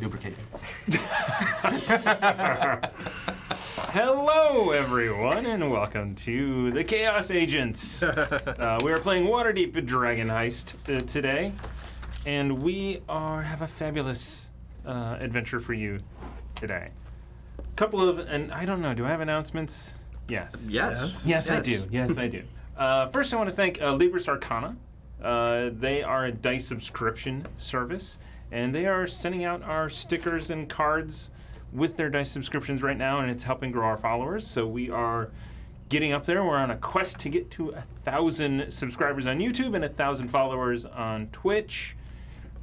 Lubricating. Hello, everyone, and welcome to the Chaos Agents. We are playing Waterdeep Dragon Heist today, and we have a fabulous adventure for you today. Couple of, and I don't know, do I have announcements? Yes. Yes, I do. Yes, I do. First, I want to thank Libris Arcana. They are a dice subscription service, and they are sending out our stickers and cards with their dice subscriptions right now, and it's helping grow our followers. So we are getting up there. We're on a quest to get to 1,000 subscribers on YouTube and 1,000 followers on Twitch,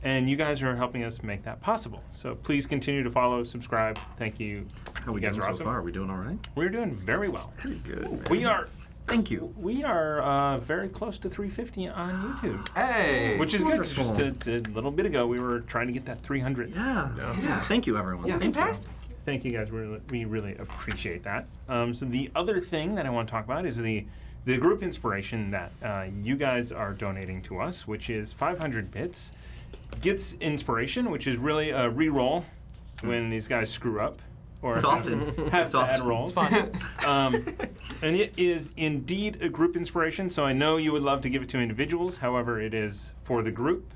and you guys are helping us make that possible. So please continue to follow, subscribe. Thank you. How are we doing so far? Are we doing all right? We're doing very well. Pretty good. We are. Thank you. We are very close to 350 on YouTube. Hey! Which is wonderful. good. Just a little bit ago, we were trying to get that 300. Yeah. Thank you, everyone. Yes. Fantastic. Thank you, guys. We really appreciate that. So the other thing that I want to talk about is the group inspiration that you guys are donating to us, which is 500 bits. Gets inspiration, which is really a re-roll when these guys screw up. Or It's often. have It's bad often. rolls. It's fun. And it is indeed a group inspiration, so I know you would love to give it to individuals. However, it is for the group.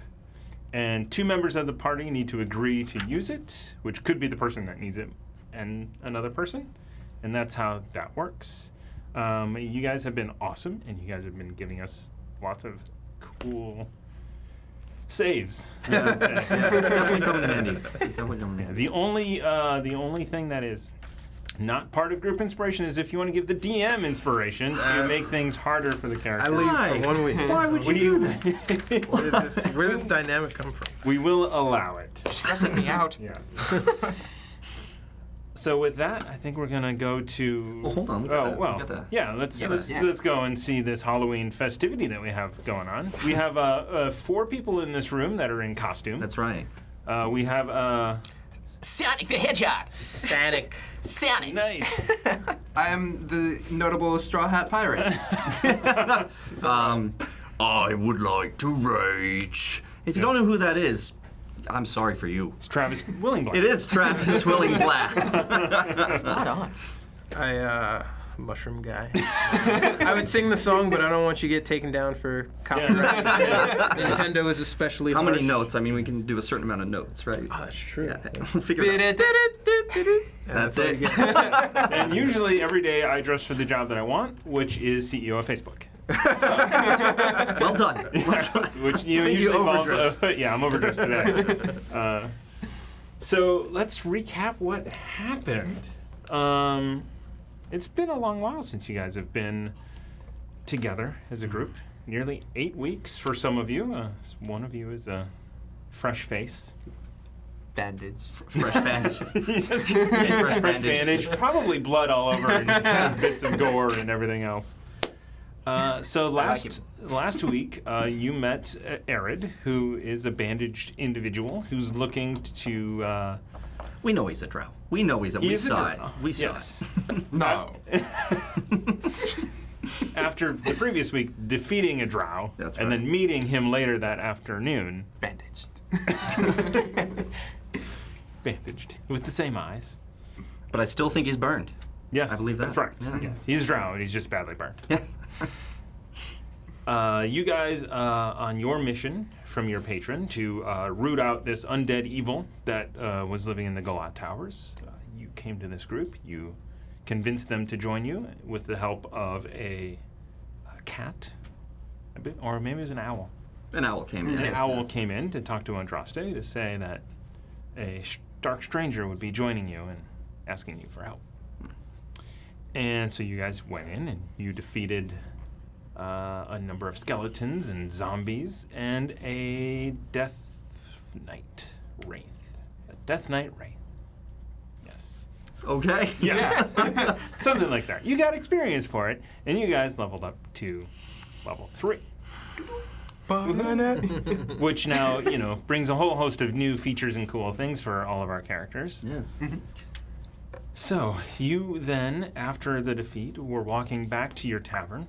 And 2 members of the party need to agree to use it, which could be the person that needs it and another person. And that's how that works. You guys have been awesome, and you guys have been giving us lots of cool saves. It's definitely coming in handy. It's definitely coming in handy. The only thing that is not part of group inspiration is if you want to give the DM inspiration to make things harder for the I characters. leave Why? for 1 week. Why would you do that? Where did this dynamic come from? We will allow it. Stressing me out. Yes. So with that, I think we're gonna go to. Well, hold on. We got that. Yeah. Let's go and see this Halloween festivity that we have going on. We have 4 people in this room that are in costume. That's right. We have Sonic the Hedgehog. Static. Sonic. nice. I am the notable Straw Hat Pirate. I would like to rage. If you don't know who that is, I'm sorry for you. It's Travis Willingblatt. It is Travis Willingblatt. Spot on. Mushroom guy. I would sing the song, but I don't want you to get taken down for copyright. Nintendo is especially How many harsh. notes? I mean, we can do a certain amount of notes, right? Oh, that's true. Yeah. Figure it out. That's it. And usually every day I dress for the job that I want, which is CEO of Facebook. Well done. Well done. Which usually involves I'm overdressed today. So let's recap what happened. It's been a long while since you guys have been together as a group. Nearly 8 weeks for some of you. One of you is a fresh face. Bandage. Fresh bandage. Fresh bandage. Probably blood all over and bits of gore and everything else. So last week, you met Arid, who is a bandaged individual who's looking to. We know he's a drow. We know he's a. We saw it. We saw Yes. it. No. After the previous week defeating a drow, That's and right. then meeting him later that afternoon, Bandaged. bandaged with the same eyes. But I still think he's burned. Yes, I believe that. That's right. Yeah. Yes. He's a drow, and he's just badly burned. You guys, on your mission from your patron to root out this undead evil that was living in the Galore Towers, you came to this group. You convinced them to join you with the help of a cat, or maybe it was an owl. An owl came in. An owl came in to talk to Andraste to say that a dark stranger would be joining you and asking you for help. And so you guys went in and you defeated a number of skeletons and zombies and a Death Knight Wraith. A Death Knight Wraith. Yes. Okay. Yes. Something like that. You got experience for it, and you guys leveled up to level 3. Which now, brings a whole host of new features and cool things for all of our characters. Yes. So, you then, after the defeat, were walking back to your tavern,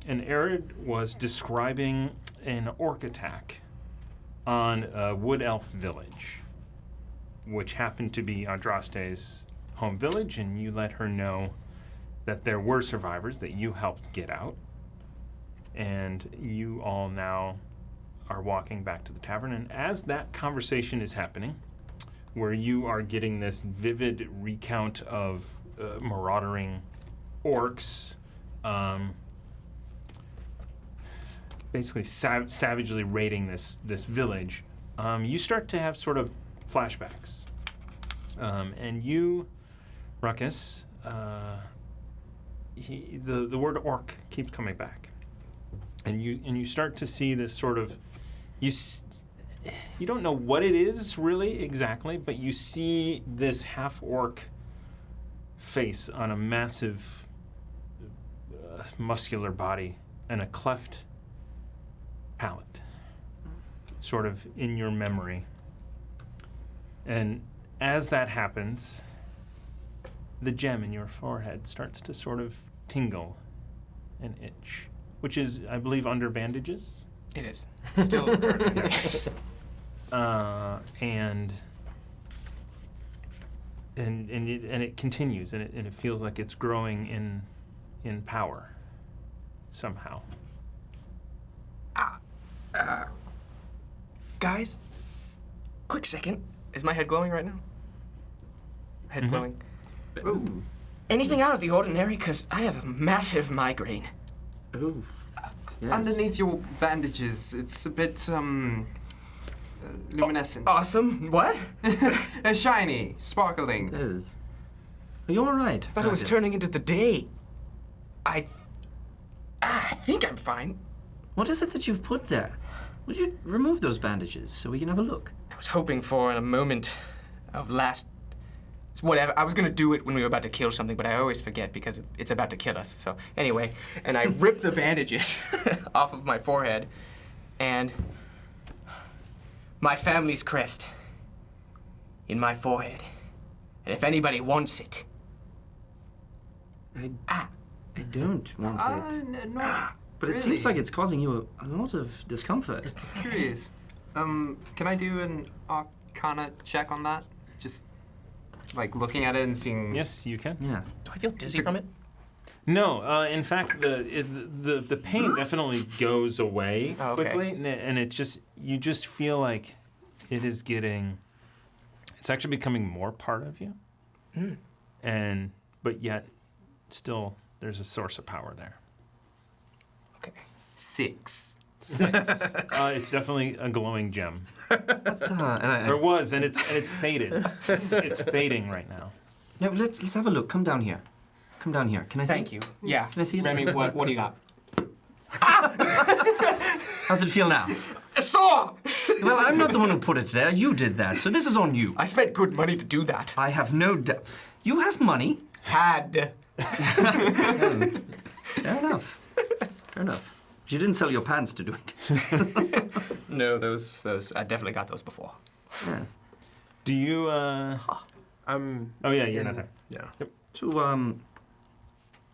and Arid was describing an orc attack on a wood elf village. which happened to be Andraste's home village, and you let her know that there were survivors that you helped get out. And you all now are walking back to the tavern. And as that conversation is happening, where you are getting this vivid recount of marauding orcs, basically savagely raiding this village, you start to have sort of flashbacks. And you, Ruckus, the word orc keeps coming back. And you start to see this sort of, you don't know what it is really exactly, but you see this half-orc face on a massive muscular body and a cleft palate, sort of in your memory. And as that happens, the gem in your forehead starts to sort of tingle and itch, which is, I believe, under bandages. It is. Still hurting. And it continues, and it feels like it's growing in power somehow. Guys, quick second. Is my head glowing right now? Head's glowing. Ooh. Anything out of the ordinary? Because I have a massive migraine. Ooh. Yes. Underneath your bandages, it's a bit, luminescent. Awesome. What? Shiny, sparkling. It is. Are you all right? I thought it was Ruckus? turning into the day. I think I'm fine. What is it that you've put there? Would you remove those bandages so we can have a look? I was hoping for a moment of last... It's whatever. I was going to do it when we were about to kill something, but I always forget because it's about to kill us. So anyway, and I ripped the bandages off of my forehead, and my family's crest in my forehead. And if anybody wants it... I don't want it. No, But it seems like it's causing you a lot of discomfort. Curious. Can I do an Arcana check on that? Just like looking at it and seeing. Yes, you can. Yeah. Do I feel dizzy from it? No, in fact, the pain definitely goes away Oh, okay. quickly, and it just, you just feel like it is getting, it's actually becoming more part of you, but yet still there's a source of power there. Okay. 6. It's definitely a glowing gem. And Or was, and it's faded. It's fading right now. no, let's have a look. Come down here. Come down here. Can I see? Thank you. Yeah. Can I see it? Remy, what do you got? How's it feel now? Sore! Well, I'm not the one who put it there. You did that, so this is on you. I spent good money to do that. I have no doubt. You have money. Had. Fair enough. Fair enough. But you didn't sell your pants to do it. No, those. I definitely got those before. Yes. Do you, I'm. oh yeah, you're not there. Yeah. So,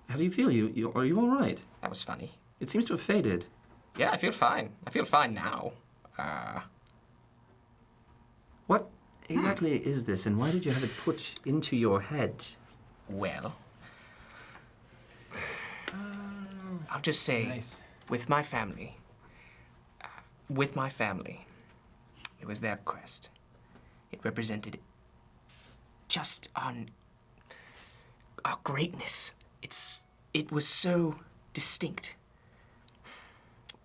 how do you feel? Are you all right? That was funny. It seems to have faded. Yeah, I feel fine. I feel fine now. What exactly is this, and why did you have it put into your head? Well, I'll just say, Nice. with my family, it was their quest. It represented just our greatness. It was so distinct.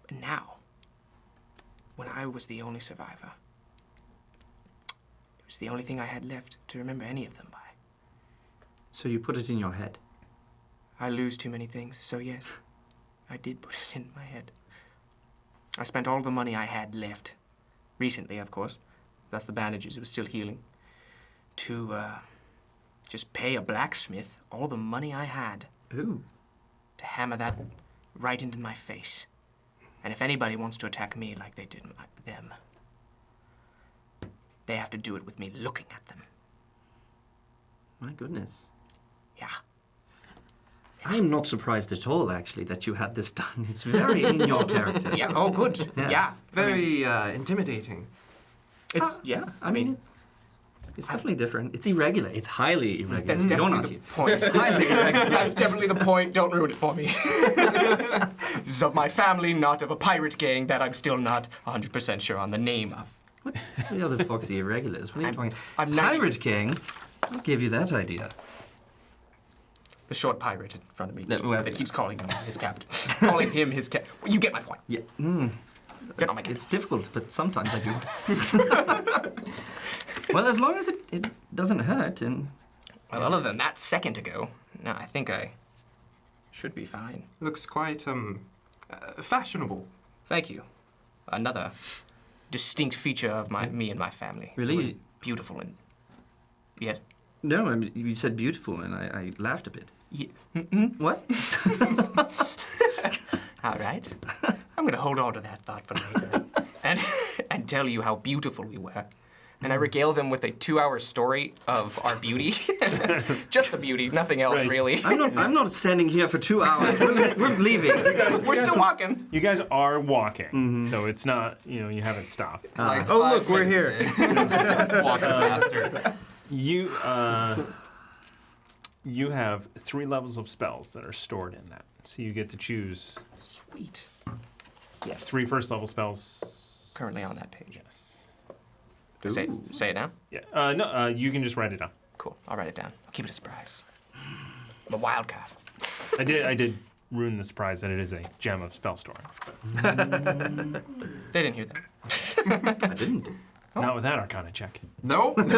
And now, when I was the only survivor, it was the only thing I had left to remember any of them by. So you put it in your head. I lose too many things, so yes, I did put it in my head. I spent all the money I had left, recently, of course, that's the bandages, it was still healing, to just pay a blacksmith all the money I had Ooh. to hammer that right into my face. And if anybody wants to attack me like they did them, they have to do it with me looking at them. My goodness. Yeah. I'm not surprised at all, actually, that you had this done. It's very in your character. Yeah, oh, good. Yes. Yeah. Very intimidating. It's, yeah, I mean, It's definitely different. It's irregular. It's highly irregular. That's You're definitely not the here. point. That's definitely the point. Don't ruin it for me. This is of my family, not of a pirate gang that I'm still not 100% sure on the name of. What are the other foxy irregulars? What are you talking? I'm not- Pirate King? What gave you that idea? The short pirate in front of me well, that keeps calling him his captain. Calling him his captain. Well, you get my point. Yeah. Get on my It's difficult, but sometimes I do. Well, as long as it doesn't hurt, and Well, other than that second ago, no, I think I should be fine. Looks quite fashionable. Thank you. Another distinct feature of me and my family. Really? We're beautiful and yes. no, I mean, you said beautiful, and I laughed a bit. Yeah. What? All right. I'm going to hold on to that thought for later and tell you how beautiful we were. And I regale them with a 2-hour story of our beauty. Just the beauty, nothing else Right. really. I'm not standing here for 2 hours. We're leaving. We're still walking. You guys are walking, so it's not, you haven't stopped. Like Oh, 5 look, we're minutes here. in. Just walking faster. You have 3 levels of spells that are stored in that. So you get to choose Sweet. Yes. 3 first level spells. Currently on that page. Yes. Say it now. Yeah. No, you can just write it down. Cool. I'll write it down. I'll keep it a surprise. I'm a wild card. I did ruin the surprise that it is a gem of spell storing. They didn't hear that. I didn't. Not with that Arcana check. Nope. Ding!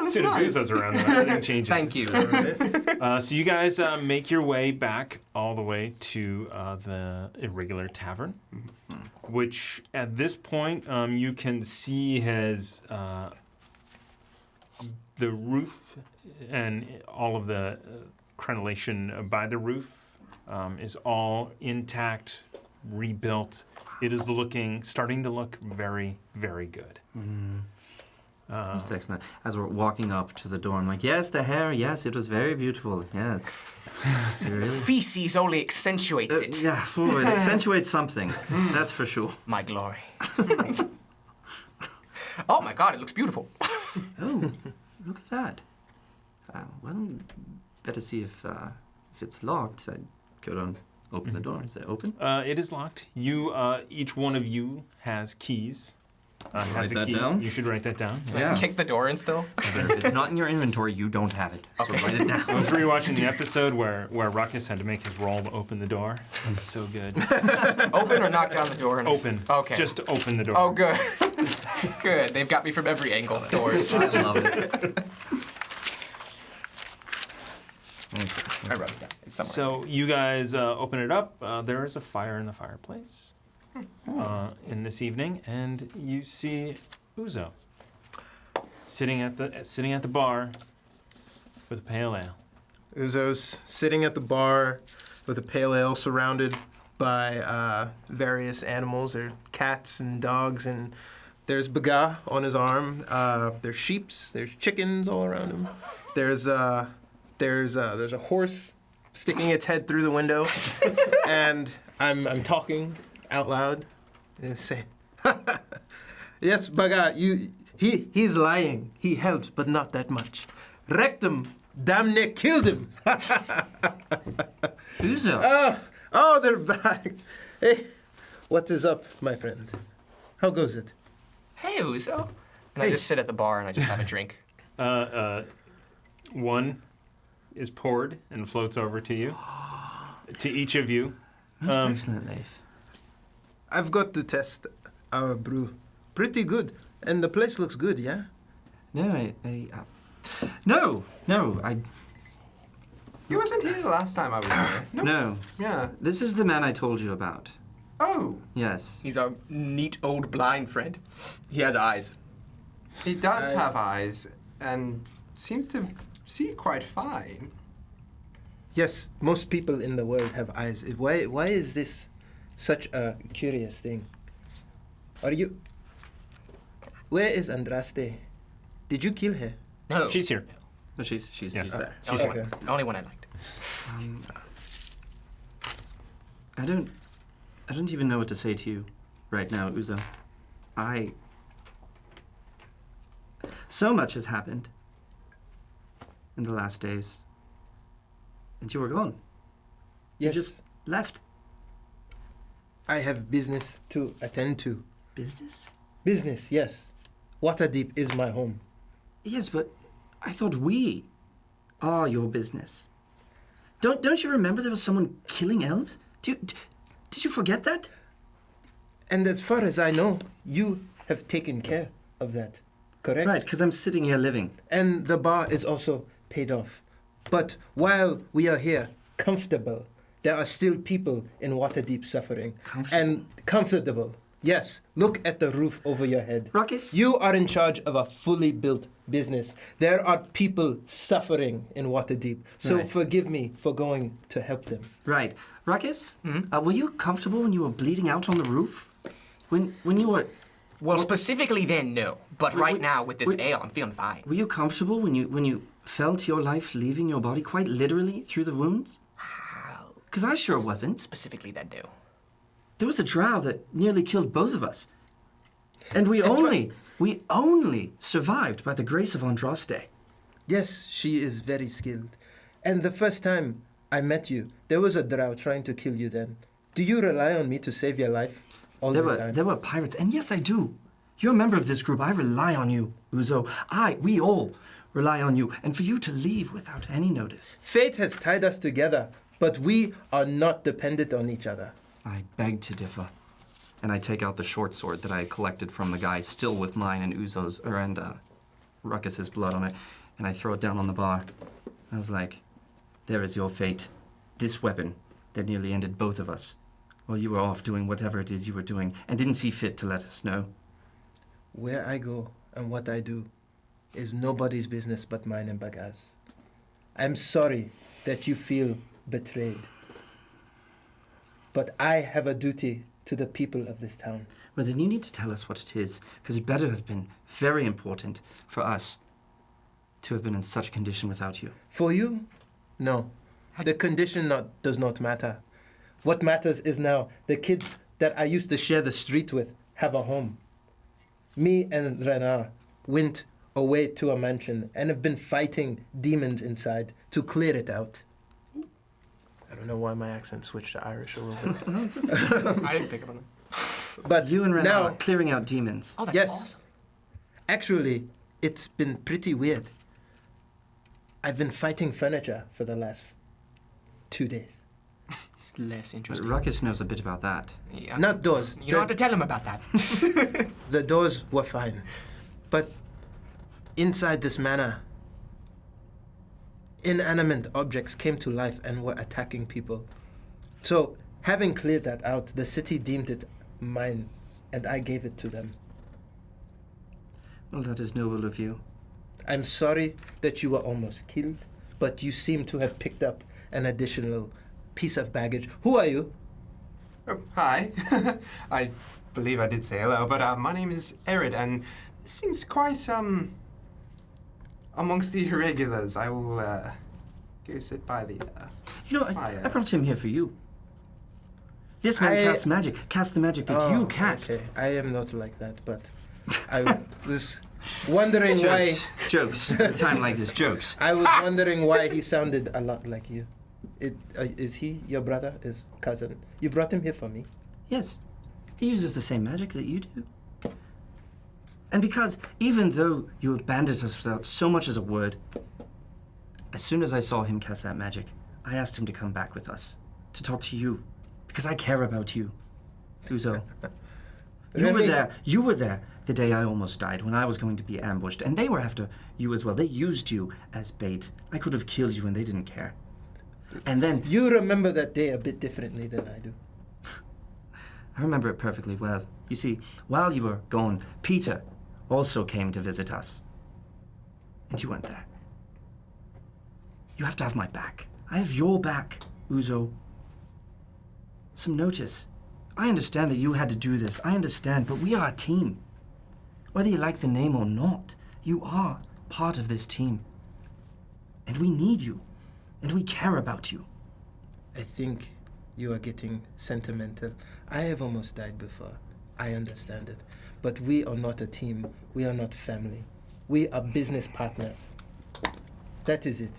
As soon as Uzo's around, everything changes. Thank you. So you guys make your way back all the way to the irregular tavern, which at this point you can see has the roof and all of the crenellation by the roof is all intact, rebuilt. It is starting to look very, very good. Just excellent. As we're walking up to the door, I'm like, yes, the hair, yes, it was very beautiful, yes. Really? Feces only accentuates it. Yeah, oh, it accentuates something, that's for sure. My glory. Oh my god, it looks beautiful. Oh, look at that. Well, better see if it's locked. I'd go down, open the door. Is it open? It is locked. Each one of you has keys. Has Write a that key. down? You should write that down. Yeah. Kick the door in still. If it's not in your inventory, you don't have it. So write it I was down. rewatching the episode where Ruckus had to make his roll to open the door. It was so good. Open or knock down the door? And Open. Okay. Just open the door. Oh, good. Good. They've got me from every angle. Doors. I love it. I wrote it down. It's somewhere. So you guys open it up. There is a fire in the fireplace in this evening, and you see Uzo sitting at the bar with a pale ale. Uzo's sitting at the bar with a pale ale surrounded by various animals. There are cats and dogs, and there's Baga on his arm. There's sheeps. There's chickens all around him. There's a horse sticking its head through the window, and I'm talking out loud and say, "Yes, Baga, he's lying. He helped, but not that much. Rectum, damn near killed him." Uzo. Oh, they're back. Hey, what is up, my friend? How goes it? Hey, Uzo. And I just sit at the bar and I just have a drink. One is poured and floats over to you, to each of you. Most excellent, Leif. I've got to test our brew. Pretty good. And the place looks good, yeah? No, no, He wasn't here the last time I was here. no. Yeah. This is the man I told you about. Oh, Yes. He's our neat old blind friend. He has eyes. he does have eyes and seems to see quite fine. Yes, most people in the world have eyes. Why is this such a curious thing? Where is Andraste? Did you kill her? No. She's here. No, she's Yeah. there. She's only, here. one. Only one I liked. I don't even know what to say to you right now, Uzo. So much has happened in the last days. And you were gone. Yes, You just left. I have business to attend to. Business? Business, yes. Waterdeep is my home. Yes, but I thought we are your business. Don't you remember there was someone killing elves? Did you forget that? And as far as I know, you have taken care of that, correct? Right, because I'm sitting here living. And the bar is also paid off. But while we are here, comfortable, there are still people in Waterdeep suffering. Comfortable? And comfortable. Yes, look at the roof over your head. Ruckus? You are in charge of a fully built business. There are people suffering in Waterdeep. So Right. forgive me for going to help them. Right. Ruckus, were you comfortable when you were bleeding out on the roof? When you were... Well, specifically then, no. But right wait, now, with this wait. ale, I'm feeling fine. Were you comfortable when you felt your life leaving your body quite literally through the wounds? How? Because I sure wasn't. Specifically then, no. There was a drow that nearly killed both of us. And we only survived by the grace of Andraste. Yes, she is very skilled. And the first time I met you, there was a drow trying to kill you then. Do you rely on me to save your life all the time? There were pirates, and yes, I do. You're a member of this group. I rely on you, Uzo. We all rely on you. And for you to leave without any notice. Fate has tied us together, but we are not dependent on each other. I beg to differ. And I take out the short sword that I collected from the guy, still with mine and Uzo's, Ruckus's blood on it, and I throw it down on the bar. I was like, there is your fate. This weapon that nearly ended both of us, while you were off doing whatever it is you were doing, and didn't see fit to let us know. Where I go and what I do is nobody's business but mine and Baga's. I'm sorry that you feel betrayed. But I have a duty to the people of this town. Well, then you need to tell us what it is, because it better have been very important for us to have been in such a condition without you. For you? No. The condition does not matter. What matters is now the kids that I used to share the street with have a home. Me and Renard went away to a mansion and have been fighting demons inside to clear it out. I don't know why my accent switched to Irish a little bit. No, it's okay. I didn't pick up on that. But You and Renan now, are clearing out demons. Oh, that's Yes. awesome. actually, it's been pretty weird. I've been fighting furniture for the last 2 days. It's less But interesting. Ruckus knows a bit about that. Yeah. Not doors. You don't have to tell him about that. The doors were fine. But inside this manor, inanimate objects came to life and were attacking people. So, having cleared that out, the city deemed it mine, and I gave it to them. Well, that is noble of you. I'm sorry that you were almost killed, but you seem to have picked up an additional piece of baggage. Who are you? Oh, hi. I believe I did say hello, but my name is Erid, and this seems quite, amongst the irregulars. I will, go sit by the, You know, I brought him here for you. This man casts magic. Cast the magic that you cast. Okay. I am not like that, but I was wondering why. Jokes. At a time like this, jokes. I was wondering why he sounded a lot like you. Is he your brother? His cousin? You brought him here for me? Yes, he uses the same magic that you do. And because even though you abandoned us without so much as a word, as soon as I saw him cast that magic, I asked him to come back with us, to talk to you, because I care about you, Uzo. You were there the day I almost died, when I was going to be ambushed, and they were after you as well. They used you as bait. I could have killed you and they didn't care. And then... You remember that day a bit differently than I do. I remember it perfectly well. You see, while you were gone, Peter also came to visit us. And you weren't there. You have to have my back. I have your back, Uzo. Some notice. I understand that you had to do this. I understand, but we are a team. Whether you like the name or not, you are part of this team. And we need you. And we care about you. I think you are getting sentimental. I have almost died before. I understand it. But we are not a team. We are not family. We are business partners. That is it.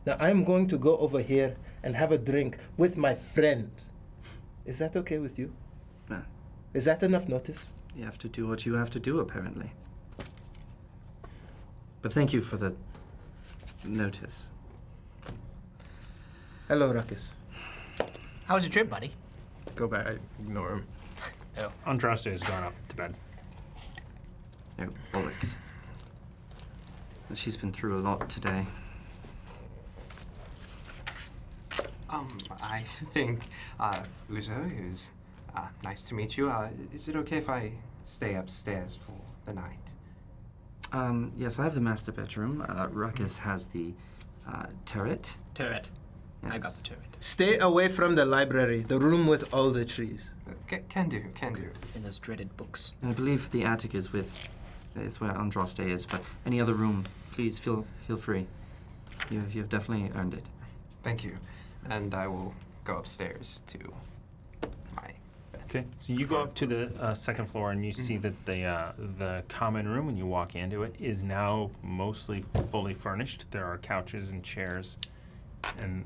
Now, I'm going to go over here and have a drink with my friend. Is that okay with you? Well, Is that enough notice? you have to do what you have to do, apparently. But thank you for the notice. Hello, Ruckus. How was your trip, buddy? Go back. I ignore him. Oh. Andraste has gone up to bed. No, bollocks. She's been through a lot today. I think, Uzo, is nice to meet you. Is it okay if I stay upstairs for the night? Yes, I have the master bedroom. Ruckus has the turret. Turret. I got Yes. the turret. Stay away from the library, the room with all the trees. Can do. In those dreaded books. And I believe the attic is where Andraste is, but any other room, please feel free. You've definitely earned it. Thank you. And I will go upstairs to my bed. Okay, so you go up to the second floor and you see that the common room, when you walk into it, is now mostly fully furnished. There are couches and chairs, and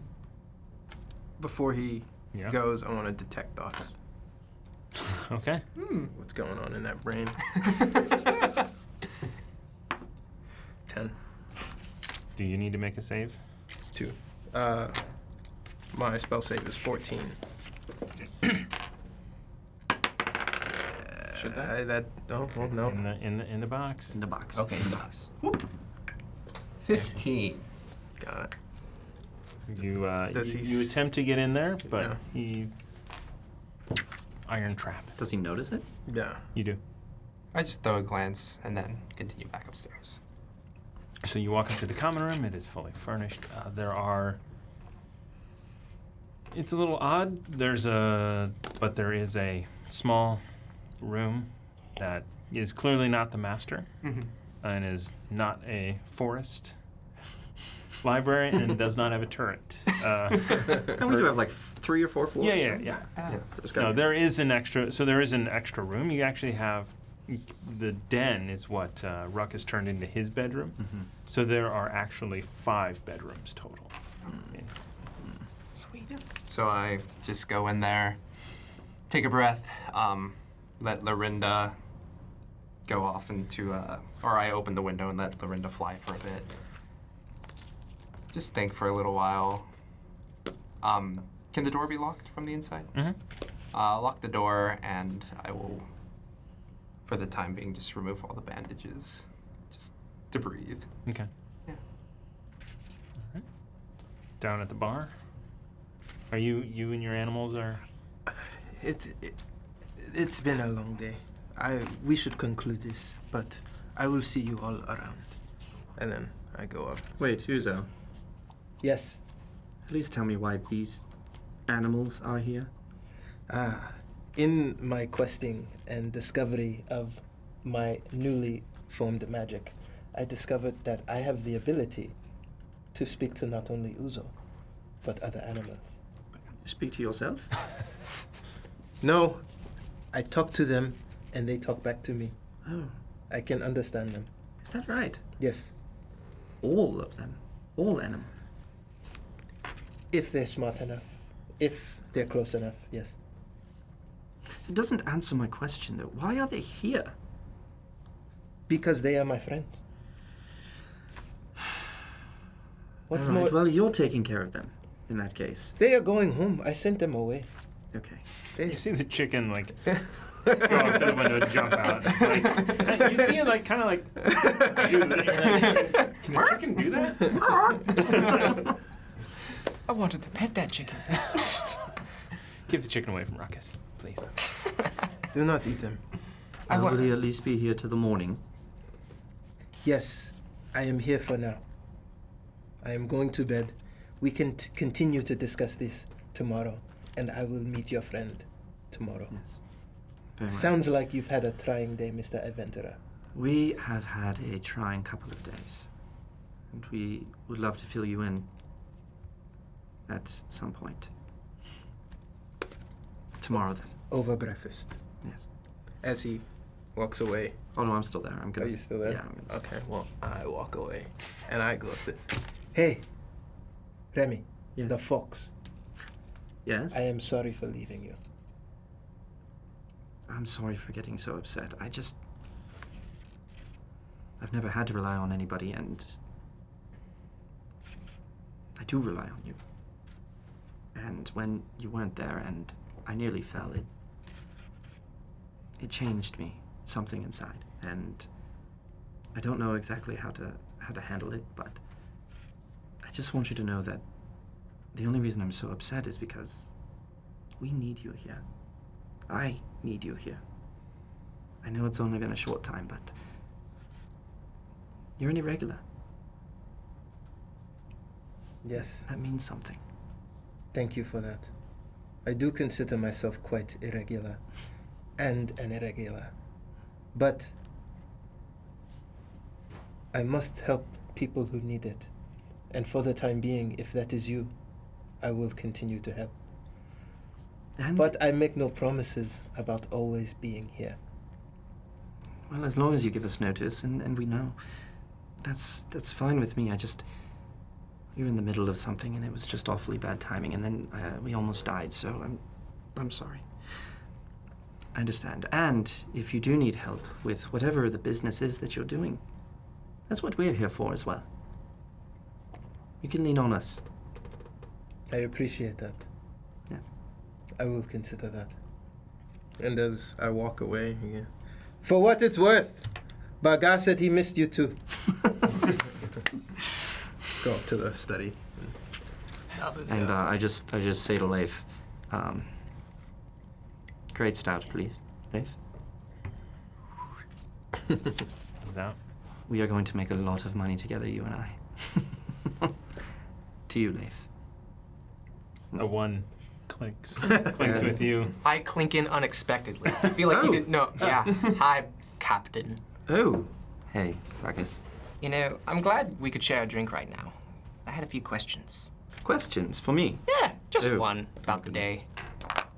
Before he yeah. goes, I want to detect thoughts. Okay. What's going on in that brain? 10. Do you need to make a save? 2. My spell save is 14. Should that? Oh, well, no. In the box. In the box. Okay, in the box. 15. Got it. You Does he you attempt to get in there, but Yeah. he iron trap. Does he notice it? Yeah. You do. I just throw a glance and then continue back upstairs. So you walk up to the common room. It is fully furnished. It's a little odd. But there is a small room that is clearly not the master and is not a forest library and does not have a turret. And we do have like 3 or 4 floors. Yeah. So there's No, gotta be- there is an extra. So there is an extra room. You actually have the den is what Ruckus turned into his bedroom. So there are actually 5 bedrooms total. Sweet. So I just go in there, take a breath, let Lorinda go off into, or I open the window and let Lorinda fly for a bit. Just think for a little while. Can the door be locked from the inside? I'll lock the door and I will, for the time being, just remove all the bandages, just to breathe. Okay. Yeah. All right. Down at the bar. Are you and your animals are? It's been a long day. We should conclude this, but I will see you all around. And then I go up. Wait, Uzo. Yes. At least tell me why these animals are here. In my questing and discovery of my newly formed magic, I discovered that I have the ability to speak to not only Uzo, but other animals. Speak to yourself? No, I talk to them and they talk back to me. Oh, I can understand them. is that right? Yes, All of them? All animals? if they're smart enough, if they're close enough, yes. It doesn't answer my question, though. Why are they here? Because they are my friends. What's All right, more, well, you're taking care of them, in that case. they are going home. I sent them away. Okay. You see the chicken like go up to the window and jump out. It's like, you see it like kind of like do that. You're like, can a chicken do that? I wanted to pet that chicken. Give the chicken away from Ruckus, please. Do not eat them. Will he at least be here till the morning? Yes, I am here for now. I am going to bed. We can continue to discuss this tomorrow, and I will meet your friend tomorrow. Yes. Very well. Sounds like you've had a trying day, Mr. Adventurer. We have had a trying couple of days, and we would love to fill you in at some point. Tomorrow, then. Over breakfast. Yes. As he walks away. Oh no, I'm still there. I'm good. Are you still there? Yeah. I'm gonna Okay, well, I walk away. And I go up there. Hey, Remy, Yes. the fox. Yes? I am sorry for leaving you. I'm sorry for getting so upset. I've never had to rely on anybody, and I do rely on you. And when you weren't there and I nearly fell, it changed me, something inside. And I don't know exactly how to handle it, but I just want you to know that the only reason I'm so upset is because we need you here. I need you here. I know it's only been a short time, but you're an irregular. Yes, That means something. thank you for that. I do consider myself quite irregular and an irregular. But I must help people who need it. And for the time being, if that is you, I will continue to help. And But I make no promises about always being here. well, as long as you give us notice and we know, that's fine with me. We were in the middle of something and it was just awfully bad timing, and then we almost died. So I'm sorry. I understand. And if you do need help with whatever the business is that you're doing, that's what we're here for as well. You can lean on us. I appreciate that. Yes. I will consider that. And as I walk away, for what it's worth, Baga said he missed you too. Go up to the study. And I just say to Leif, great stout, please. Leif, That. we are going to make a lot of money together, you and I. To you, Leif. A one clinks with you. I clink in unexpectedly. I feel like you didn't know. Yeah. Hi, Captain. Oh, hey, Ruckus. You know, I'm glad we could share a drink right now. I had a few questions. Questions for me? Yeah, just Oh. one about the day.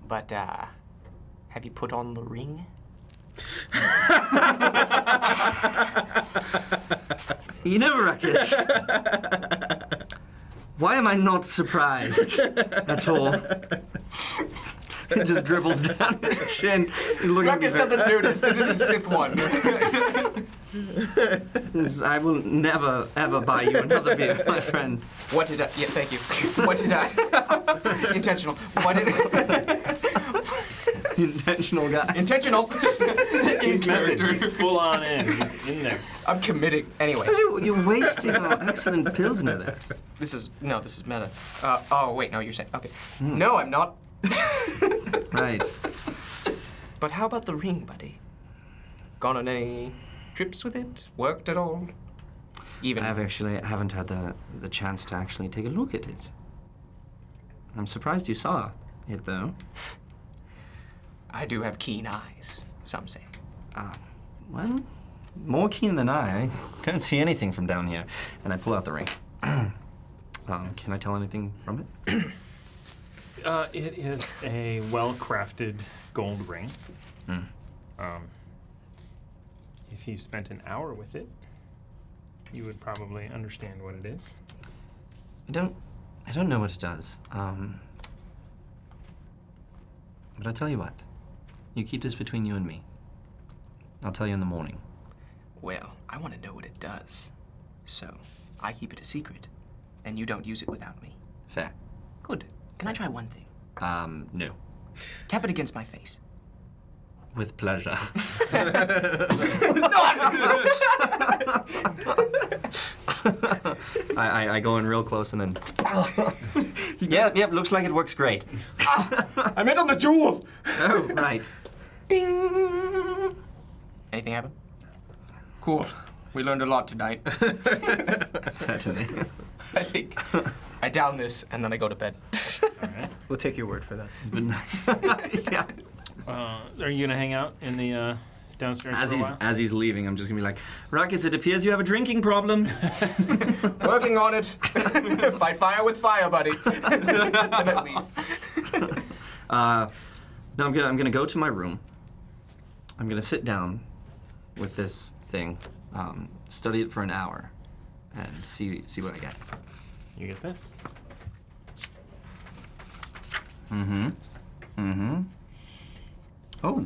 But, have you put on the ring? You know, Ruckus, why am I not surprised at all? It just dribbles down his chin. He's looking at me Ruckus very- doesn't notice. This is his fifth one. I will never, ever buy you another beer, my friend. What did I... Yeah, thank you. What did I... Intentional. What did... Intentional guy. Intentional. He's In character. He's full on in. He's in there. I'm committing. Anyway. You're wasting our excellent pilsner there. This is meta. Oh, wait, no, you're saying... Okay. No, I'm not. Right. But how about the ring, buddy? Gone on any trips with it? Worked at all? Even... I haven't had the chance to actually take a look at it. I'm surprised you saw it, though. I do have keen eyes, some say. Well, more keen than I don't see anything from down here. And I pull out the ring. Can I tell anything from it? It is a well-crafted gold ring. If you spent an hour with it, you would probably understand what it is. I don't know what it does. But I tell you what. You keep this between you and me. I'll tell you in the morning. Well, I want to know what it does. So, I keep it a secret. And you don't use it without me. Fair. Good. Can I try one thing? No. Tap it against my face. With pleasure. I go in real close and then... Yep, looks like it works great. I meant on the jewel! Oh, right. Ding! Anything happen? Cool. We learned a lot tonight. Certainly. I think I down this and then I go to bed. All right. We'll take your word for that. Good night. Yeah. Are you gonna hang out in the downstairs for a while? As he's leaving, I'm just gonna be like, Ruckus, it appears you have a drinking problem. Working on it. Fight fire with fire, buddy. And I leave. No, I'm gonna go to my room. I'm gonna sit down with this thing, study it for an hour, and see what I get. You get this? Oh.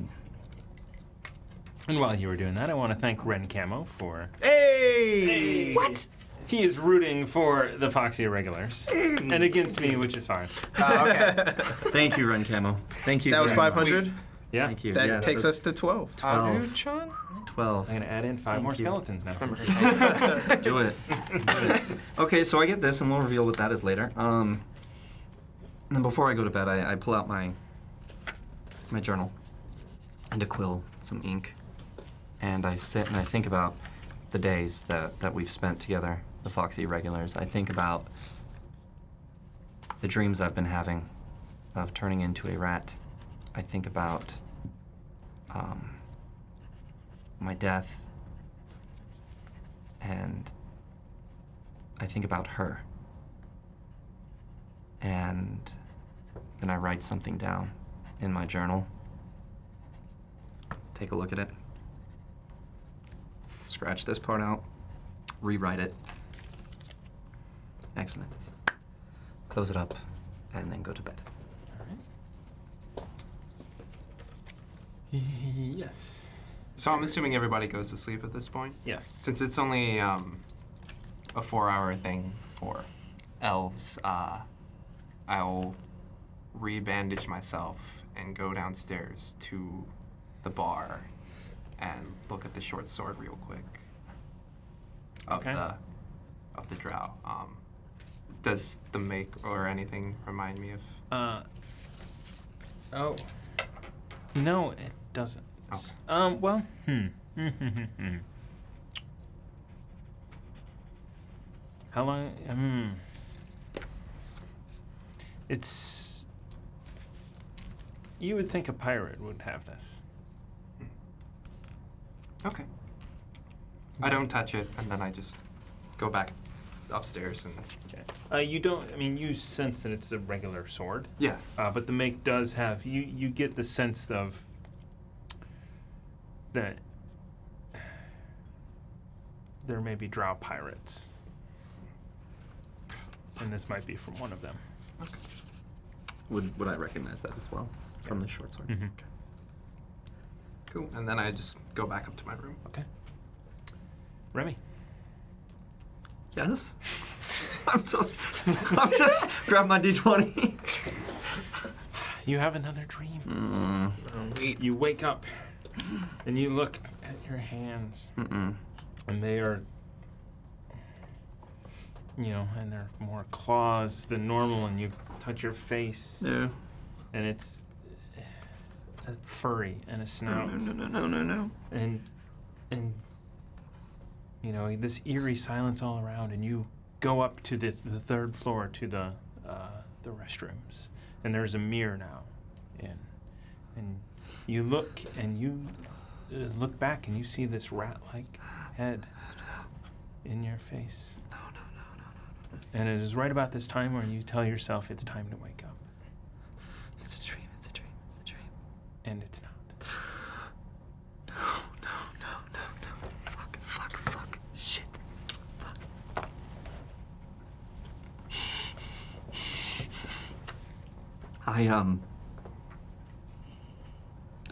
And while you were doing that, I want to thank Ren Camo for... Hey! What? He is rooting for the Foxy Irregulars. And against me, which is fine. Okay. Thank you, Ren Camo. Thank you. That was very much. 500. Yeah. Thank you. That Yes, takes that's us to 12. 12. 12. I'm going to add in 5 more you. skeletons now. Remember her Do it. Okay, so I get this, and we'll reveal what that is later. And then before I go to bed, I pull out my journal and a quill, some ink, and I sit and I think about the days that we've spent together, the Foxy Irregulars. I think about the dreams I've been having of turning into a rat. I think about my death, and I think about her. And then I write something down in my journal. Take a look at it. Scratch this part out. Rewrite it. Excellent. Close it up, and then go to bed. Yes. So I'm assuming everybody goes to sleep at this point? Yes. Since it's only a 4-hour thing for elves, I'll re-bandage myself and go downstairs to the bar and look at the short sword real quick of Okay. the drow. Does the make or anything remind me of? Oh. No, it doesn't. Okay. Well, How long? It's. You would think a pirate would have this. Okay. I don't touch it, and then I just go back upstairs and. Okay. You don't. I mean, you sense that it's a regular sword. Yeah. But the make does have. You get the sense of. That. There may be drow pirates. And this might be from one of them. Okay. Would I recognize that as well from the short sword? Mhm. Okay. Cool. And then I just go back up to my room. Okay. Remy. Yes. I'm just grab my d20. You have another dream. Mm. You wake up and you look at your hands, Mm-mm. and they are, and they're more claws than normal, and you touch your face, No. and it's a furry and a snout. No. And this eerie silence all around, and you go up to the third floor to the restrooms, and there's a mirror now, and you look and you look back and you see this rat-like head in your face. No. And it is right about this time where you tell yourself it's time to wake up, It's a dream. and it's not. No. Fuck. Shit. Fuck.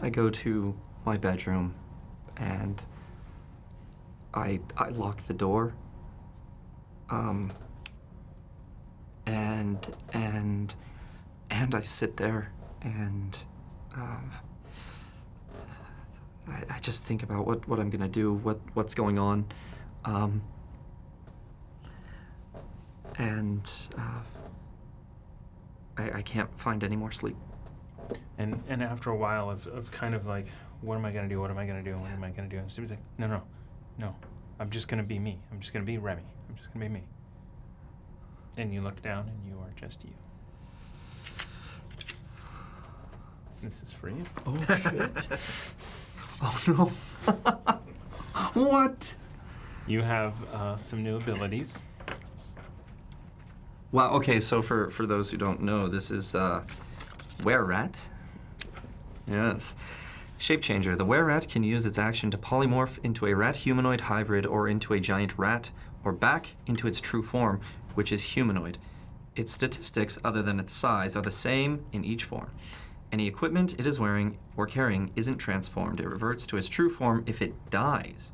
I go to my bedroom and I lock the door. And I sit there and I just think about what I'm gonna do, what's going on, I can't find any more sleep. And after a while of kind of like, what am I gonna do? And Stevie's like, no. I'm just gonna be me. I'm just gonna be Remy. I'm just gonna be me. And you look down and you are just you. This is for you. Oh shit. Oh no. What? You have some new abilities. Wow, okay, so for those who don't know, this is Were-Rat. Yes. Shape changer. The were-rat can use its action to polymorph into a rat-humanoid hybrid or into a giant rat, or back into its true form, which is humanoid. Its statistics, other than its size, are the same in each form. Any equipment it is wearing or carrying isn't transformed. It reverts to its true form if it dies.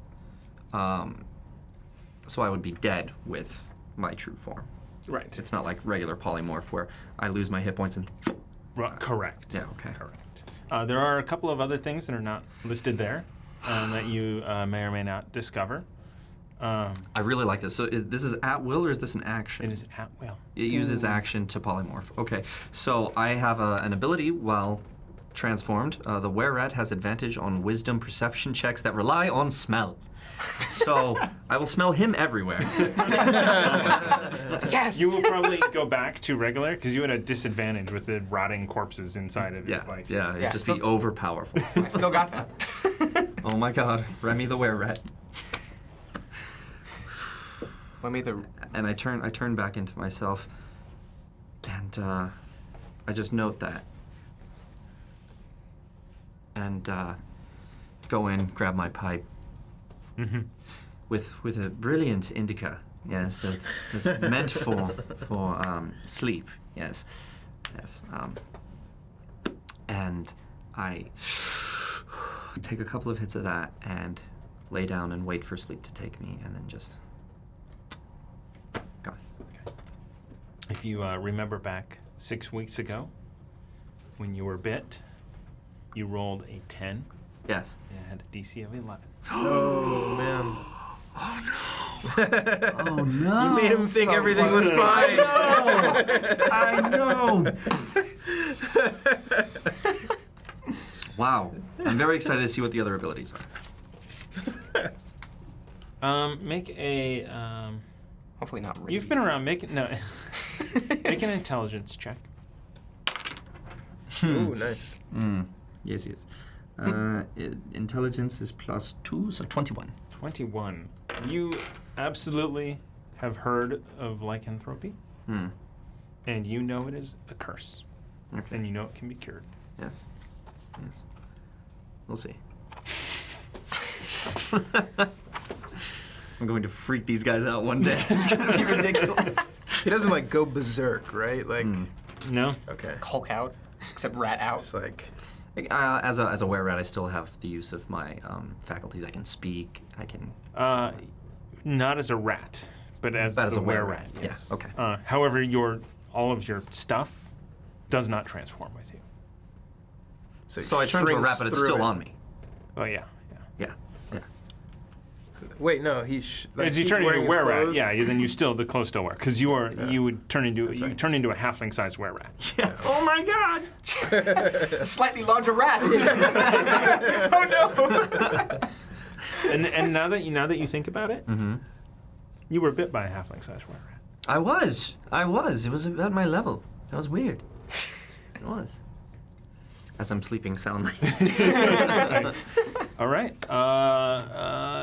So I would be dead with my true form. Right. It's not like regular polymorph where I lose my hit points and... Correct. Yeah, okay. Correct. There are a couple of other things that are not listed there that you may or may not discover. I really like this. So this is at will or is this an action? It is at will. It uses action to polymorph. Okay, so I have an ability while transformed. The were-rat has advantage on wisdom perception checks that rely on smell. So I will smell him everywhere. Yes! You will probably go back to regular because you had a disadvantage with the rotting corpses inside of his life. It'd Yeah, just be overpowerful. I still got that. Oh my god, Remy the were-rat. Let me the... And I turn back into myself, and I just note that. And go in, grab my pipe. Mm-hmm. With a brilliant indica, yes, that's meant for sleep, yes. And I take a couple of hits of that and lay down and wait for sleep to take me, and then just gone. If you remember back 6 weeks ago, when you were bit, you rolled a 10 Yes. and had a DC of 11. Oh, man. Oh no! You made him think everything was fine. I know. Wow, I'm very excited to see what the other abilities are. Make a. Hopefully not rabies. You've been around. Make an intelligence check. Ooh, nice. Yes. Intelligence is +2, so 21. 21. You absolutely have heard of lycanthropy, and you know it is a curse, Okay. and you know it can be cured. Yes. We'll see. I'm going to freak these guys out one day. It's going to be ridiculous. He doesn't like go berserk, right? Like, No. okay. Hulk out, except rat out. It's like, As a were-rat, I still have the use of my faculties. I can speak. I can. Not as a rat, but as But as the a were-rat, were-rat. Yes. yeah, okay. However, all of your stuff does not transform with you. So I turn to a rat, but it's still on me. Oh yeah. Yeah. Wait, no, As you turn into a were-rat, then you still the clothes still wear because you would turn into turn into a halfling-sized were-rat. Yeah. Oh my god! A slightly larger rat. Oh no! And now that you think about it, you were bit by a halfling-sized were-rat. I was. It was about my level. That was weird. It was. As I'm sleeping soundly. Nice. All right.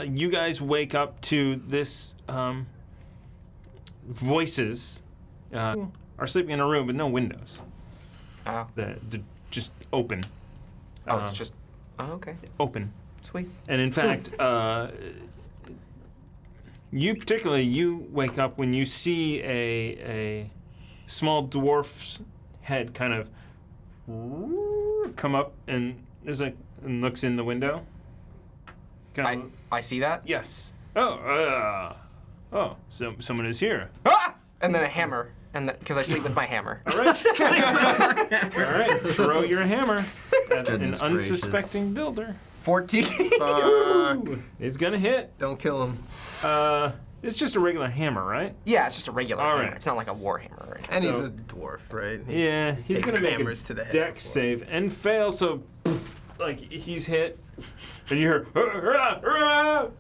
You guys wake up to this voices are sleeping in a room with no windows. Oh. They're just open. Oh, it's just... Oh, okay. Open. Sweet. And in fact, you wake up when you see a small dwarf's head kind of come up and looks in the window. I see that. Yes. So someone is here. Ah! And then a hammer, and because I sleep with my hammer. All right. All right. Throw your hammer at an Goodness unsuspecting builder. 14. Fuck. It's gonna hit. Don't kill him. It's just a regular hammer, right? Yeah, it's just a regular All hammer. right. It's not like a war hammer or anything. And he's a dwarf, right? Yeah, he's gonna make hammers a to the head dex before. save and fail. So, like he's hit, and you hear "Hurrah, hurrah!"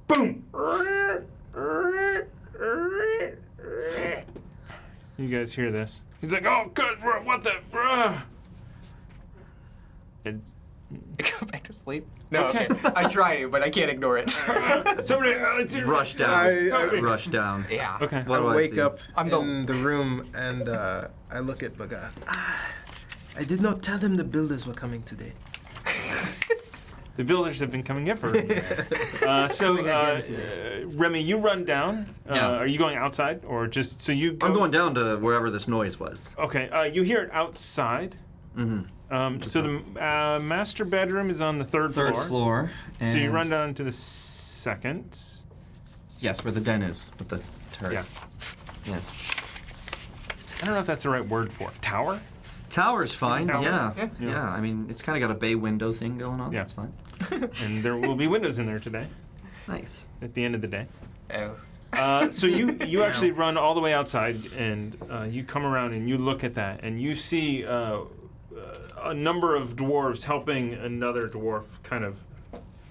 Boom. You guys hear this? He's like, "Oh, good. What the?" And Go back to sleep? No, Okay. okay. I try to, but I can't ignore it. somebody Rush down. I- Rush down. Yeah. Okay. What I do I wake see? up I'm in the room and I look at Baga. I did not tell them the builders were coming today. The builders have been coming in for Remy, you run down. Yeah. Are you going outside or just so you go? I'm going down to wherever this noise was. Okay, you hear it outside. Mm-hmm. So the master bedroom is on the third floor. So you run down to the second. Yes, where the den is with the turret. Yeah. Yes. I don't know if that's the right word for it. Tower? Tower's fine. Tower? Yeah. Yeah. I mean, it's kind of got a bay window thing going on. Yeah. That's fine. And there will be windows in there today Nice. at the end of the day. Oh. So you actually run all the way outside, and you come around and you look at that, and you see a number of dwarves helping another dwarf.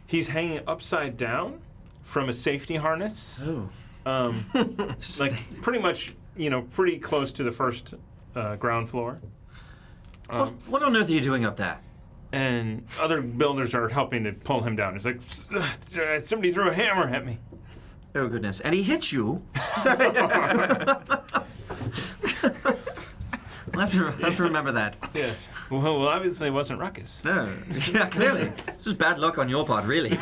He's hanging upside down from a safety harness, Oh. like pretty much, pretty close to the first ground floor. What on earth are you doing up there? And other builders are helping to pull him down. It's like somebody threw a hammer at me. Oh goodness! And he hit you. I'll have to remember that. Yes. Well, obviously it wasn't Ruckus. No. Yeah, clearly. This is bad luck on your part, really.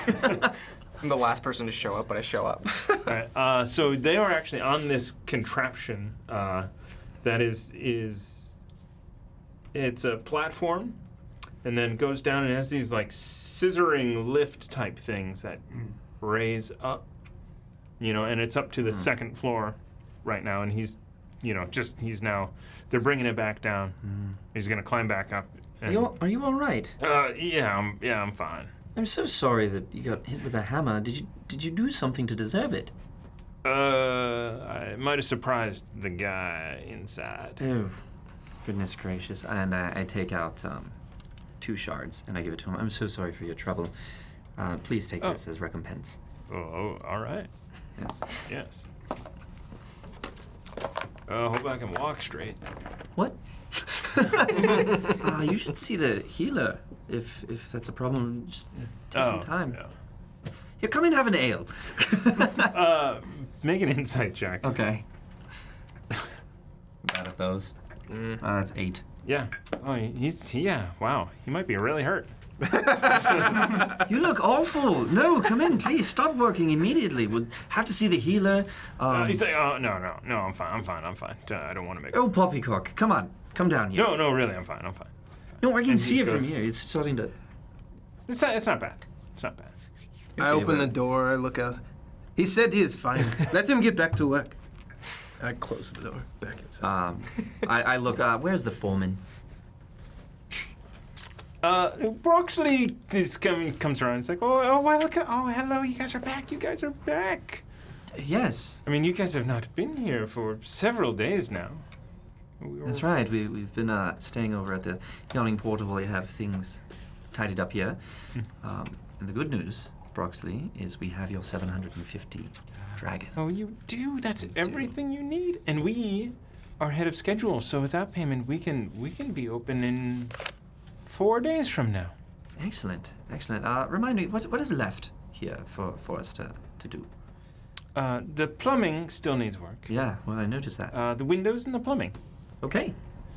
I'm the last person to show up, but I show up. All right, so they are actually on this contraption that is it's a platform, and then goes down and has these like scissoring lift type things that raise up, and it's up to the second floor right now, and he's now they're bringing it back down. He's gonna climb back up. And, Are you all right? Yeah, I'm fine. I'm so sorry that you got hit with a hammer. Did you do something to deserve it? I might have surprised the guy inside. Oh, goodness gracious! And I take out 2 shards and I give it to him. I'm so sorry for your trouble. Please take this as recompense. Oh, all right. Yes. Yes. Hope I can walk straight. What? You should see the healer if that's a problem. Just take some time. Yeah. Here, come and have an ale. Make an insight check. Okay. Bad at those. That's 8. Yeah. Oh, wow. He might be really hurt. You look awful. No, come in, please. Stop working immediately. We'll have to see the healer. He's like, oh, no, I'm fine. I don't want to make Oh, Poppycock, come on. Come down here. No, really, I'm fine. No, I can And see he it from goes- here. It's starting to... It's not bad. I open the door, I look out. He said he is fine. Let him get back to work. I close the door, back inside. I look, where's the foreman? Broxley comes around. It's like, hello, you guys are back. Yes, I mean, you guys have not been here for several days now. that's right. We've been staying over at the Yawning Portal while you have things tidied up here. And the good news, Broxley, is we have your 750 dragons. Oh, you do? That's everything you need? And we are ahead of schedule, so with that payment, we can be open in 4 days from now. Excellent. Remind me, what is left here for us to do? The plumbing still needs work. Yeah, well, I noticed that. The windows and the plumbing. Okay.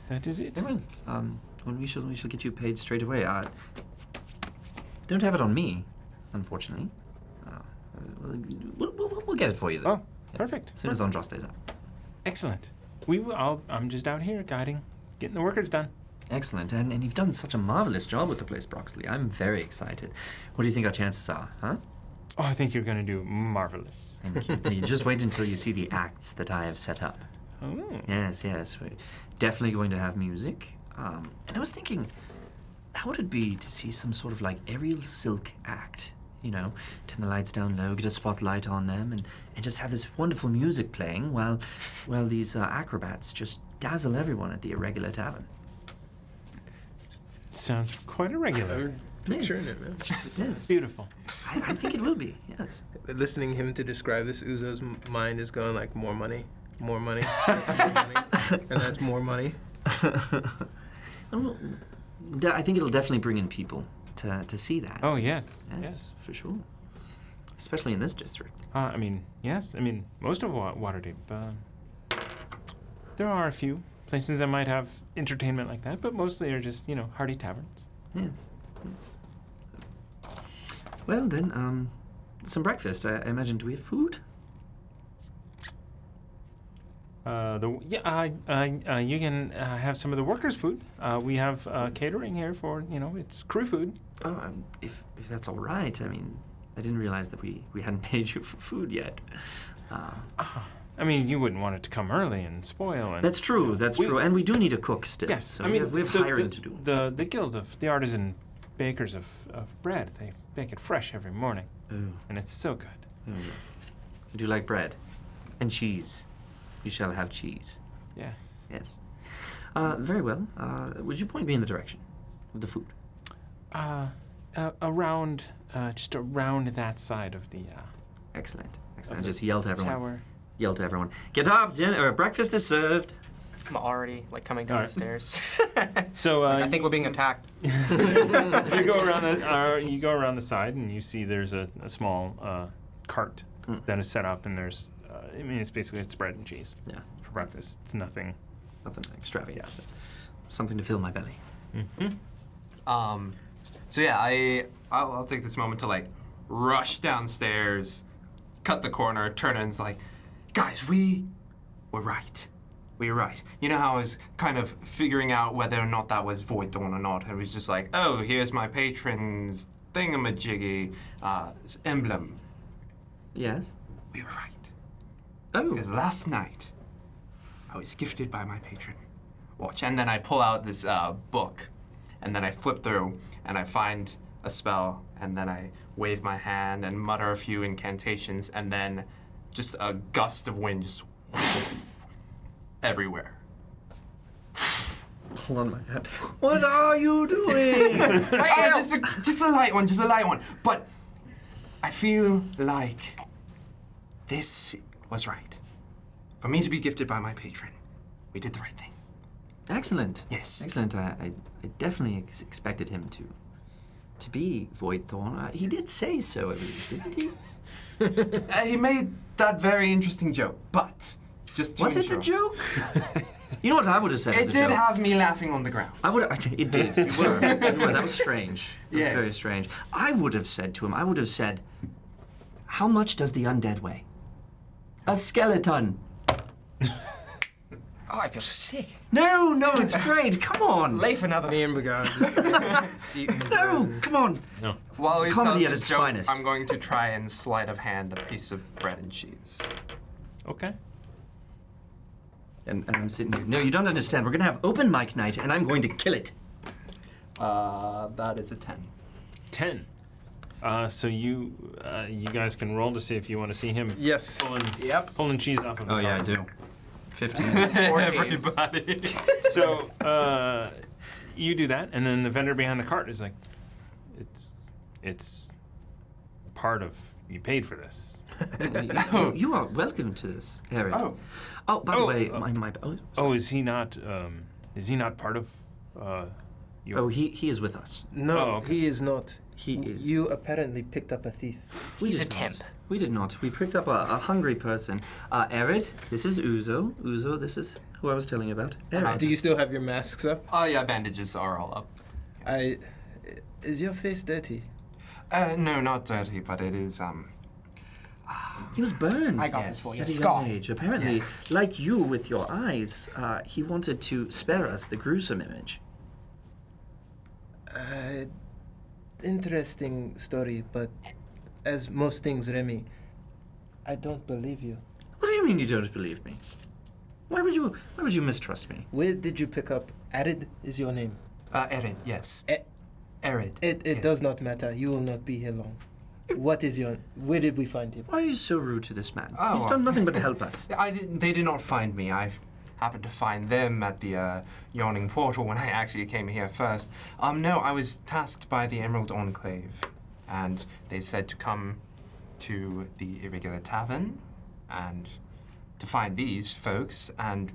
That is it. Very well. Well, we shall get you paid straight away. Don't have it on me, unfortunately. We'll get it for you, though. Oh, perfect. As soon as Andros stays up. Excellent. I'm just out here guiding, getting the workers done. Excellent. And you've done such a marvelous job with the place, Broxley. I'm very excited. What do you think our chances are, huh? Oh, I think you're going to do marvelous. Thank you. Just wait until you see the acts that I have set up. Oh. Yes. We're definitely going to have music. And I was thinking, how would it be to see some sort of like aerial silk act? Turn the lights down low, get a spotlight on them, and just have this wonderful music playing while these acrobats just dazzle everyone at the irregular tavern. Sounds quite irregular. I'm picturing it, man. It is. Beautiful. I think it will be, yes. Listening him to describe this, Uzo's mind is going like, more money, more money, and that's more money. I think it'll definitely bring in people to see that. Oh, yes. Yes, for sure. Especially in this district. Yes. Most of Waterdeep. There are a few places that might have entertainment like that, but mostly are just, hearty taverns. Yes, yes. Well then, some breakfast. I imagine. Do we have food? You can have some of the workers' food. We have catering here for, it's crew food. Oh, if that's all right. I mean, I didn't realize that we hadn't paid you for food yet. I mean, you wouldn't want it to come early and spoil. And That's true. That's true. And we do need a cook still. Yes, So I mean, we have so hiring to do. The guild of the artisan bakers of bread. They bake it fresh every morning, Oh, and it's so good. oh yes. I do like bread and cheese. You shall have cheese. Yes. Yes. Very well. Would you point me in the direction of the food? Around, just around that side of the Excellent. Excellent. Just yell to everyone. tower. Yell to everyone. Get up! Breakfast is served. I'm already coming down All right. the stairs. So I think we're being attacked. you go around the side, and you see there's a small cart that is set up, and there's it's bread and cheese Yeah. for breakfast. It's nothing. Nothing extravagant. But something to fill my belly. Mm-hmm. So yeah, I'll take this moment to rush downstairs, cut the corner, turn and like, guys, we were right. We were right. You know how I was kind of figuring out whether or not that was Void Dawn or not. It was just like, oh, here's my patron's thingamajiggy emblem. Yes. We were right. Oh. Because last night, I was gifted by my patron. Watch, and then I pull out this book, and then I flip through, and I find a spell, and then I wave my hand and mutter a few incantations, and then just a gust of wind just everywhere. Hold on my head. What are you doing? Just a light one, just a light one. But I feel like this was right. For me to be gifted by my patron, we did the right thing. Excellent. Yes. Excellent. I definitely expected him to be Void Thorn. He did say so, I believe, didn't he? He made that very interesting joke, but just to Was it ensure. a joke? You know what I would have said as It a did joke? have me laughing on the ground. It did. You were. That was strange. It was Yes. very strange. I would have said to him, how much does the undead weigh? A skeleton. Oh, I feel sick. No, it's great. Come on. Lay for another. Me and Bagar just eating No, bread. come on. No. While It's he comedy tells at his its joke, finest. I'm going to try and sleight of hand a piece of bread and cheese. Okay. And I'm sitting here. No, you don't understand. We're going to have open mic night, and I'm going to kill it. That is a 10. 10. So you guys can roll to see if you want to see him Yes. pulling cheese off of the cart. do. 15. 14. Everybody. So you do that, and then the vendor behind the cart is like, it's part of, you paid for this. You are welcome to this area. Oh, by the way, my Oh, is he not part of your... Oh, he is with us. No, Oh, okay. he is not. He is. You apparently picked up a thief. He's did a temp. not. We did not. We picked up a hungry person. Erid, this is Uzo. Uzo, this is who I was telling you about. Erid. Do you still have your masks up? Oh yeah, bandages are all up. Is your face dirty? No, not dirty, but it is He was burned. I got Yes. this for you. At a Scar. young age. Apparently, Yeah. like you with your eyes, he wanted to spare us the gruesome image. Interesting story, but as most things, Remy, I don't believe you. What do you mean you don't believe me? Why would you mistrust me? Where did you pick up? Arid is your name. Erid, yes. E- Erid. It yes. does not matter. You will not be here long. What is your... Where did we find him? Why are you so rude to this man? Oh, He's done nothing but help us. They did not find me. I happened to find them at the yawning portal when I actually came here first. No, I was tasked by the Emerald Enclave, and they said to come to the irregular tavern and to find these folks and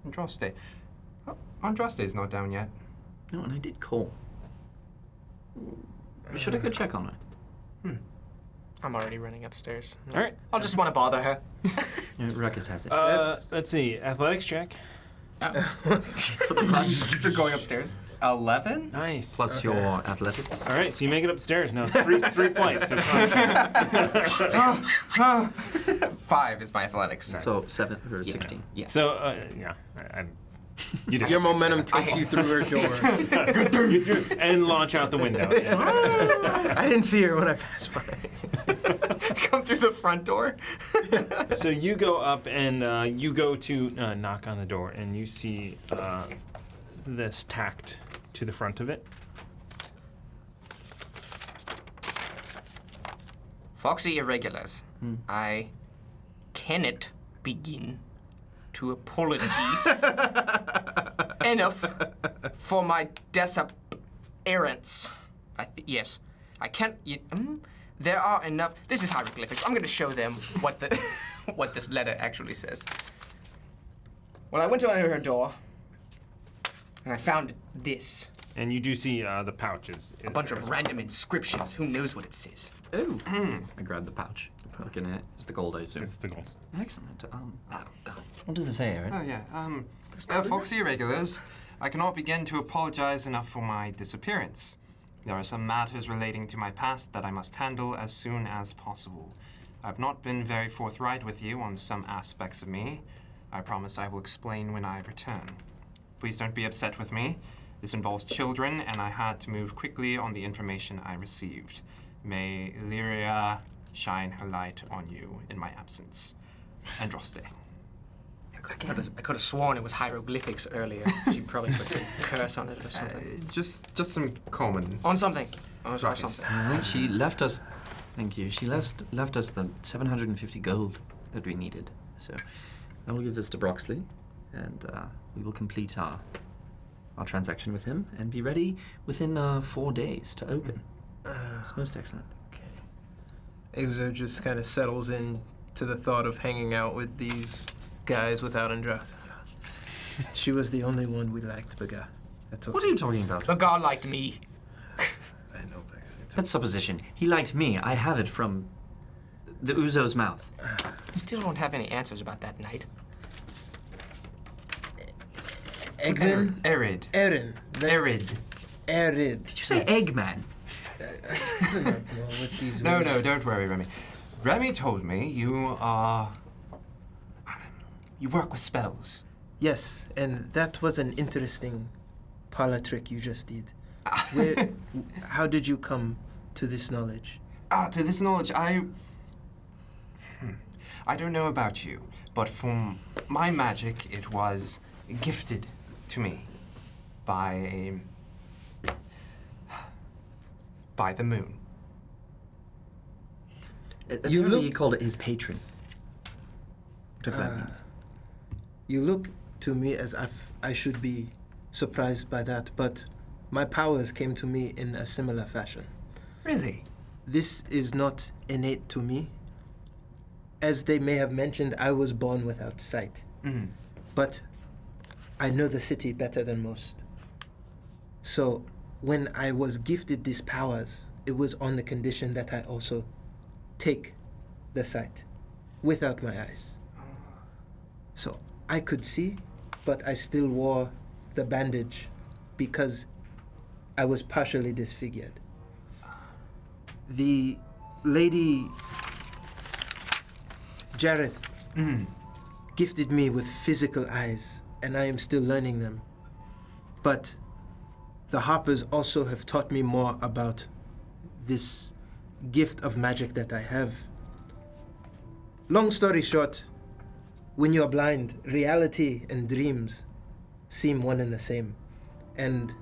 Andraste. Oh, Andraste is not down yet. No, and I did call. Should I go check on her? I'm already running upstairs. All right. I'll just want to bother her. Ruckus has it. Let's see. Athletics check. You're going upstairs. 11? Nice. Plus your athletics. All right, so you make it upstairs. Now it's three flights. So it's fine. 5 is my athletics. So 7 or 16. Yes. So, you did. Your momentum takes you through her door. And launch out the window. I didn't see her when I passed by. Come through the front door. So you go up and you go to knock on the door, and you see this tacked to the front of it. Foxy Irregulars, I cannot begin to apologize enough for my disappearance. Yes, I can't. There are enough. This is hieroglyphics. I'm going to show them what the what this letter actually says. Well, I went to her door, and I found this. And you do see the pouches. A bunch of random inscriptions. Who knows what it says? Oh. I grabbed the pouch. Looking at it. It's the gold, I assume. It's the gold. Excellent. Oh, God. What does it say, Aaron? Oh, yeah. Foxy Irregulars, I cannot begin to apologize enough for my disappearance. There are some matters relating to my past that I must handle as soon as possible. I've not been very forthright with you on some aspects of me. I promise I will explain when I return. Please don't be upset with me. This involves children, and I had to move quickly on the information I received. May Lyria shine her light on you in my absence. Androste. I could have sworn it was hieroglyphics earlier. She probably put some curse on it or something. Just some common. On something. Or Right. something. Well, she left us. Thank you. She left us the 750 gold that we needed. So I will give this to Broxley, and we will complete our transaction with him and be ready within 4 days to open. It's most excellent. Okay. Exo just kind of settles in to the thought of hanging out with these guys without Andros. She was the only one we liked, Baga. That's okay. What are you talking about? But God liked me. I know, Baga. It's That's supposition. He liked me. I have it from the Uzo's mouth. Still don't have any answers about that night. Eggman? Arid. Erin. Arid. Arid. Did you say Eggman? With these No, words. don't worry, Remy. Remy told me you are... You work with spells. Yes, and that was an interesting parlor trick you just did. How did you come to this knowledge? To this knowledge, I don't know about you, but from my magic, it was gifted to me by the moon. Apparently he called it his patron. Whatever that means. You look to me as if I should be surprised by that, but my powers came to me in a similar fashion. Really? This is not innate to me. As they may have mentioned, I was born without sight. Mm. But I know the city better than most. So when I was gifted these powers, it was on the condition that I also take the sight without my eyes. So I could see, but I still wore the bandage because I was partially disfigured. The lady Jareth gifted me with physical eyes, and I am still learning them. But the Harpers also have taught me more about this gift of magic that I have. Long story short, when you're blind, reality and dreams seem one and the same. And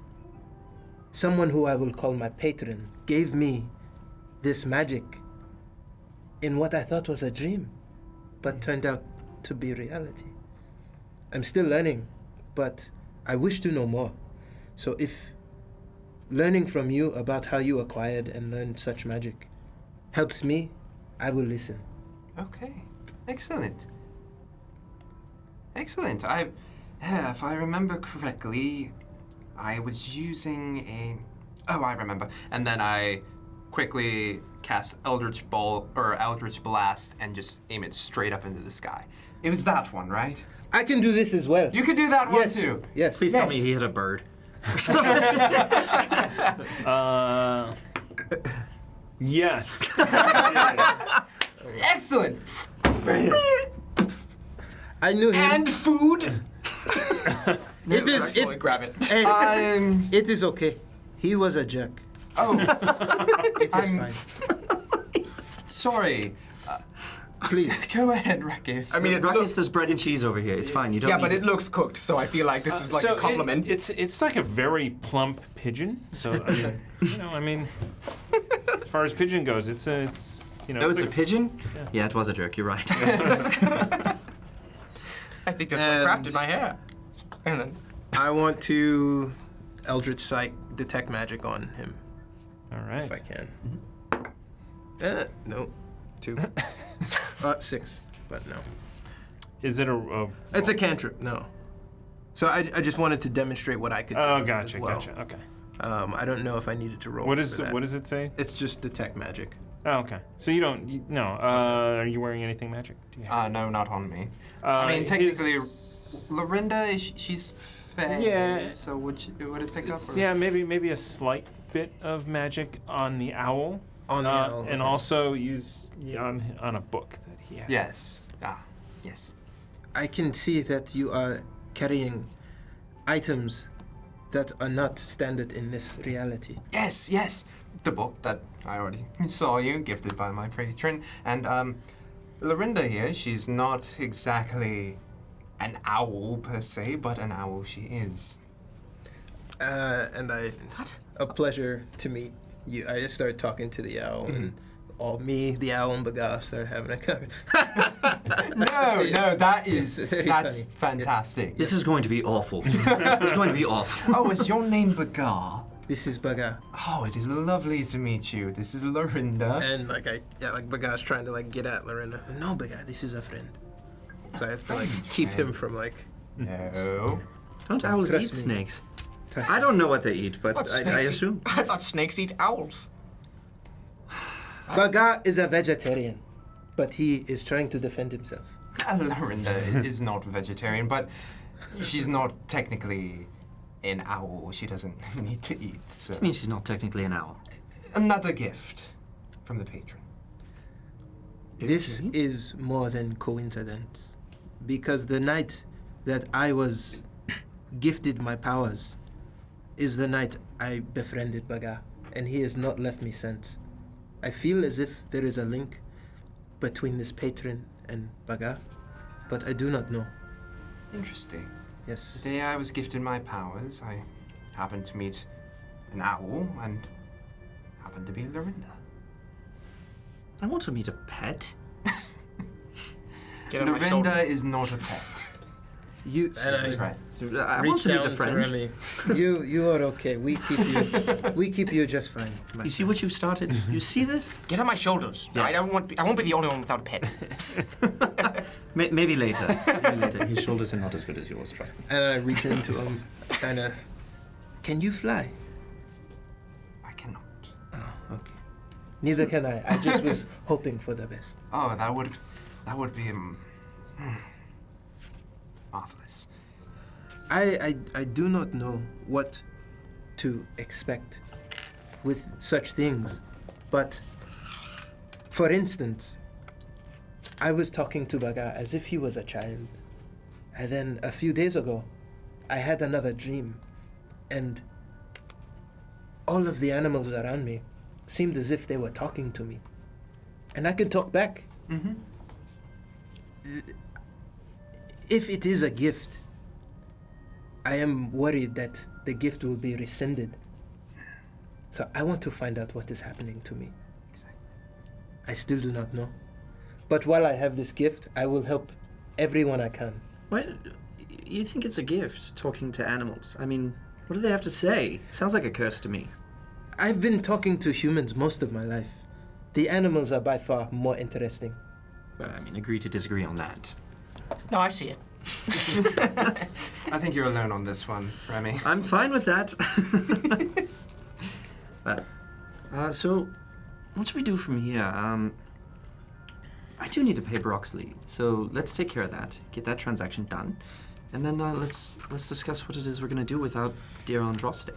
someone who I will call my patron gave me this magic in what I thought was a dream, but turned out to be reality. I'm still learning, but I wish to know more. So if learning from you about how you acquired and learned such magic helps me, I will listen. Okay. Excellent. Excellent. If I remember correctly, I was using a... Oh, I remember. And then I quickly cast Eldritch Blast and just aim it straight up into the sky. It was that one, right? I can do this as well. You could do that one too. Yes. Please tell me he hit a bird. Yes. Excellent. I knew him. And food. It is. Grab it. Hey, it is okay. He was a jerk. Oh, It is I'm- fine. sorry. Please. Go ahead, Ruckus. I mean, it Ruckus, looks. there's bread and cheese over here. It's fine. You don't Yeah, need but to- it looks cooked, so I feel like this is like So a compliment. It's like a very plump pigeon. So I mean, as far as pigeon goes, it's Oh, it's a like pigeon? Yeah. Yeah, it was a jerk. You're right. I think this one And- crafted my hair. And then I want to Eldritch Sight detect magic on him All right. if I can. No. 2. 6. But no. Is it a It's a cantrip. No. So I just wanted to demonstrate what I could do. Oh, gotcha, as well. gotcha. Okay. I don't know if I needed to roll. What for that. does it say? It's just detect magic. Oh, okay. So you don't. No. Are you wearing anything magic? Do you have? no, not on me. I mean, technically, Lorinda, she's fair. Yeah. So would it pick up? It's, Or? yeah, maybe a slight bit of magic on the owl. On the owl, and okay. also use on a book that he has. Yes. Yes. I can see that you are carrying items that are not standard in this reality. Yes. The book that I already saw you, gifted by my patron. And, Lorinda here, she's not exactly an owl per se, but an owl she is. And a pleasure to meet you. I just started talking to the owl, and me, the owl, and Baga started having a conversation. No, that's very funny. fantastic. This is going to be awful. This is going to be awful. Oh, is your name Bagar? This is Baga, Oh, it is lovely to meet you. This is Lorinda. and Baga's trying to get at Lorinda. No, Baga, this is a friend. So I have to keep him from No. Don't owls Trust eat me. snakes? touching. I don't know what they eat, but What, I snakes assume. Eat, I thought snakes eat owls. Baga is a vegetarian, but he is trying to defend himself. Lorinda is not vegetarian, but she's not technically an owl. She doesn't need to eat. So I mean, she's not technically an owl. another gift from the patron. This is more than coincidence, because the night that I was gifted my powers is the night I befriended Baga, and he has not left me since. I feel as if there is a link between this patron and Baga, but I do not know. Interesting. Yes. The day I was gifted my powers, I happened to meet an owl and happened to be Lorinda. I want to meet a pet. Get on my Lorinda shoulder. is not a pet. You and I That's right. I want to meet a friend. Remy. You are okay. We keep you just fine. my You see what you've started? You see this? Get on my shoulders. Yes. I won't be the only one without a pet. Maybe later. Maybe later. His shoulders are not as good as yours, trust me. And I reach into him, kind of. Can you fly? I cannot. Oh, okay. Neither can I. I just was hoping for the best. Oh, that would be marvelous. I do not know what to expect with such things, but for instance, I was talking to Baga as if he was a child, and then a few days ago, I had another dream, and all of the animals around me seemed as if they were talking to me, and I could talk back. Mm-hmm. If it is a gift, I am worried that the gift will be rescinded. So I want to find out what is happening to me. Exactly. I still do not know. But while I have this gift, I will help everyone I can. What? You think it's a gift, talking to animals? I mean, what do they have to say? Sounds like a curse to me. I've been talking to humans most of my life. The animals are by far more interesting. Well, I mean, agree to disagree on that. No, I see it. I think you're alone on this one, Remy. I'm fine with that. Well, so what should we do from here? I do need to pay Broxley, so let's take care of that. Get that transaction done, and then let's discuss what it is we're gonna do without dear Andraste.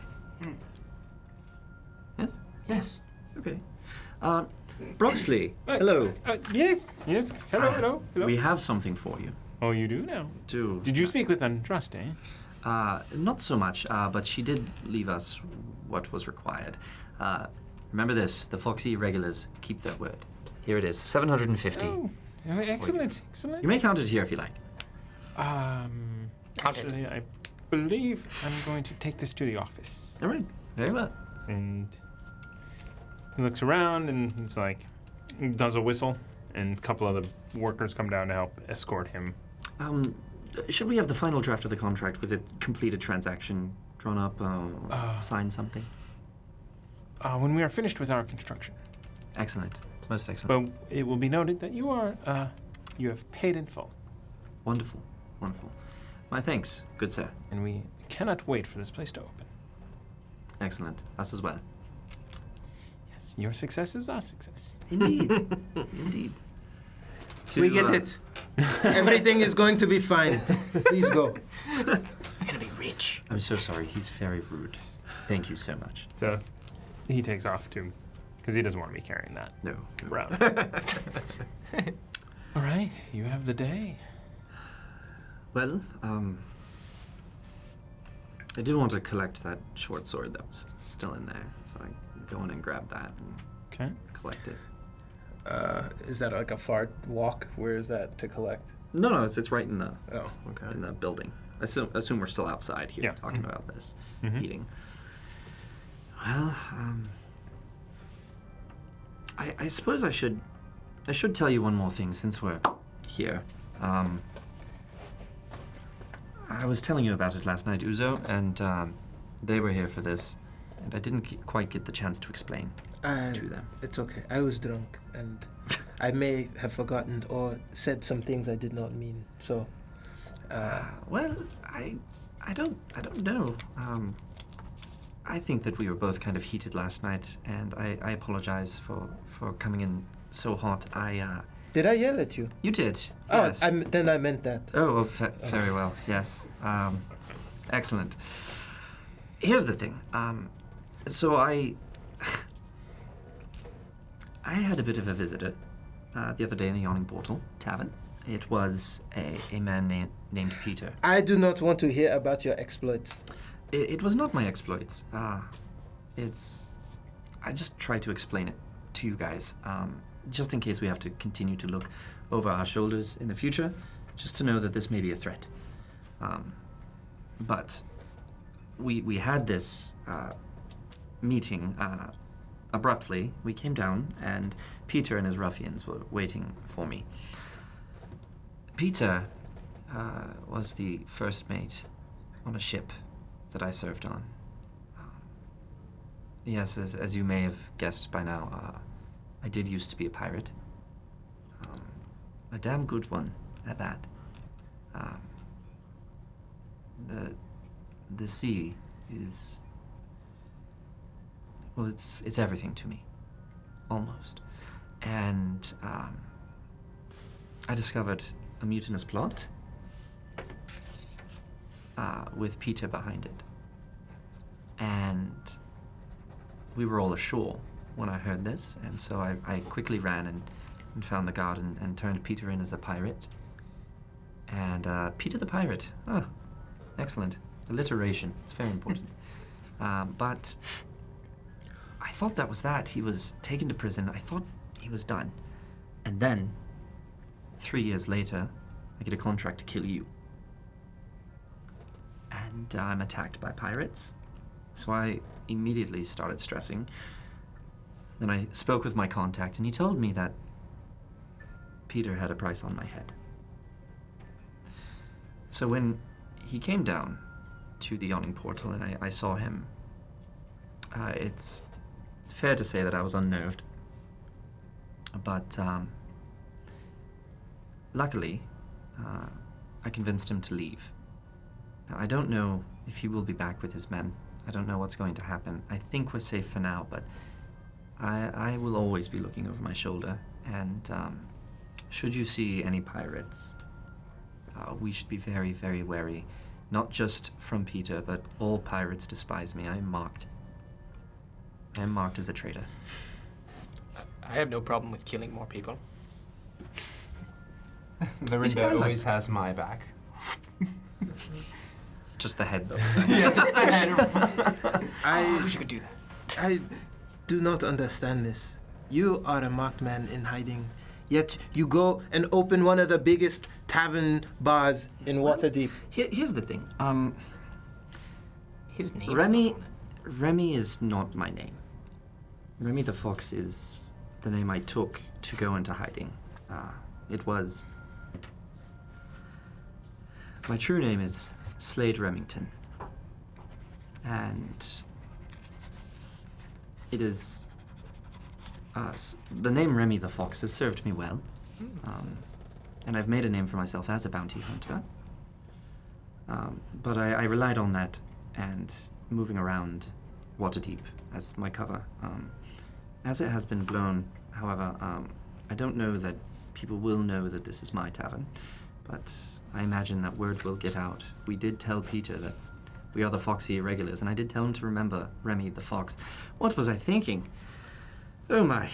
Yes. Yes. Okay. Broxley, hello. Yes. Hello. We have something for you. Oh, you do now? Did you speak with Andraste? Not so much, but she did leave us what was required. Remember this, the Foxy Irregulars keep their word. Here it is, 750. Oh, excellent. You may count it here if you like. Actually, I believe I'm going to take this to the office. All right, very well. And he looks around and he's like, does a whistle, and a couple of the workers come down to help escort him. Should we have the final draft of the contract with a completed transaction drawn up, sign something? When we are finished with our construction. Excellent. Most excellent. But it will be noted that you have paid in full. Wonderful. My thanks, good sir. And we cannot wait for this place to open. Excellent. Us as well. Yes, your success is our success. Indeed. Indeed. We get it. Everything is going to be fine. Please go. We're gonna be rich. I'm so sorry. He's very rude. Thank you so much. So he takes off too, because he doesn't want to be carrying that No. around. All right, you have the day. Well, I did want to collect that short sword that was still in there, so I can go in and grab that and Okay. collect it. Is that like a far walk? Where is that to collect? No, it's right in the Oh, okay. in the building. I assume we're still outside here Yeah. talking about this Mhm. eating. Well, I suppose I should tell you one more thing since we're here. I was telling you about it last night, Uzo, and they were here for this, and I didn't quite get the chance to explain to them. It's okay. I was drunk, and I may have forgotten or said some things I did not mean. So, Well, I don't know. I think that we were both kind of heated last night, and I apologize for coming in so hot. did I yell at you? You did. Oh, Yes. then I meant that. Oh, well, very well. Yes. Excellent. Here's the thing. So I had a bit of a visitor the other day in the Yawning Portal Tavern. It was a man named Peter. I do not want to hear about your exploits. It was not my exploits. I just try to explain it to you guys, just in case we have to continue to look over our shoulders in the future, just to know that this may be a threat. But we had this meeting abruptly. We came down, and Peter and his ruffians were waiting for me. Peter was the first mate on a ship that I served on. Yes, as you may have guessed by now, I did used to be a pirate. A damn good one at that. The sea is, well, it's everything to me, almost. And I discovered a mutinous plot with Peter behind it. And we were all ashore when I heard this, and so I quickly ran and found the guard and turned Peter in as a pirate. And Peter the Pirate. Oh, excellent. Alliteration. It's very important. But I thought that was that. He was taken to prison. I thought he was done. And then, 3 years later, I get a contract to kill you. And I'm attacked by pirates. So I immediately started stressing. Then I spoke with my contact, and he told me that Peter had a price on my head. So when he came down to the Yawning Portal and I saw him, it's fair to say that I was unnerved. But luckily, I convinced him to leave. Now, I don't know if he will be back with his men. I don't know what's going to happen. I think we're safe for now, but I will always be looking over my shoulder, and should you see any pirates, we should be very, very wary. Not just from Peter, but all pirates despise me. I am marked. I am marked as a traitor. I have no problem with killing more people. Lorinda always has my back. Just the head, though. Yeah, just the head. I wish I could do that. I do not understand this. You are a marked man in hiding, yet you go and open one of the biggest tavern bars in Waterdeep. Here's the thing. His name's Remy is not my name. Remy the Fox is the name I took to go into hiding. It was... My true name is Slade Remington. And it is... the name Remy the Fox has served me well. And I've made a name for myself as a bounty hunter. But I relied on that and moving around Waterdeep as my cover. As it has been blown, however, I don't know that people will know that this is my tavern, but I imagine that word will get out. We did tell Peter that we are the Foxy Irregulars, and I did tell him to remember Remy the Fox. What was I thinking? Oh my,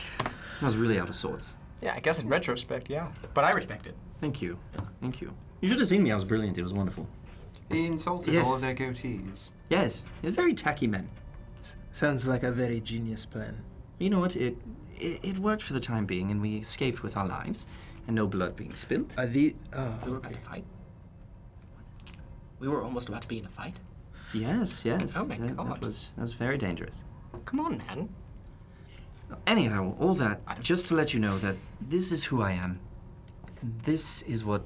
I was really out of sorts. Yeah, I guess in retrospect, yeah. But I respect it. Thank you. Thank you. You should have seen me. I was brilliant. It was wonderful. He insulted Yes. all of their goatees. Yes, they're very tacky men. Sounds like a very genius plan. You know what? It worked for the time being, and we escaped with our lives, and no blood being spilt. We were about to fight. We were almost about to be in a fight. Yes, yes. Oh my that God. was very dangerous. Come on, man. Anyhow, all that, I don't- just to let you know that this is who I am. This is what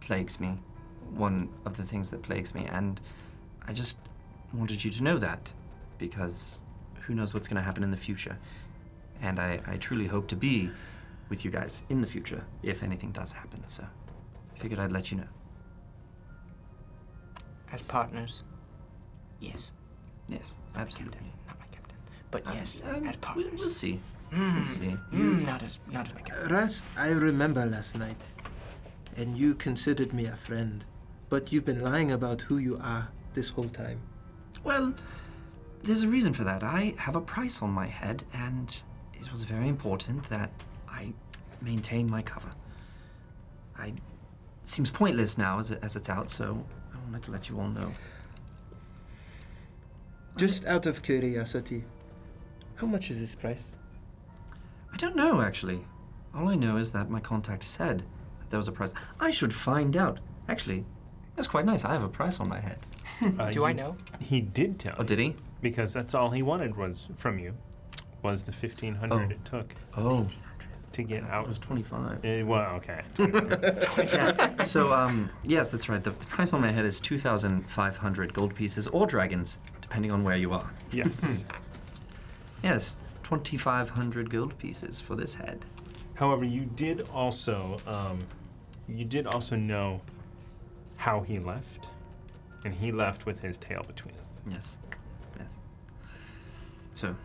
plagues me. One of the things that plagues me, and I just wanted you to know that, because who knows what's going to happen in the future. And I truly hope to be with you guys in the future, if anything does happen, so I figured I'd let you know. As partners, yes. Yes, Not my absolutely. captain, not my captain. But yes, as We'll partners. see. We'll see. Not as my captain. Rast, I remember last night, and you considered me a friend, but you've been lying about who you are this whole time. Well, there's a reason for that. I have a price on my head, and it was very important that I maintain my cover. It seems pointless now as it's out, so I wanted to let you all know. Just out of curiosity, how much is this price? I don't know, actually. All I know is that my contact said that there was a price. I should find out. Actually, that's quite nice. I have a price on my head. Do I know? He did tell Oh, did he? because that's all he wanted was from you, was the 1,500 Oh. it took Oh, to get it out. was 25. Well, okay. Yeah. So, yes, that's right. The price on my head is 2,500 gold pieces or dragons, depending on where you are. Yes. Yes, 2,500 gold pieces for this head. However, you did also know how he left, and he left with his tail between his legs. Yes, yes. So,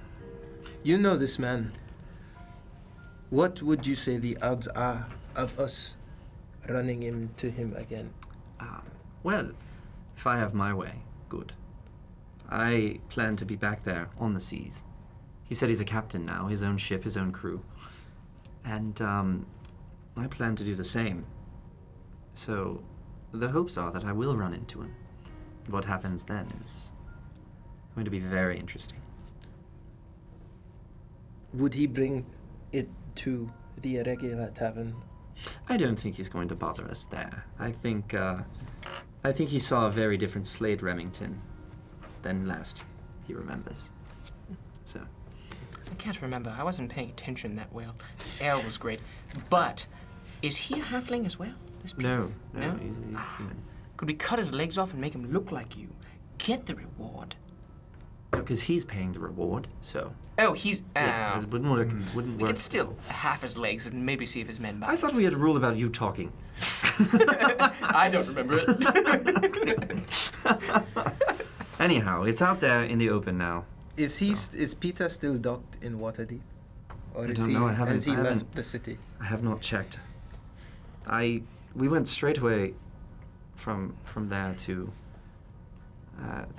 You know this man. What would you say the odds are of us running into him again? well, if I have my way, good. I plan to be back there on the seas. He said he's a captain now, his own ship, his own crew. And, I plan to do the same. So, the hopes are that I will run into him. What happens then is going to be very interesting. Would he bring it to the irregular tavern? I don't think he's going to bother us there. I think he saw a very different Slade Remington than last he remembers. So, I can't remember. I wasn't paying attention that well. Errol was great. But is he a halfling as well? This Peter? no, he's human. Could we cut his legs off and make him look like you? Get the reward. Because he's paying the reward, so. Oh, he's... Yeah, it wouldn't work. Wouldn't we work. could still half his legs and maybe see if his men buy I thought we had a rule about you talking. I don't remember it. Anyhow, it's out there in the open now. Is Peter still docked in Waterdeep? Or I don't know. has he I haven't- left the city? I have not checked. We went straight away from there to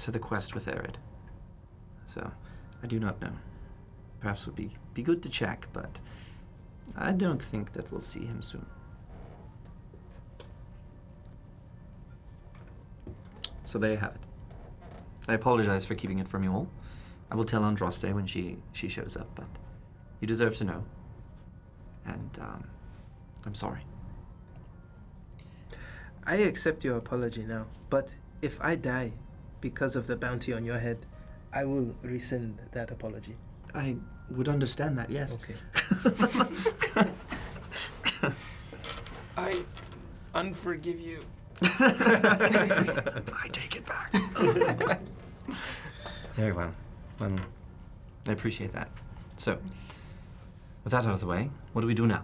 the quest with Arid. So I do not know. Perhaps would be good to check, but I don't think that we'll see him soon. So there you have it. I apologize for keeping it from you all. I will tell Andraste when she shows up, but you deserve to know. And I'm sorry. I accept your apology now, but if I die because of the bounty on your head, I will rescind that apology. I would understand that, yes. Okay. I unforgive you. I take it back. Very well. Well, I appreciate that. So, with that out of the way, what do we do now?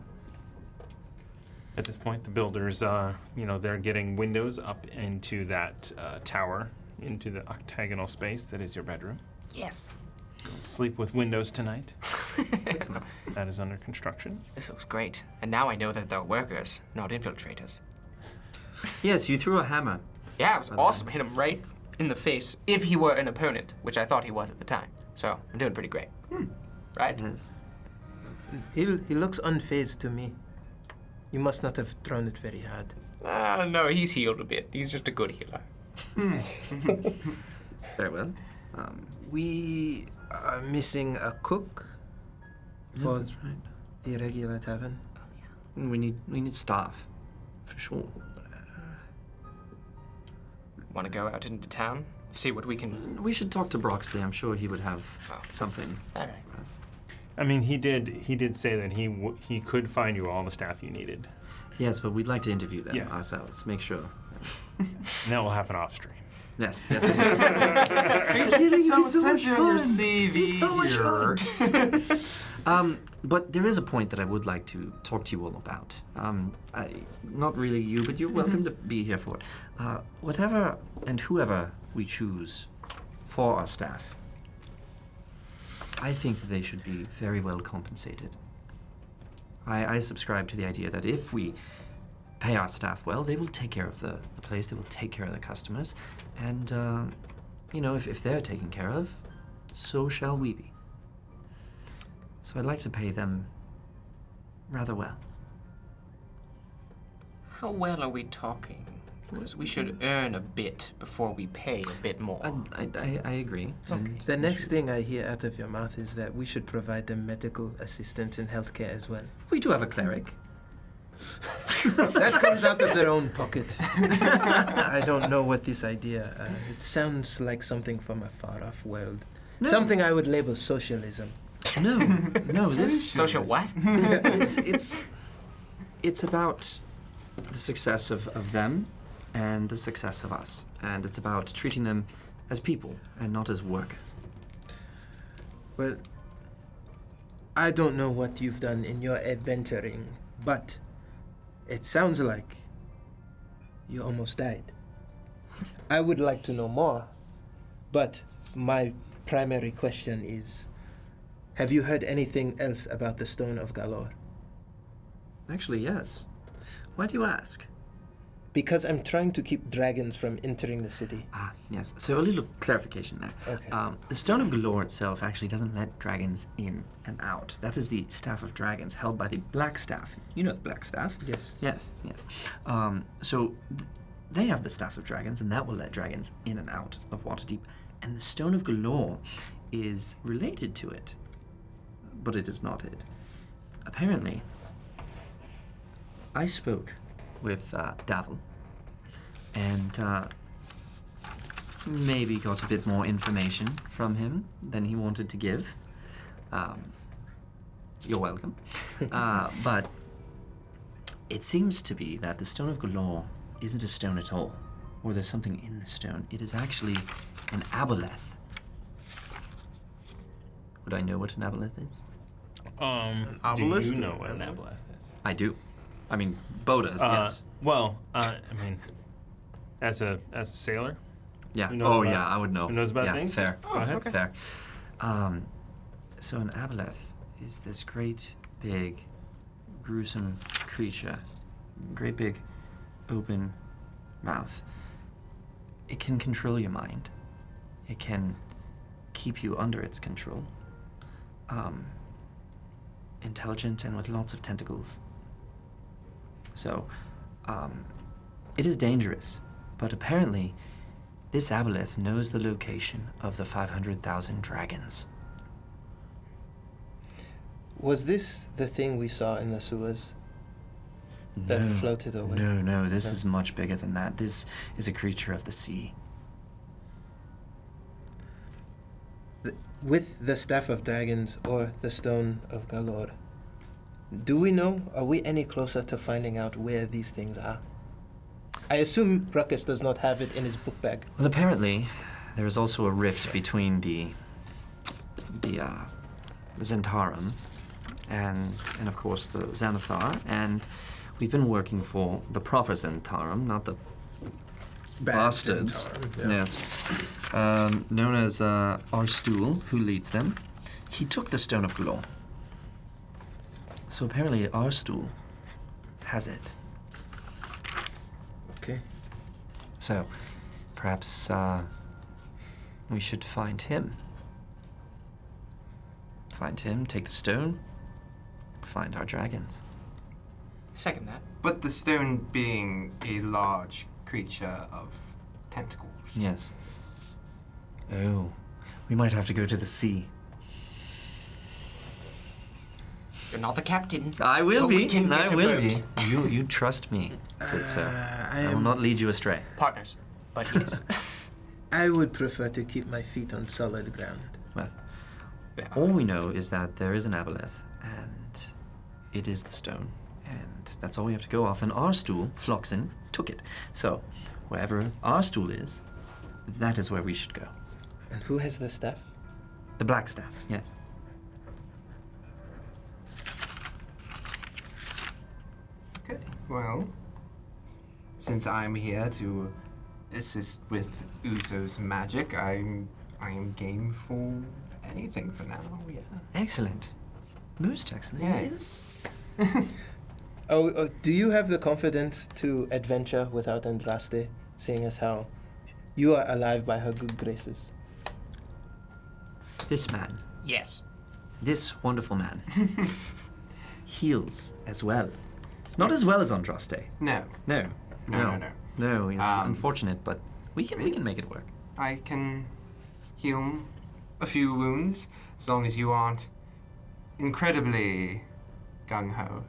At this point, the builders, they're getting windows up into that tower, into the octagonal space that is your bedroom. Yes. Sleep with windows tonight. Excellent. That is under construction. This looks great. And now I know that they're workers, not infiltrators. Yes, you threw a hammer. Yeah, it was awesome. Hit him right in the face if he were an opponent, which I thought he was at the time. So I'm doing pretty great. Right? Yes. He looks unfazed to me. You must not have thrown it very hard. No, he's healed a bit. He's just a good healer. Very well. We are missing a cook Yes, for that's right. the regular tavern. We need staff, for sure. Want to go out into town? See what we can... We should talk to Broxley. I'm sure he would have Oh. something. All right. for us. I mean, he did say that he could find you all the staff you needed. Yes, but we'd like to interview them Yes. ourselves. Make sure. And that will happen off stream. Yes. Yes. So it says on your CV here. But there is a point that I would like to talk to you all about. Not really you, but you're welcome to be here for it. Whatever and whoever we choose for our staff, I think that they should be very well compensated. I subscribe to the idea that if we pay our staff well, they will take care of the place, they will take care of the customers, and, if they're taken care of, so shall we be. So I'd like to pay them rather well. How well are we talking? Because we should earn a bit before we pay a bit more. I agree. and The we next should- thing I hear out of your mouth is that we should provide them medical assistance and healthcare as well. We do have a cleric. That comes out of their own pocket. I don't know what this idea. It sounds like something from a far-off world. No. Something I would label socialism. No, this Social what? it's about the success of them and the success of us. And it's about treating them as people and not as workers. Well, I don't know what you've done in your adventuring, but it sounds like you almost died. I would like to know more, but my primary question is, have you heard anything else about the Stone of Galore? Actually, yes. Why do you ask? Because I'm trying to keep dragons from entering the city. Ah, yes. So a little clarification there. Okay. The Stone of Galore itself actually doesn't let dragons in and out. That is the Staff of Dragons held by the Black Staff. You know the Black Staff? Yes. Yes. They have the Staff of Dragons, and that will let dragons in and out of Waterdeep. And the Stone of Galore is related to it, but it is not it. Apparently, I spoke with Davil, and maybe got a bit more information from him than he wanted to give. You're welcome. But it seems to be that the Stone of Galore isn't a stone at all, or there's something in the stone. It is actually an aboleth. Would I know what an aboleth is? Do obelisk? you know what an aboleth is? I do. I mean, Bo does, yes. Well, as a sailor, Yeah. who knows Oh, about- yeah, I would know. who knows about yeah, things? Fair. Go ahead. okay. Fair. So an aboleth is this great, big, gruesome creature. Great big, open mouth. It can control your mind. It can keep you under its control. Intelligent and with lots of tentacles. So, it is dangerous, but apparently this aboleth knows the location of the 500,000 dragons. Was this the thing we saw in the sewers that floated away? No, this is much bigger than that. This is a creature of the sea. With the Staff of Dragons or the Stone of Galore, do we know, are we any closer to finding out where these things are? I assume Ruckus does not have it in his book bag. Well, apparently, there is also a rift between the Zentarum and of course the Xanathar, and we've been working for the proper Zentarum, not the bastards. Centaur, yeah. Yes. Known as Arstool, who leads them. He took the Stone of Galore. So apparently Arstool has it. Okay. So perhaps we should find him. Find him, take the stone, find our dragons. Second that. But the stone being a large creature of tentacles. Yes. Oh, we might have to go to the sea. You're not the captain. I will but be. We can get I a will boat. be. You trust me, good sir. I I will not lead you astray. Partners. But yes. I would prefer to keep my feet on solid ground. Well, Yeah. all we know is that there is an aboleth, and it is the stone, and that's all we have to go off. And our stool, Floxen, took it. So, wherever our stool is, that is where we should go. And who has the staff? The black staff, yes. Okay, well, since I'm here to assist with Uzo's magic, I'm game for anything for now, yeah. Excellent. Most excellent. Yes. Do you have the confidence to adventure without Andraste, seeing as how you are alive by her good graces? This man, Yes. this wonderful man, heals as well. Not as well as Andraste. No, No. no. No, Um, unfortunate, but we can make it work. I can heal a few wounds as long as you aren't incredibly gung-ho.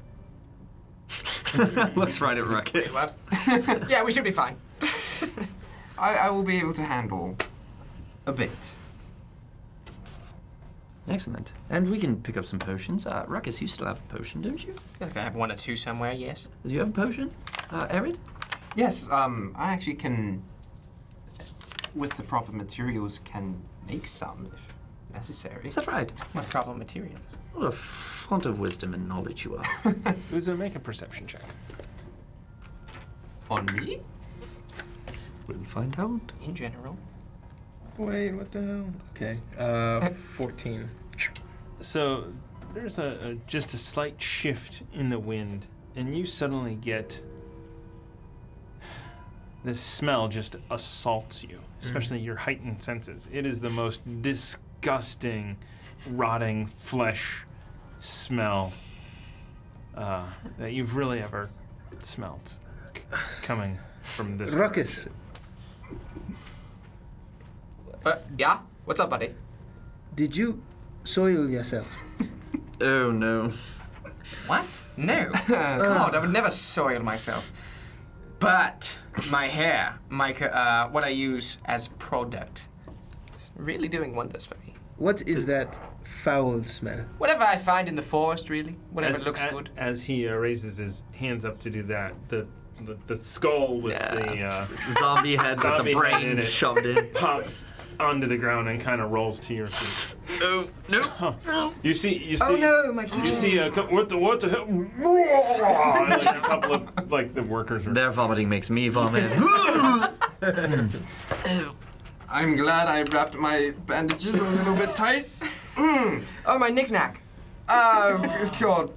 Looks right at Ruckus. Wait, what? Yeah, we should be fine. I will be able to handle a bit. Excellent. And we can pick up some potions. Ruckus, you still have a potion, don't you? I think I have one or two somewhere, yes. Do you have a potion? Erid? Yes, I actually can, with the proper materials, can make some if necessary. Is that right? What problem materials? What a font of wisdom and knowledge you are. Uzo, make a perception check. On me? We'll find out. In general. Wait, what the hell? Okay, 14. So there's just a slight shift in the wind, and you suddenly get this smell just assaults you, especially your heightened senses. It is the most disgusting, rotting flesh smell that you've really ever smelled coming from this. Ruckus, Yeah? What's up, buddy? did you soil yourself? Oh, no. What? No. Come on, I would never soil myself. But my hair, what I use as product, it's really doing wonders for me. What is that foul smell? Whatever I find in the forest, really. Whatever looks good. As he raises his hands up to do that, the skull with the Zombie head with Zombie the head in brain it. shoved in. pops onto the ground and kind of rolls to your feet. Oh, no. You see. Oh no, my You see a couple. What the hell? Like a couple of the workers are. Their vomiting makes me vomit. Oh, I'm glad I wrapped my bandages a little bit tight. Oh, my knick-knack. God. Shove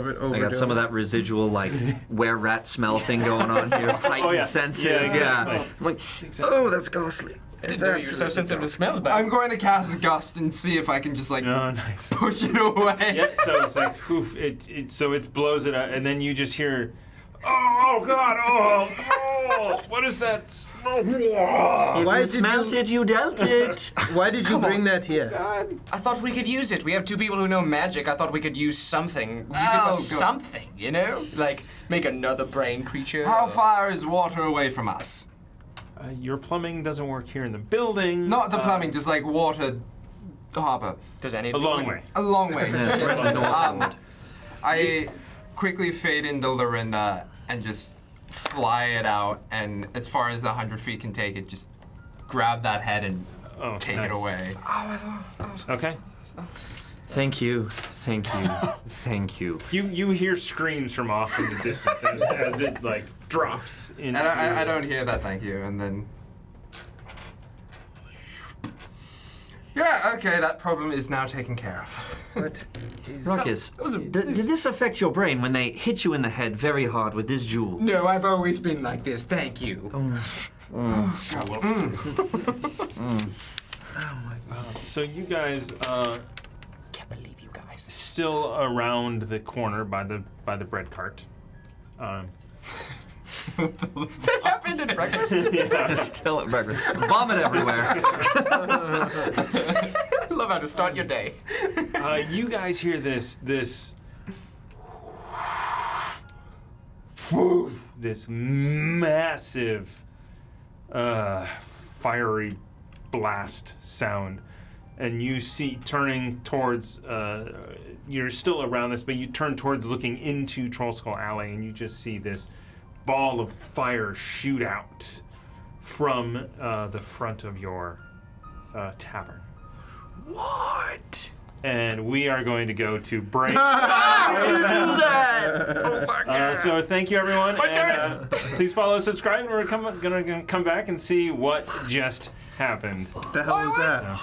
it over. I got some of that residual, like, were-rat smell thing going on here. Heightened senses, exactly. I'm like, oh, that's ghastly. I didn't know you were so sensitive to smells, but I'm going to cast Gust and see if I can just, like, Oh, nice. push it away. Yeah, so it's like, poof, so it blows it out, and then you just hear, oh God, oh, what is that? Why You did smelt you? it, you dealt it. Why did you bring that here? I thought we could use it. We have two people who know magic. I thought we could use something. Use it Oh, for good. something, you know? Like, make another brain creature. How far is water away from us? Your plumbing doesn't work here in the building. Not the plumbing, just like water harbor. Does any A long way. A long way. Northward. I quickly fade into Lorinda and just fly it out, and as far as 100 feet can take it, just grab that head and take nice. it away. Okay. Thank you, thank you, thank you. You hear screams from off in the distance as it like drops in. And I don't hear that, thank you, and then... Yeah, okay, that problem is now taken care of. What is? Ruckus, did this affect your brain when they hit you in the head very hard with this jewel? No, I've always been like this. Thank you. So you guys Can't believe you guys. still around the corner by the bread cart. That happened at breakfast? Still at breakfast. Vomit everywhere. I love how to start your day. You guys hear this massive fiery blast sound, and you see turning towards you're still around this, but you turn towards looking into Troll Skull Alley, and you just see this ball of fire shoot out from the front of your tavern. What? And we are going to go to break. Do that! Oh my God. So thank you, everyone. My And, turn. please follow, subscribe, and we're gonna come back and see what just happened. What the hell is that?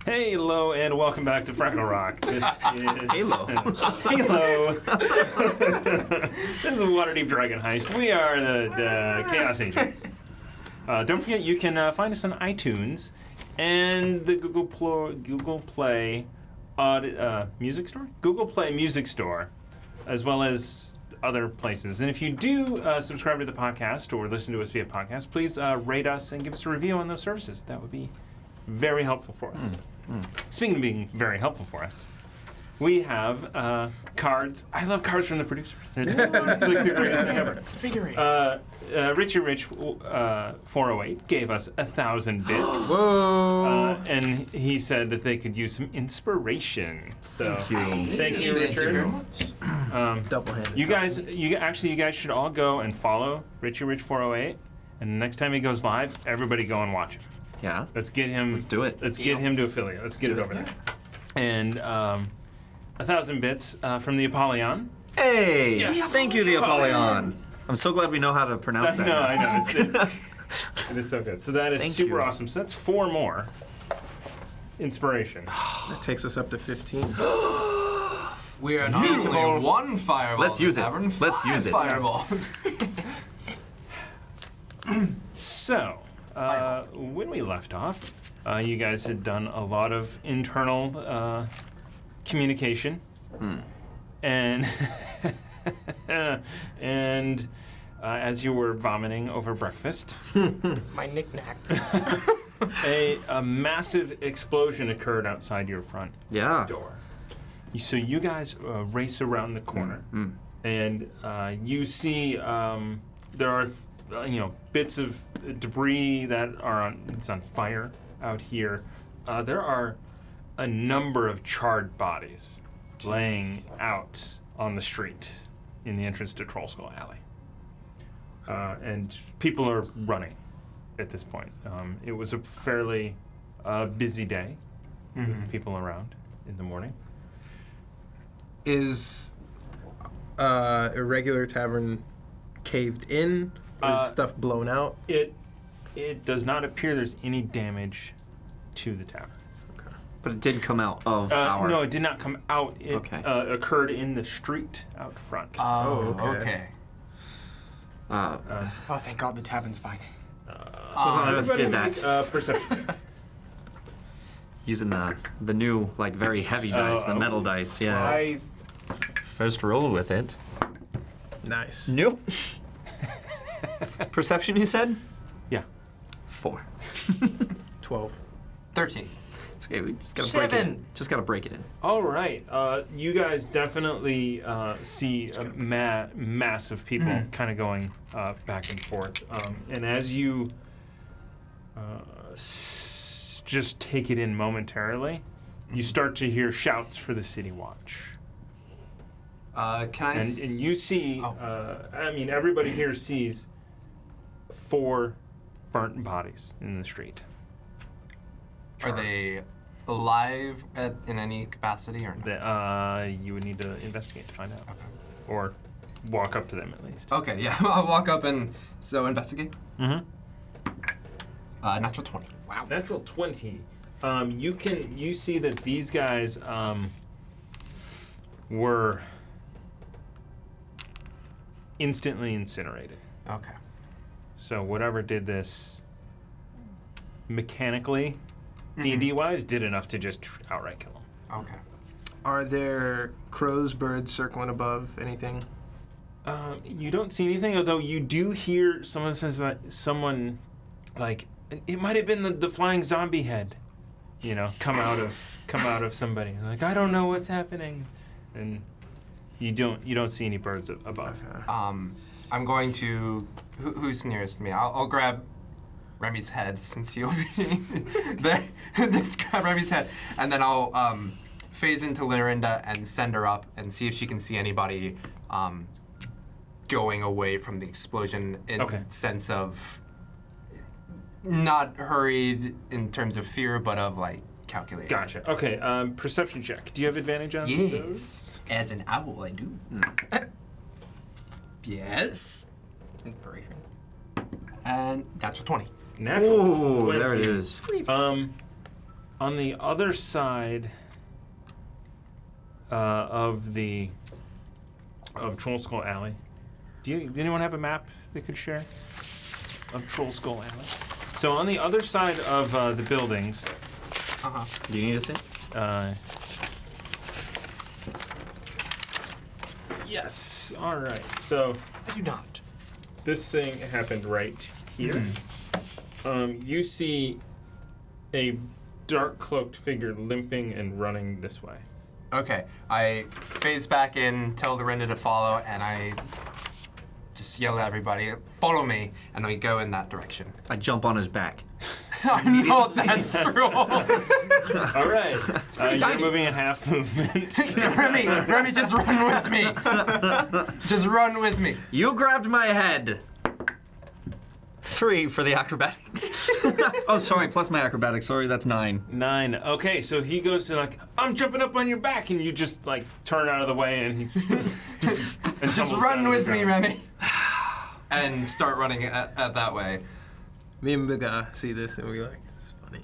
Hello and welcome back to Fraggle Rock. This is Halo. Halo. This is Waterdeep Dragon Heist. We are the Chaos Agents. Don't forget you can find us on iTunes and the Google Play Music Store? Google Play Music Store, as well as other places. And if you do subscribe to the podcast or listen to us via podcast, please rate us and give us a review on those services. That would be very helpful for us. Speaking of being very helpful for us, we have cards. I love cards from the producers. It's like the greatest thing ever. It's a figure eight. Richie Rich 408 gave us 1,000 bits. Whoa. And he said that they could use some inspiration. So thank you, Richard. Double-handed. You guys should all go and follow Richie Rich 408. And the next time he goes live, everybody go and watch him. Yeah. Let's get him. Let's do it. Let's get him to affiliate. Let's get it over there. And 1,000 bits from the Apollyon. Hey! Yes. Thank you, the Apollyon. I'm so glad we know how to pronounce that. No, now. I know. It is so good. So that is Thank super you. awesome. So that's 4 more. Inspiration. That takes us up to 15. We are not only one fireball. Let's use it. Tavern, Let's use it. Fireballs. So, when we left off, you guys had done a lot of internal communication, and and as you were vomiting over breakfast, My knick-knack. a massive explosion occurred outside your front Yeah. door. So you guys race around the corner, and you see there are bits of debris that are it's on fire out here. There are a number of charred bodies laying out on the street in the entrance to Troll Skull Alley, and people are running at this point. It was a fairly busy day with people around in the morning. Is a regular tavern caved in? Or is stuff blown out? It does not appear there's any damage to the tavern. But it did come out of our... No, it did not come out. It Okay. Occurred in the street out front. Oh, okay. okay. Oh, thank God the tavern's fine. Let's did Everybody that. make, perception. Using the new, like, very heavy dice, the metal dice, yeah. Guys. First roll with it. Nice. Nope. Perception, you said? Yeah. 4. 12. 13. It's okay, we just gotta break it in. 7. Just gotta break it in. All right. You guys definitely see a mass of people kind of going back and forth. And as you just take it in momentarily, you start to hear shouts for the City Watch. Can I? And you see, everybody here sees 4 burnt bodies in the street. Are they alive in any capacity or not? You would need to investigate to find out. Okay. Or walk up to them at least. Okay, yeah. I'll walk up and investigate. Mm-hmm. Natural 20. Wow. Natural 20. You see that these guys were instantly incinerated. Okay. So whatever did this mechanically, D&D wise, did enough to just outright kill them. Okay. Are there crows, birds circling above? Anything? You don't see anything, although you do hear someone says like someone, like it might have been the flying zombie head, come out of somebody. Like I don't know what's happening, and you don't see any birds above. I'm going to. Who's nearest to me? I'll grab Remy's head since he'll be there. Let's grab Remy's head, and then I'll phase into Lorinda and send her up and see if she can see anybody going away from the explosion in sense of not hurried in terms of fear, but of like calculated. Gotcha. Okay. Perception check. Do you have advantage on those? Yes. As an owl, I do. Yes. Inspiration. And that's for 20. Natural Ooh, 20. there it is. On the other side of Troll Skull Alley, does anyone have a map they could share of Troll Skull Alley? So on the other side of the buildings. Do you need to see? Yes. All right. So I do not. this thing happened right here. You see a dark cloaked figure limping and running this way. Okay, I phase back in, tell Lorinda to follow, and I just yell at everybody, follow me, and then we go in that direction. I jump on his back. I know that's true. All right. You're tiny. moving at half movement. Remy, just run with me. Just run with me. You grabbed my head. 3 for the acrobatics. Oh, sorry, plus my acrobatics. Sorry, that's 9. 9. Okay, so he goes to like, I'm jumping up on your back, and you just like turn out of the way, and he and Just tumbles run down with the me, ground. Remy. And start running at that way. Me and Big see this and we like, this is funny.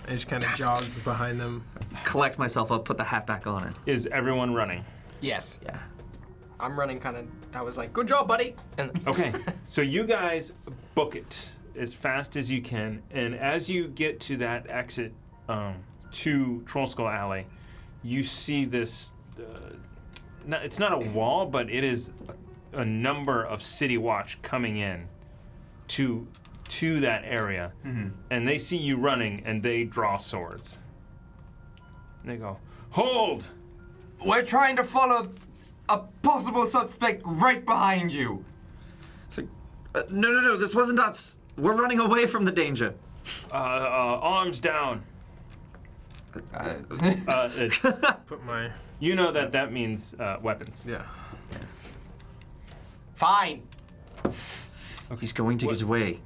I just kind of jog behind them. Collect myself up, put the hat back on it. Is everyone running? Yes. Yeah. I'm running kind of. I was like, good job, buddy. And Okay, so you guys book it as fast as you can, and as you get to that exit to Troll Skull Alley, you see this. It's not a wall, but it is a number of City Watch coming in to that area, and they see you running, and they draw swords. And they go, "Hold!" We're trying to follow a possible suspect right behind you. It's like, no, this wasn't us. We're running away from the danger. Arms down. Put my, You know that means weapons. yeah. Yes. fine. He's going to get away.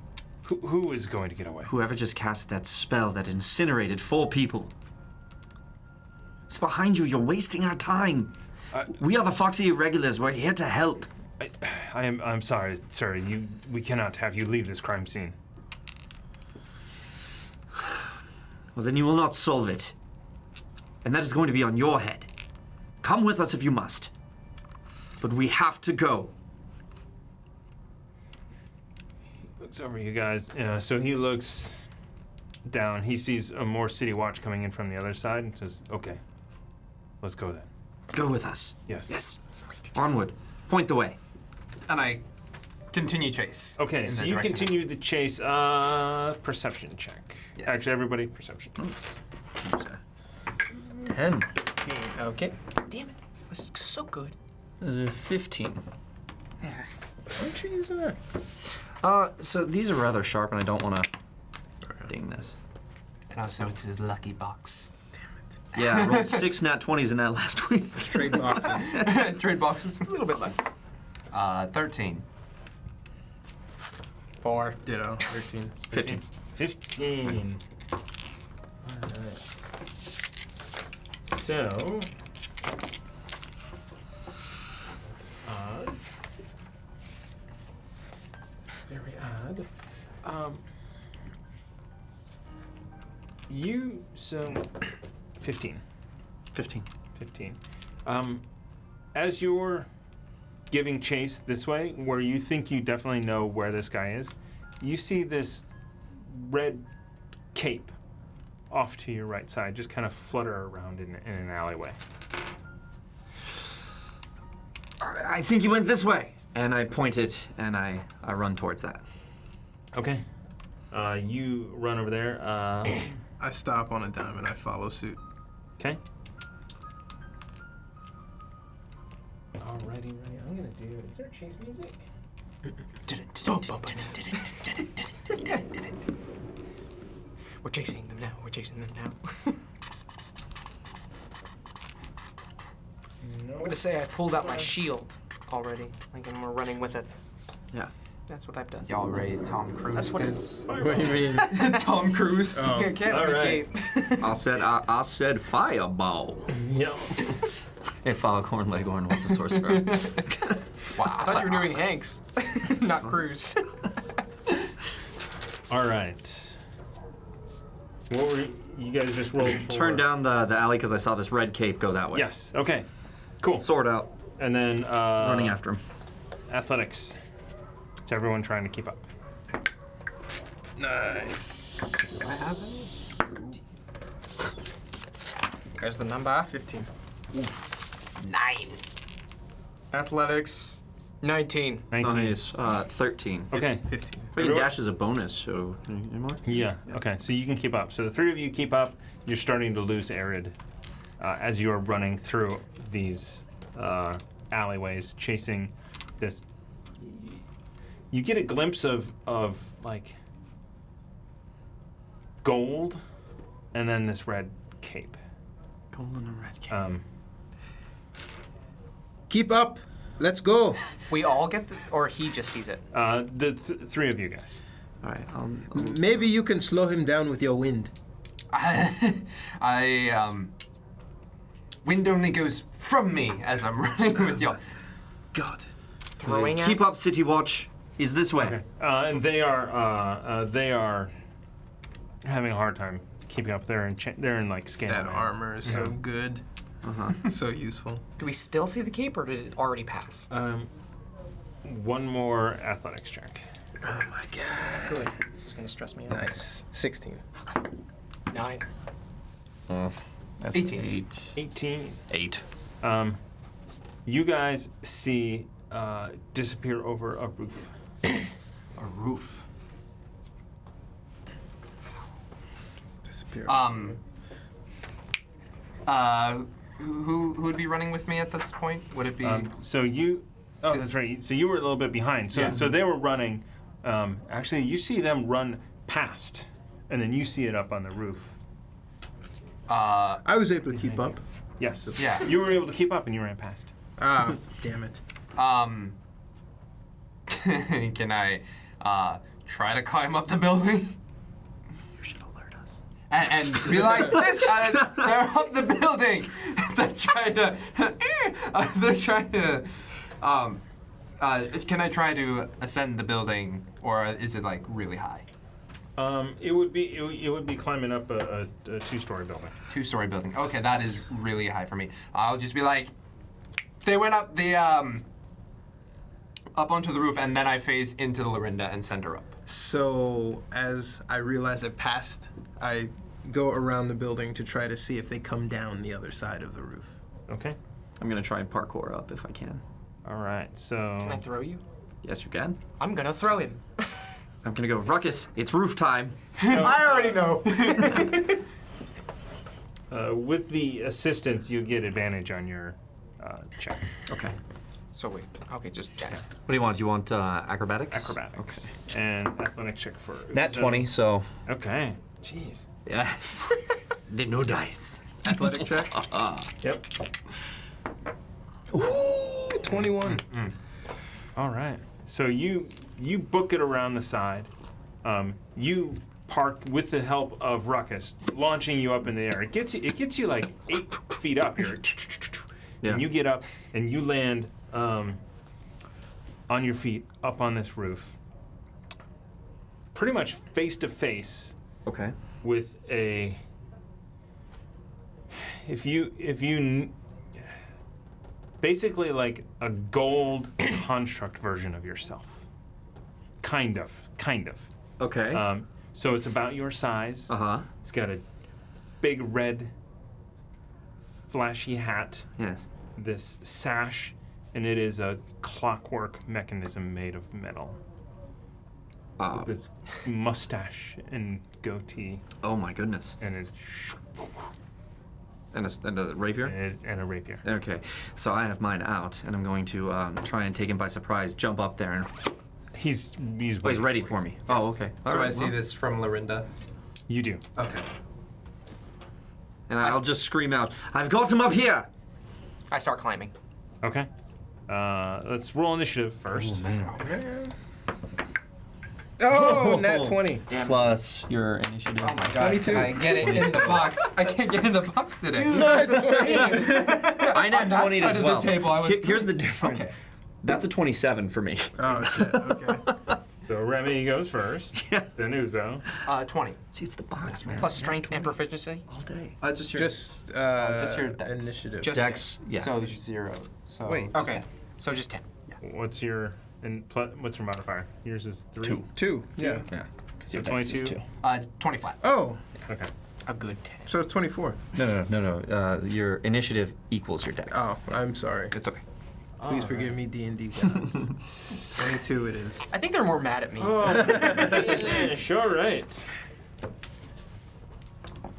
Who is going to get away? Whoever just cast that spell that incinerated 4 people. It's behind you. You're wasting our time. We are the Foxy Irregulars. We're here to help. I'm sorry, sir. We cannot have you leave this crime scene. Well, then you will not solve it. And that is going to be on your head. Come with us if you must. But we have to go. Looks over you guys. So he looks down. He sees a more City Watch coming in from the other side and says, "Okay, let's go then." Go with us. Yes. Yes. Onward. Point the way. And I continue chase. Okay, in so the you direction. continue the chase. Perception check. Yes. Actually, everybody, perception. 10. Okay. Damn it. It was so good. 15. Why you using that? So these are rather sharp, and I don't want to ding this. And also, it's his lucky box. Yeah, I rolled 6 nat 20s in that last week. Trade boxes. Trade boxes. A little bit left. 13. 4. Ditto. 13. 15. 15. All right. So that's odd. Very odd. So 15. 15. 15. As you're giving chase this way, where you think you definitely know where this guy is, you see this red cape off to your right side, just kind of flutter around in an alleyway. I think you went this way. And I point it, and I run towards that. Okay. You run over there. I stop on a dime and I follow suit. Okay. Alrighty, I'm gonna do. Is there chase music? We're chasing them now. We're chasing them now. No. I'm gonna say I pulled out my shield already, like, and we're running with it. Yeah. That's what I've done. Y'all ready, Tom Cruise? That's what it this? What do you mean? Tom Cruise. Oh. Yeah, can't All indicate. I said fireball. Yeah. Hey, Foghorn Leghorn, what's the sorcerer? Wow. I thought you were doing Hanks, not Cruz. All right. What were you guys just rolled for? Turn down the alley because I saw this red cape go that way. Yes. Okay. Cool. Sword out. And then Running after him. athletics. It's everyone trying to keep up. Nice. Do I have any? There's the number. 15. 9. Athletics, 19. 19. Nice. 13. Okay. 15. Freaking dash is a bonus, so any more? Yeah. Okay. So you can keep up. So the three of you keep up. You're starting to lose Arid as you are running through these alleyways, chasing this. You get a glimpse of like gold, and then this red cape. Golden and red cape. Keep up. Let's go. We all get the, or he just sees it. The three of you guys. All right. Maybe you can slow him down with your wind. Wind only goes from me as I'm running with y'all. God. Throwing Keep up, City Watch. He's this way. Okay. And they are having a hard time keeping up. They're in like scale. That armor is so good. So useful. Do we still see the cape, or did it already pass? One more athletics check. Oh my god. Good. This is gonna stress me out. Nice. 16. 9. That's 18. 18. 8. You guys see disappear over a roof. A roof. Disappear. Who would be running with me at this point? Would it be? So you. Oh, that's right. So you were a little bit behind. So Yeah. so they were running. Actually, you see them run past, and then you see it up on the roof. I was able to keep up. Yes. Yeah. You were able to keep up, and you ran past. Ah, damn it. Can I try to climb up the building? You should alert us. And be like, this guy, they're up the building. So I'm trying to, they're trying to, can I try to ascend the building, or is it like really high? It would be climbing up a 2-story building. 2-story building. Okay, that is really high for me. I'll just be like, they went up the, up onto the roof, and then I phase into the Lorinda and send her up. So, as I realize it passed, I go around the building to try to see if they come down the other side of the roof. Okay. I'm gonna try and parkour up if I can. All right. So. Can I throw you? Yes, you can. I'm gonna throw him. I'm gonna go, Ruckus, it's roof time. I already know. With the assistance, you get advantage on your check. Okay. So wait. Okay, just yeah. What do you want? You want acrobatics? Acrobatics. And athletics check for. Nat 20, so. Okay. Jeez. Yes. The no dice. Athletic check? Yep. Ooh, 21. All right. So you book it around the side. You park with the help of Ruckus, launching you up in the air. It gets you like 8 feet up here. Yeah. And you get up and you land on your feet up on this roof, pretty much face to face Okay. with a. If you basically like a gold construct version of yourself. Kind of. Okay. So it's about your size. Uh-huh. It's got a big red flashy hat, Yes. this sash, and it is a clockwork mechanism made of metal. With its mustache and goatee, Oh my goodness. and it's And a rapier? and a rapier. Okay. So I have mine out, and I'm going to try and take him by surprise, jump up there, and He's he's ready for me. Oh, okay. All Do right, I see well. this from Lorinda? You do. Okay. And I'll just scream out, I've got him up here! I start climbing. Okay. Let's roll initiative first. man. Oh, nat 20. Plus your initiative. Oh my god. 22. Can I get it in the box? I can't get in the box today. I nat On that 20 side as of well. the table, I was Here's the difference. Okay. That's a 27 for me. Oh, shit. Okay. So Remy goes first. Yeah. Then Uzo. 20. See, it's the box, man. Plus strength and proficiency. All day. Just your. Just your dex. initiative. Just Dex, yeah. So 0. So Wait. Okay, so just 10. What's your what's your modifier? Yours is 3. 2. 2. Yeah. Yeah. Because So 22. 20 flat. Oh, Okay. A good 10. so it's 24. No. Your initiative equals your dex. Oh, I'm sorry. It's okay. Please forgive me, D&D gods. 22 it is. I think they're more mad at me. Oh, yeah, sure, right.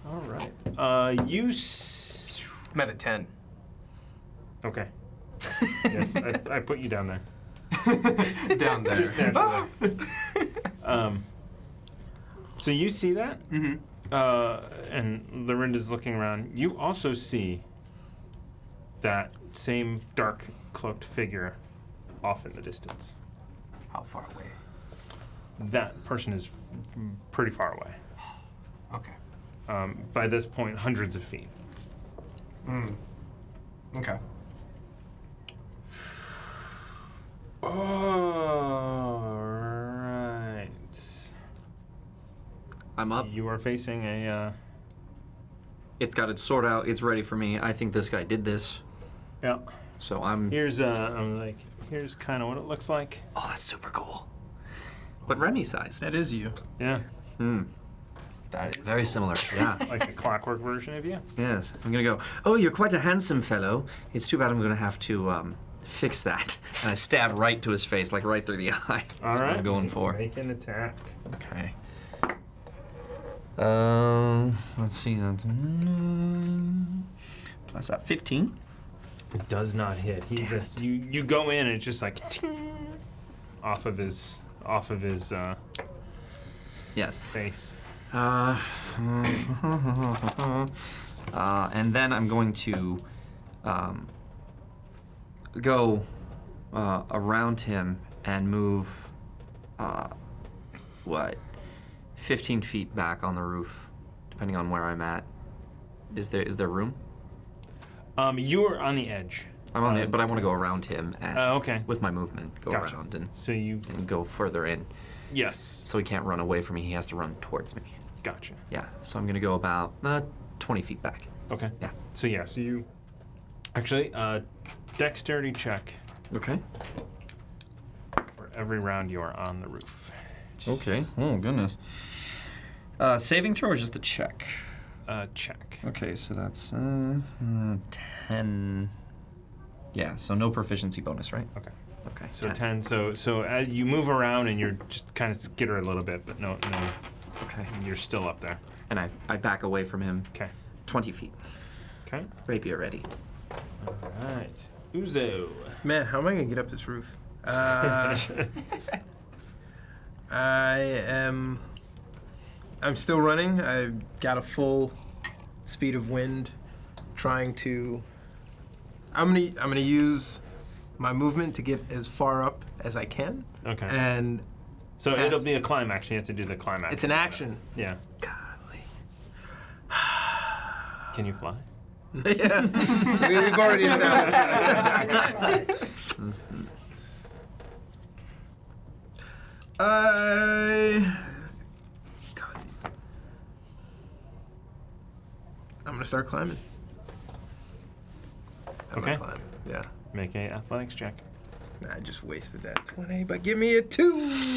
All right. I'm at a 10. Okay. Yes, I put you down there. Down there. Just naturally. So you see that? Mm-hmm. And Lorinda's looking around. You also see that same dark cloaked figure off in the distance. How far away? That person is pretty far away. Okay. By this point, hundreds of feet. Okay. All right. I'm up. You are facing a. It's got its sword out. It's ready for me. I think this guy did this. Yeah. So I'm. Here's I'm like, here's kind of what it looks like. Oh, that's super cool. But Remy sized. That is you. Yeah. That is Very similar. Yeah. Like a clockwork version of you. Yes. I'm gonna go. Oh, you're quite a handsome fellow. It's too bad I'm gonna have to fix that. And I stab right to his face, like right through the eye. All That's right. what I'm going for. Make an attack. Okay. Let's see. That's plus that 15. It does not hit. He just you go in and it's just like ting, off of his Yes. face. And then I'm going to go around him and move 15 feet back on the roof, depending on where I'm at. Is there room? You're on the edge. I'm on the, but I want to go around him and Okay. with my movement go Gotcha. around and So you go further in. yes. So he can't run away from me. He has to run towards me. Gotcha. Yeah. So I'm gonna go about 20 feet back. Okay. Yeah. So you actually dexterity check Okay. for every round you are on the roof. Okay. Oh goodness. Saving throw or just a check? Check. Okay, so that's 10. Yeah, so no proficiency bonus, right? Okay. Okay. So 10. So as you move around and you're just kind of skitter a little bit, but no, Okay. you're still up there. And I back away from him Okay. 20 feet. Okay. Rapier ready. All right. Uzo. Man, how am I gonna get up this roof? I'm still running. I've got a full speed of wind, trying to. I'm gonna use my movement to get as far up as I can, Okay. and So Yes. it'll be a climb action. You have to do the climb action. it's an action. Yeah. Golly. Can you fly? Yeah, we've already established. God. I'm gonna start climbing. I'm Okay. gonna climb. Yeah. Make a athletics check. Nah, I just wasted that 20, but give me a 2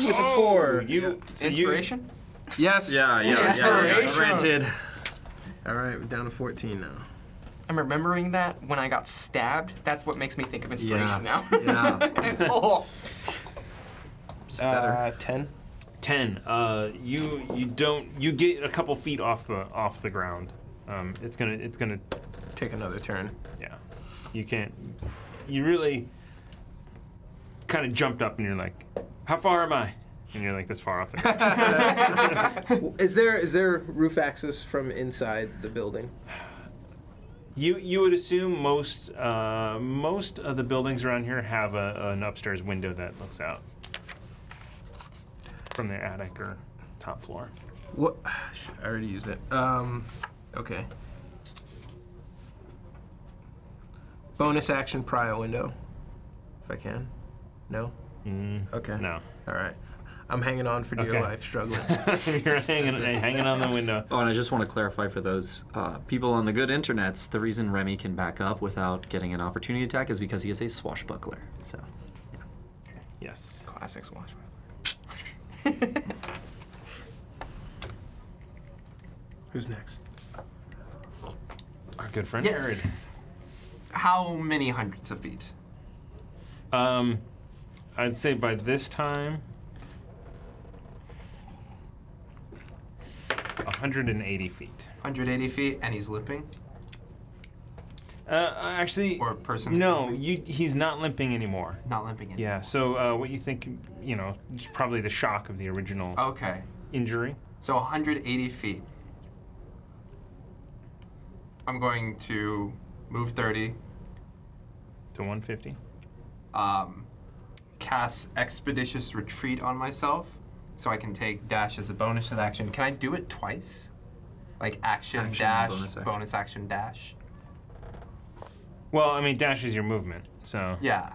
with a 4. Inspiration? Yes. Inspiration. Granted. All right, we're down to 14 now. I'm remembering that when I got stabbed. That's what makes me think of inspiration now. Yeah. Oh. It's better. 10. 10. You get a couple feet off the ground. It's gonna Take another turn. yeah. You can't. You really kind of jumped up and you're like, how far am I? And you're like this far off the Is there roof access from inside the building? You would assume most of the buildings around here have an upstairs window that looks out from the attic or top floor. What? I already used it. Okay. Bonus action, pry a window, if I can. No. Okay. No. All right. I'm hanging on for dear Okay. life, struggling. You're hanging on the window. Oh, and I just want to clarify for those people on the good internets, the reason Remy can back up without getting an opportunity attack is because he is a swashbuckler. So, Yes. Classic swashbuckler. Who's next? Our good friend Yes. Jared. How many hundreds of feet? I'd say by this time, 180 feet. 180 feet, and he's limping? Actually, Or a person is no, limping? he's not limping anymore. Not limping anymore. Yeah, so what you think, it's probably the shock of the original Okay. injury. So 180 feet. I'm going to move 30, To 150. cast Expeditious Retreat on myself, so I can take dash as a bonus action. Can I do it twice? Like action, Action, dash, bonus action. dash? Well, I mean, dash is your movement, so Yeah.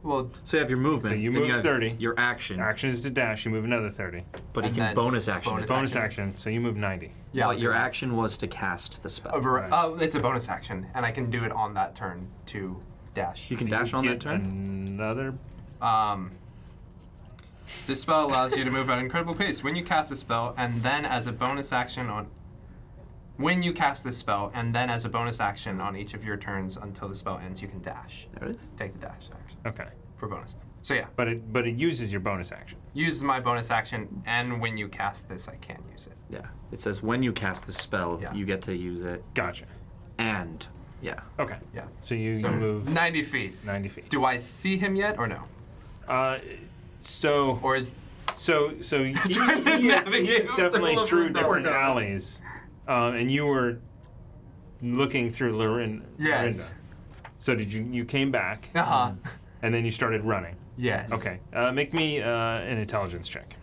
Well, so you have your movement. So you then move have 30. Your action, action is to dash, you move another 30. but you and can then bonus action. bonus it. Bonus action, so you move 90. yeah. But your action was to cast the spell. It's a bonus action, and I can do it on that turn to dash. You can dash on that Get turn. another. This spell allows you to move at an incredible pace when you cast a spell, and then as a bonus action on. When you cast this spell, and then as a bonus action on each of your turns until the spell ends, you can dash. There it is. Take the dash action Okay, for bonus. So yeah, but it uses your bonus action. use my bonus action, and when you cast this, I can use it. Yeah. It says when you cast the spell, Yeah. you get to use it, Gotcha. and yeah. Okay. Yeah. So you So move 90 feet. 90 feet. Do I see him yet, or no? So Or is he Trying to is navigate definitely the through window. different alleys, and you were looking through Lorinda. Yes. So did you came back, and then you started running. Yes. Okay. Make me an intelligence check.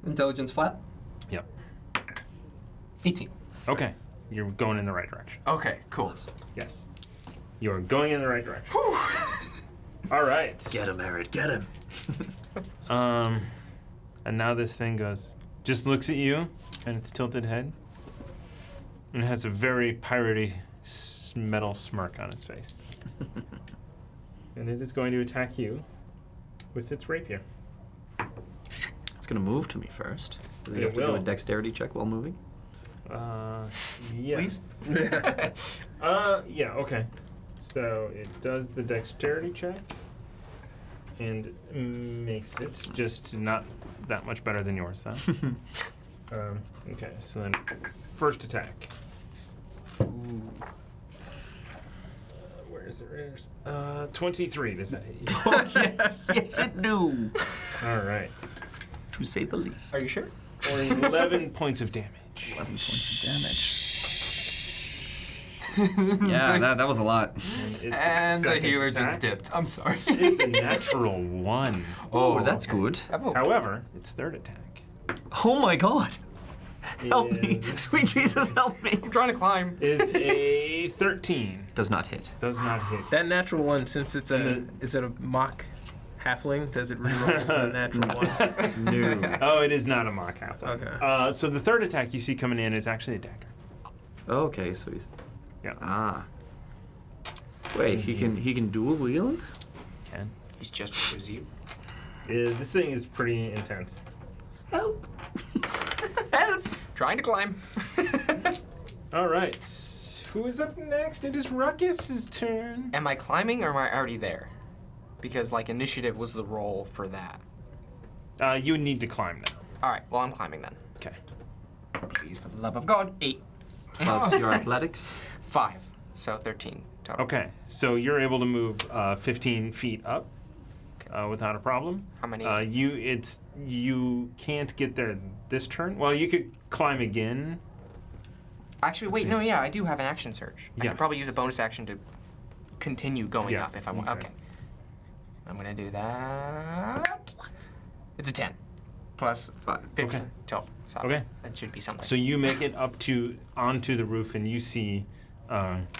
Intelligence flat. Yep. 18. Okay. You're going in the right direction. Okay. Cool. Yes. You're going in the right direction. All right. Get him, Eric. Get him. And now this thing just looks at you, and its tilted head, and it has a very piratey metal smirk on its face. And it is going to attack you with its rapier. It's gonna move to me first. Does he It have to do a will. dexterity check while moving? Yes. Yeah, okay. So it does the dexterity check and makes it just not that much better than yours, though. Okay, so then first attack. Where is it? 23. Does that hit you? Yes, it do. All right. To say the least. Are you sure? Or 11 points of damage. 11 points of damage. Yeah, that was a lot. Its And the second healer attack just dipped. I'm sorry. is a natural 1. Oh, that's good. However, its third attack Oh my god. Help me. is- Sweet Jesus, help me. I'm trying to climb. is a 13. Does not hit. Does not hit. That natural one, since it's And is it a mock halfling? Does it reroll the natural one? No. Oh, it is not a mock halfling. Okay. So the third attack you see coming in is actually a dagger. Okay, so he's. Yeah. Ah. Wait, he can dual wield? Can. He's just as good as you. This thing is pretty intense. Help. Trying to climb. All right. Who is up next? It is Ruckus's turn. Am I climbing or am I already there? Because, like, initiative was the roll for that. You need to climb now. All right, well, I'm climbing then. Okay. Please, for the love of God. 8. Plus your athletics. 5. So 13 total. Okay. So you're able to move 15 feet up without a problem. How many? You can't get there this turn. Well, you could climb again. Actually, wait, no, yeah, I do have an action surge. I Yes. could probably use a bonus action to continue going Yes, up if I want. okay. Okay. I'm going to do that. It's a 10. Plus 15 Okay. total. So Okay. that should be something. So you make it up onto the roof, and you see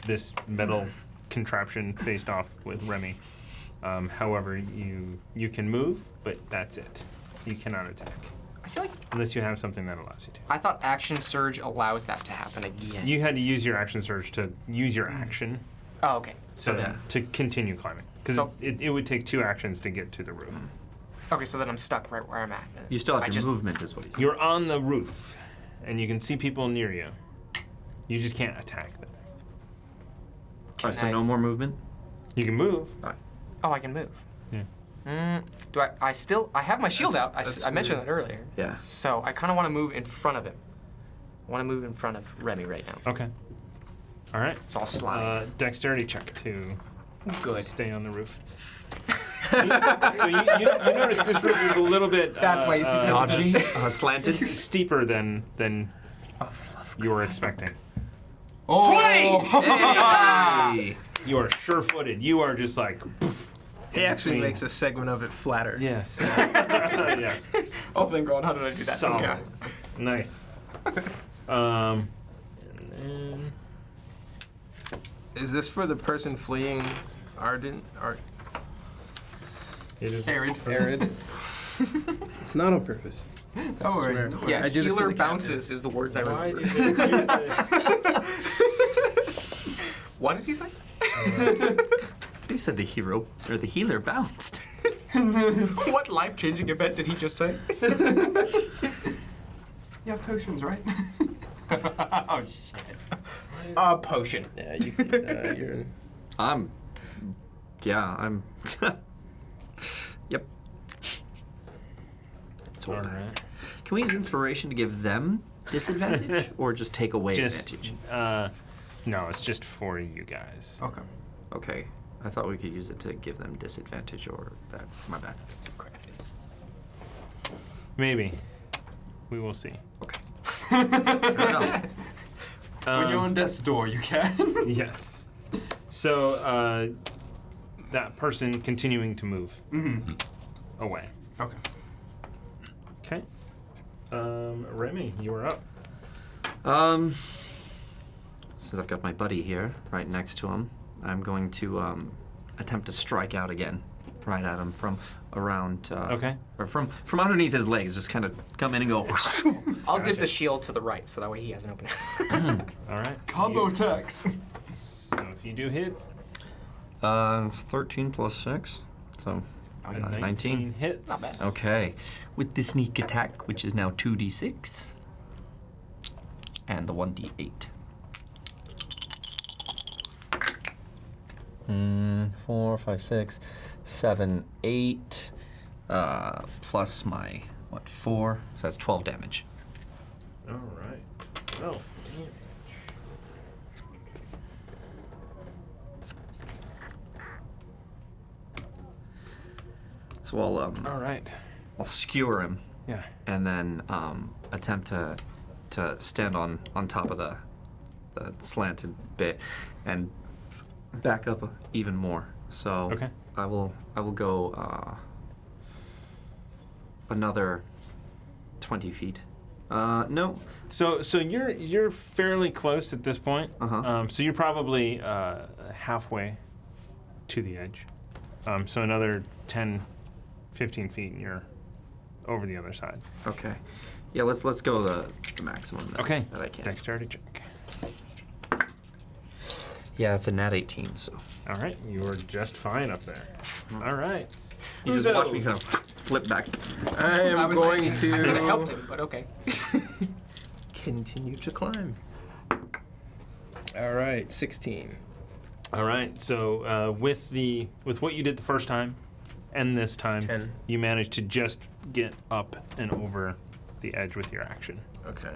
this metal contraption faced off with Remy. However, you can move, but that's it. You cannot attack. I feel like Unless you have something that allows you to. I thought action surge allows that to happen again. You had to use your action surge to use your action Oh, okay. So then, to continue climbing. Because So- it would take 2 actions to get to the roof. okay, so then I'm stuck right where I'm at. You still have I your just- movement, is what he's saying. You're on the roof, and you can see people near you. You just can't attack them. Oh, so I- no more movement? You can move. Oh, I can move. Yeah. Do I have my shield out. I mentioned that earlier. Yeah. So I kind of want to move in front of him. I want to move in front of Remy right now. Okay. All right. So I'll slide. Dexterity check to Good. stay on the roof. So you notice this roof is a little bit That's why you see Dodgy, dodgy. slanted. steeper than you were expecting. Oh! Hey! You are sure-footed. You are just like. Poof, He actually between- makes a segment of it flatter. Yes. Yes. Oh, thank God. How did I do that? Solid. Okay. Nice. And then Is this for the person fleeing Ardent? it is. Arid. Arid. It's not on purpose. No worries. Yeah, I do this to healer the cat. bounces is the words I Why remember. did they do this? What did he say? You said the hero, or the healer bounced. What life-changing event did he just say? You have potions, right? Oh shit. A potion. Yeah, you're. I'm. Yep. It's all All right. right. Can we use inspiration to give them disadvantage, or just take away Just advantage? no, it's just for you guys. Okay. Okay. I thought we could use it to give them disadvantage, or that. My bad. Crafty. Maybe. We will see. Okay. Fair enough. When you're on death's door, you can. Yes. So that person continuing to move away. Okay. Okay. Remy, you are up. Since I've got my buddy here, right next to him, I'm going to attempt to strike out again, right at him from around. Okay. Or from underneath his legs, just kind of come in and go. I'll dip Gotcha. the shield to the right, so that way he has an open. All right. Combo You- attacks. So if you do hit, It's 13 plus 6, so a 19. hits. Not bad. Okay. With the sneak attack, which is now 2d6, and the 1d8. 4, 5, 6, 7, 8, plus my, 4, so that's 12 damage. All right. Oh, damage. So I'll, All right. I'll skewer him, Yeah. and then attempt to stand on top of the slanted bit and back up even more. So Okay. I will go another 20 feet. No. So you're fairly close at this point. Uh-huh. So you're probably halfway to the edge. So another 10, 15 feet, and you're over the other side. Okay. Yeah, let's go the maximum Okay. that I can. Dexterity check. Yeah, it's a nat 18, so All right, you are just fine up there. All right. you just watch me kind of flip back. I am was going I could have helped to him, but okay. continue to climb. All right, 16. All right. So with what you did the first time, and this time, 10. you managed to just get up and over the edge with your action. Okay.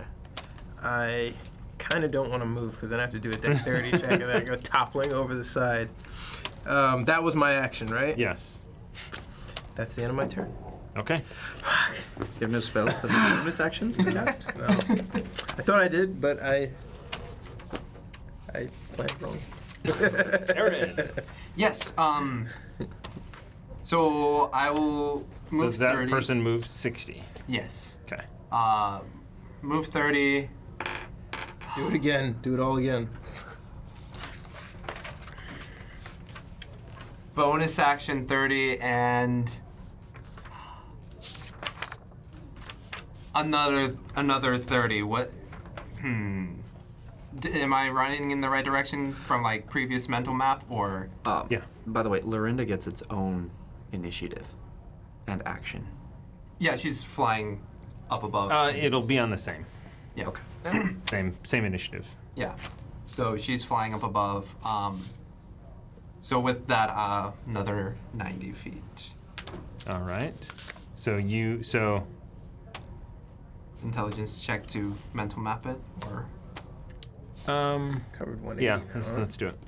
I kind of don't want to move because then I have to do a dexterity check and then I go toppling over the side. That was my action, right? Yes. That's the end of my turn. Okay. You have no spells that are bonus actions to cast? No. I thought I did, but I played wrong. Aaron. Yes. So I will So move that 30. person moves 60. Yes. Okay. Move 30. Do it again. Do it all again. Bonus action 30 and Another 30. What? Am I running in the right direction from like previous mental map or? Yeah. By the way, Lorinda gets its own initiative and action. Yeah, she's flying up above. It'll be on the same. Yeah. Okay. Same initiative. Yeah. So she's flying up above. So with that, another 90 feet. All right. So Intelligence check to mental map it, or? Covered 180 yeah, now. let's do it.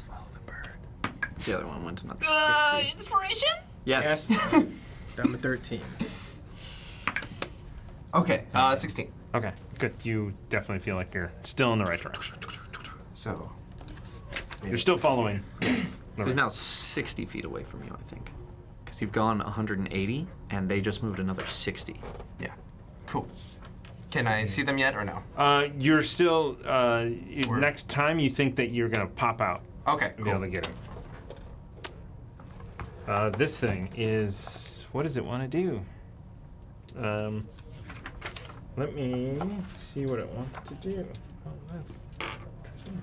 Follow the bird. The other one went to another 60. Inspiration? Yes. Down to 13. Okay, 16. Okay, good. You definitely feel like you're still in the right direction. So. You're still following. Yes. He's now 60 feet away from you, I think. Because you've gone 180, and they just moved another 60. Yeah. Cool. Can I see them yet or no? You're still. Next time, you think that you're gonna pop out Okay. and be able Cool. to get him. This thing is. What does it want to do? Let me see what it wants to do. Oh, that's interesting.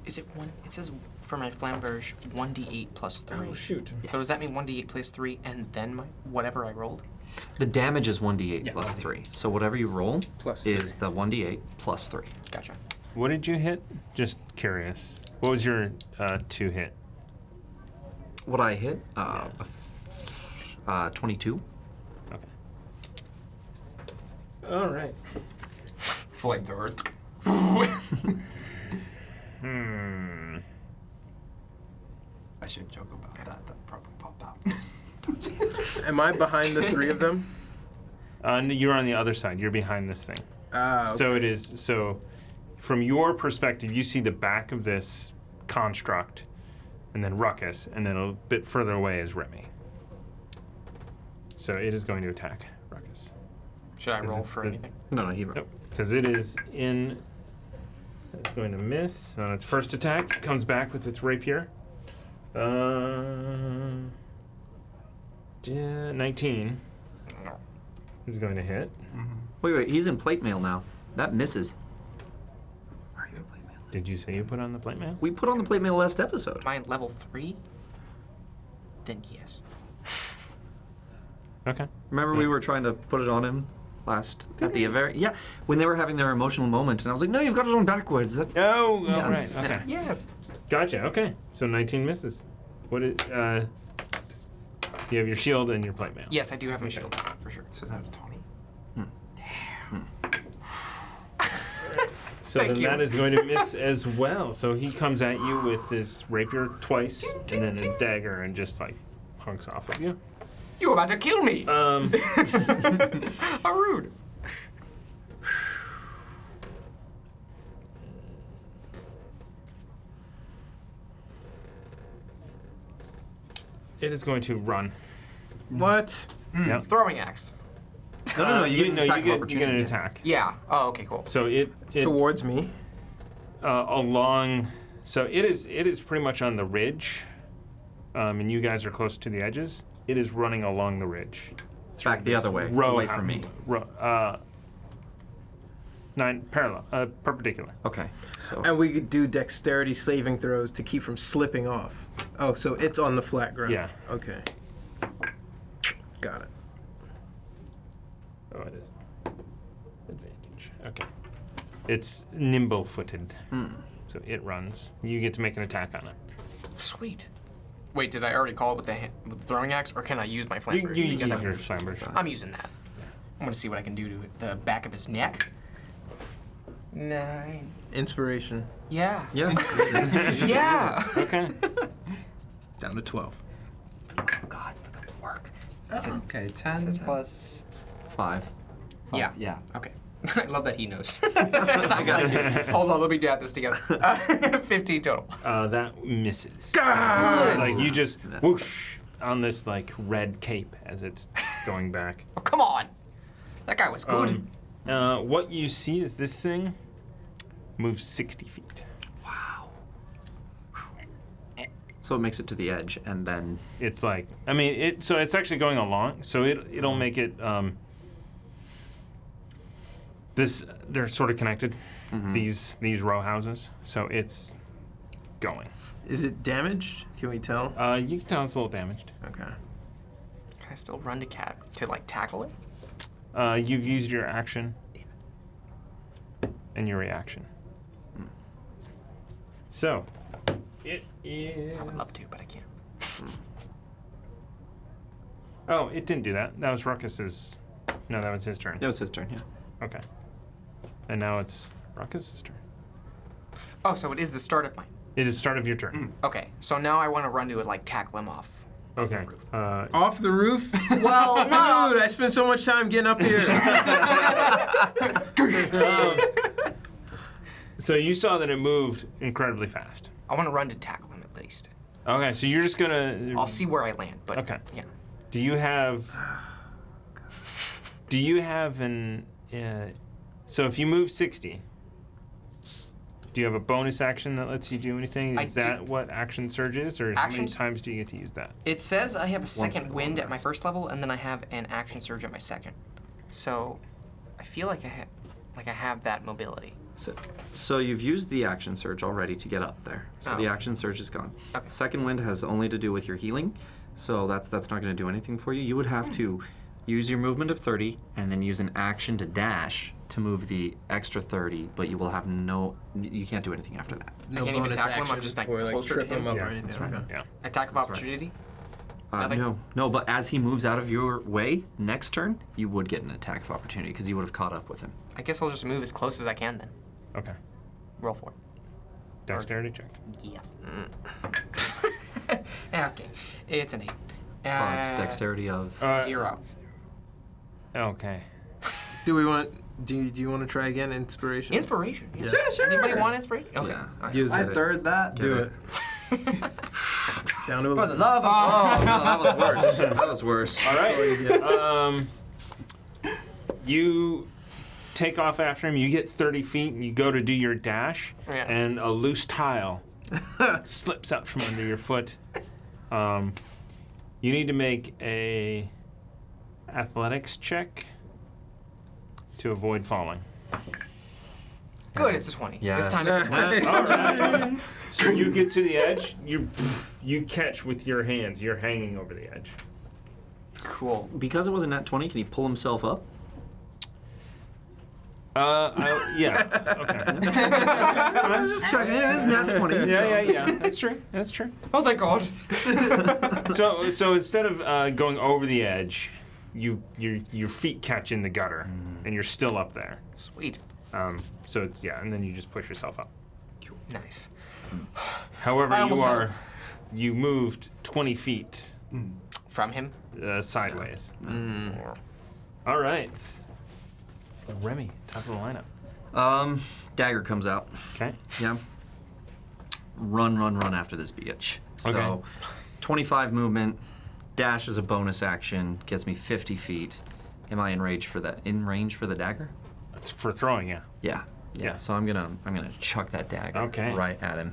Is it one? It says for my flamberge 1d8 plus 3. Oh shoot. So does that mean 1d8 plus 3 and then my whatever I rolled? The damage is 1d8 Yeah, plus 1d8. 3. So whatever you roll Plus is the 1d8 plus 3. Gotcha. What did you hit? Just curious. What was your 2 hit? What I hit? 22. Okay. All right. Flamethrower. I should joke about that. That probably popped out. Am I behind the three of them? No, you're on the other side. You're behind this thing. Okay. So it is. So, from your perspective, you see the back of this construct, and then Ruckus, and then a bit further away is Remy. So it is going to attack Ruckus. Should I 'Cause roll it's for the- anything? No, he Nope, because it is in. It's going to miss. On its first attack, it comes back with its rapier. 19 is going to hit. Wait, he's in plate mail now. That misses. Are you in plate mail? Did you say you put on the plate mail? We put on the plate mail last episode. Am I level 3? Then yes. Okay. Remember So- we were trying to put it on him last at the very when they were having their emotional moment, and I was like, no, you've got it on backwards. That Oh, Yeah. all right. Okay. Yes. Gotcha. Okay. So 19 misses. What is, you have your shield and your plate mail. Yes, I do have my shield, for sure. So is that a 20? So Thank then you. that is going to miss as well. So he comes at you with his rapier twice and then a dagger and just like hunks off of you. You're about to kill me! How rude. It is going to run. What? Yep. Throwing axe. no, you get an attack of you get opportunity. an attack. Yeah. Oh, okay, cool. So it Towards me? along. So it is pretty much on the ridge, and you guys are close to the edges. It is running along the ridge. Back the other way, Row away from me. Perpendicular. Okay, so And we could do dexterity saving throws to keep from slipping off. Oh, so it's on the flat ground. Yeah. Okay. Got it. Oh, it is advantage. Okay. It's nimble-footed, so it runs. You get to make an attack on it. Sweet. Wait, did I already call it with the throwing axe, or can I use my You flamberge? use Because your flamberge. I'm using that. I'm gonna see what I can do to the back of his neck. 9. Inspiration. Yeah. yeah. Yeah. Okay. Down to 12. Oh God, for the work. Okay, 10 plus. 5. Yeah. Yeah. Okay. I love that he knows. I got it. Hold on, let me add this together. 15 total. That misses. It's like you just whoosh on this like red cape as it's going back. Oh, come on. That guy was good. What you see is this thing moves 60 feet. Wow. So it makes it to the edge, and then It's like, I mean, so it's actually going along, so it'll make it, they're sort of connected, these row houses, so it's going. Is it damaged? Can we tell? You can tell it's a little damaged. Okay. Can I still run to like tackle it? You've used your action and your reaction. So, it is... I would love to, but I can't. Oh, it didn't do that. That was Ruckus's... No, that was his turn. it was his turn. Yeah. Okay. And now it's Ruckus's turn. Oh, so it is the start of mine. It is the start of your turn. Okay, so now I want to run to it, like tackle him off of Okay. the roof. Off the roof? Well, no. Dude, I spent so much time getting up here. So you saw that it moved incredibly fast. I want to run to tackle him at least. Okay, so you're just gonna... I'll see where I land, but Okay. yeah. Do you have an... so if you move 60, do you have a bonus action that lets you do anything? I Is do. that what action surge is? Or how many Action- times do you get to use that? It says I have a second per wind long at my rest. first level, and then I have an action surge at my second. So I feel like I have that mobility. So you've used the action surge already to get up there. So the Oh. action surge is gone. Okay. Second wind has only to do with your healing, so that's not going to do anything for you. You would have to use your movement of 30 and then use an action to dash to move the extra 30, but you will have you can't do anything after that. No can't even bonus tackle him, I'm action just, like, before, closer to trip him him? up Yeah, or anything. that's right. Okay. Yeah. Attack of That's right. opportunity? Nothing? No, but as he moves out of your way next turn, you would get an attack of opportunity because you would have caught up with him. I guess I'll just move as close as I can then. Okay. Roll for it. Dexterity check. Yes. Okay. It's an 8. Plus dexterity of... 0. Okay. Do you want to try again? Inspiration? Inspiration. Yeah. Yeah, sure. Anybody want inspiration? Okay. Yeah. All right. Use I it. third that. Do it. Down to For the 11. love of Oh, no, that was worse. That was worse. All That's all you right. get. You take off after him. You get 30 feet, and you go to do your dash, Yeah. and a loose tile slips out from under your foot. You need to make a athletics check to avoid falling. Good, it's a 20. Yes. This time it's a 20. All right. So you get to the edge. You catch with your hands. You're hanging over the edge. Cool. Because it was a nat 20, can he pull himself up? Yeah. Okay. I was just checking. It is nat 20. Yeah. That's true. Oh, thank God. So instead of going over the edge, your feet catch in the gutter, and you're still up there. Sweet. So it's and then you just push yourself up. Nice. However, I almost had it. you moved 20 feet From him? sideways. All right. Remy, top of the lineup. Dagger comes out. Okay. Yeah. Run after this bitch. So, Okay. 25 movement, dash is a bonus action, gets me 50 feet. Am I in range for that? In range for the dagger? It's for throwing, yeah. Yeah. Yeah. So I'm gonna chuck that dagger Okay. right at him.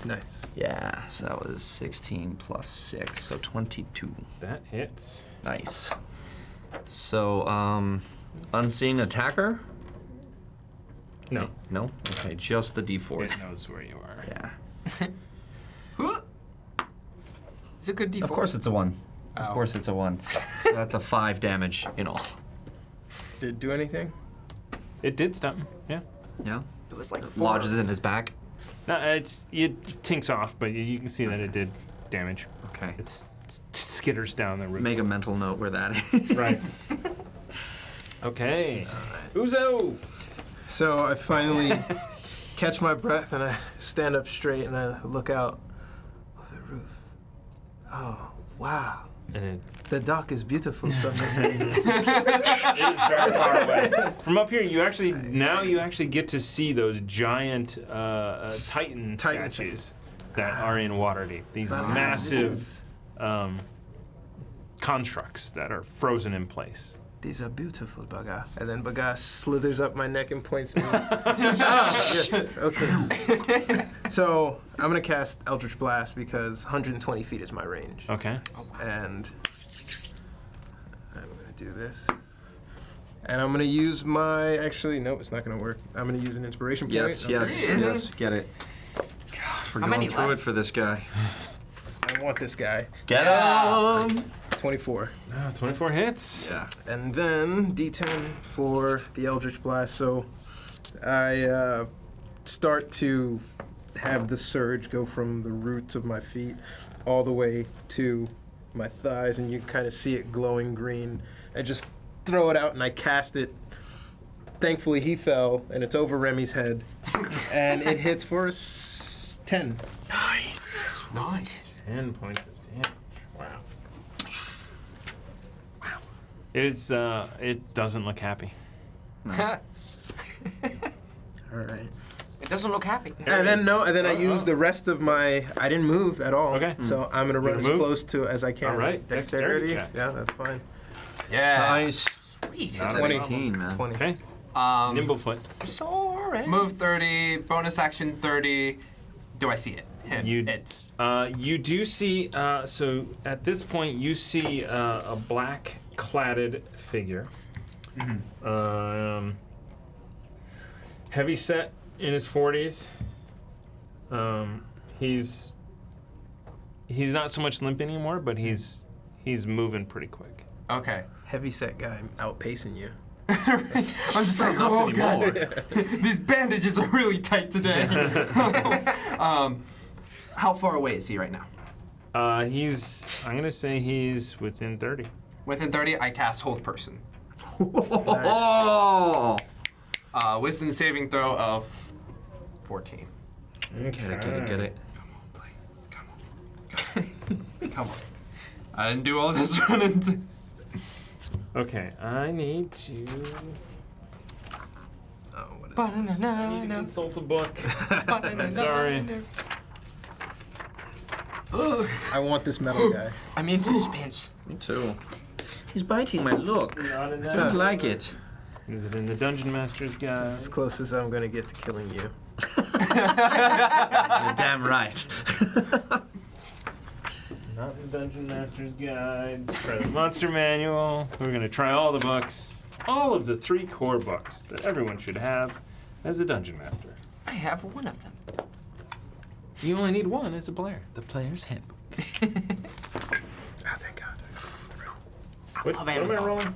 Nice. Yeah. So that was 16 plus 6, so 22. That hits. Nice. So, unseen attacker? No. No? Okay, just the D4. It knows where you are. Yeah. It's a good D4. Of course it's a 1. Oh. Of course it's a 1. So that's a 5 damage in all. Did it do anything? It did stun. Yeah. Yeah. It was like 4. Lodges in his back. No, it tinks off, but you can see that it did damage. Okay. It skitters down the roof. Make a mental note where that is. Right. Okay. Uzo! So I finally catch my breath and I stand up straight and I look out over the roof. Oh, wow. And it The dock is beautiful from this. is very far away. From up here, you actually get to see those giant Titan Titan statues that are in Waterdeep. These Wow, massive this is- constructs that are frozen in place. These are beautiful, Baga. And then Baga slithers up my neck and points me. Yes, okay. So I'm going to cast Eldritch Blast because 120 feet is my range. Okay. And I'm going to do this. And I'm going to use my... Actually, nope, it's not going to work. I'm going to use an inspiration point. Yes, get it. God, we're How many going through left? it for this guy. I want this guy. Get him! 24. 24 hits. Yeah. And then D10 for the Eldritch Blast. So I start to have the surge go from the roots of my feet all the way to my thighs, and you kind of see it glowing green. I just throw it out and I cast it. Thankfully, he fell, and it's over Remy's head, and it hits for 10. Nice. 10 points of damage. Wow. It doesn't look happy. All right. It doesn't look happy. And then I use the rest of my. I didn't move at all. Okay. So I'm gonna run as move? close to as I can. All right, dexterity check. Yeah, that's fine. Yeah. Nice. Sweet. Not a 20. problem. 18, man. 20. Okay. Nimblefoot. Sorry. Move 30, bonus action 30. Do I see it? Him. It's. You do see, so at this point, you see a black cladded figure. Heavy set in his 40s. He's not so much limp anymore, but he's moving pretty quick. Okay. Heavy set guy outpacing you. I'm just like, oh god, these bandages are really tight today. How far away is he right now? I'm gonna say he's within 30. Within 30, I cast Hold Person. Oh! Wisdom saving throw of 14. Get it. Come on. I didn't do all this running. Okay, I need to Oh, what is consult a book. I'm sorry. I want this metal guy. I'm in suspense. Me too. He's biting my look. Not in I don't that. like it. Is it in the Dungeon Master's This is Guide? as close as I'm gonna get to killing you. You're damn right. Not in the Dungeon Master's Guide. Try the Monster Manual. We're gonna try all the books. All of the 3 core books that everyone should have as a Dungeon Master. I have one of them. You only need one as a player. The Player's Handbook. Oh, thank God. What love am I Amazon. rolling?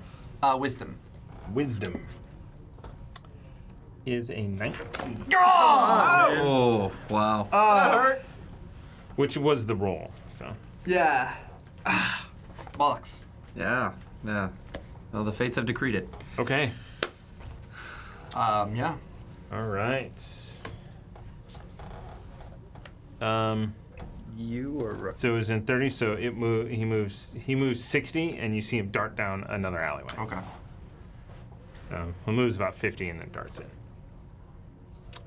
Wisdom. Wisdom is a 19. Oh, wow. Which was the roll, so. Yeah. Bollocks. Yeah. Well, the fates have decreed it. Okay. Yeah. All right. You or Rook? So it was in 30, so he moves 60, and you see him dart down another alleyway. Okay. He moves about 50 and then darts in.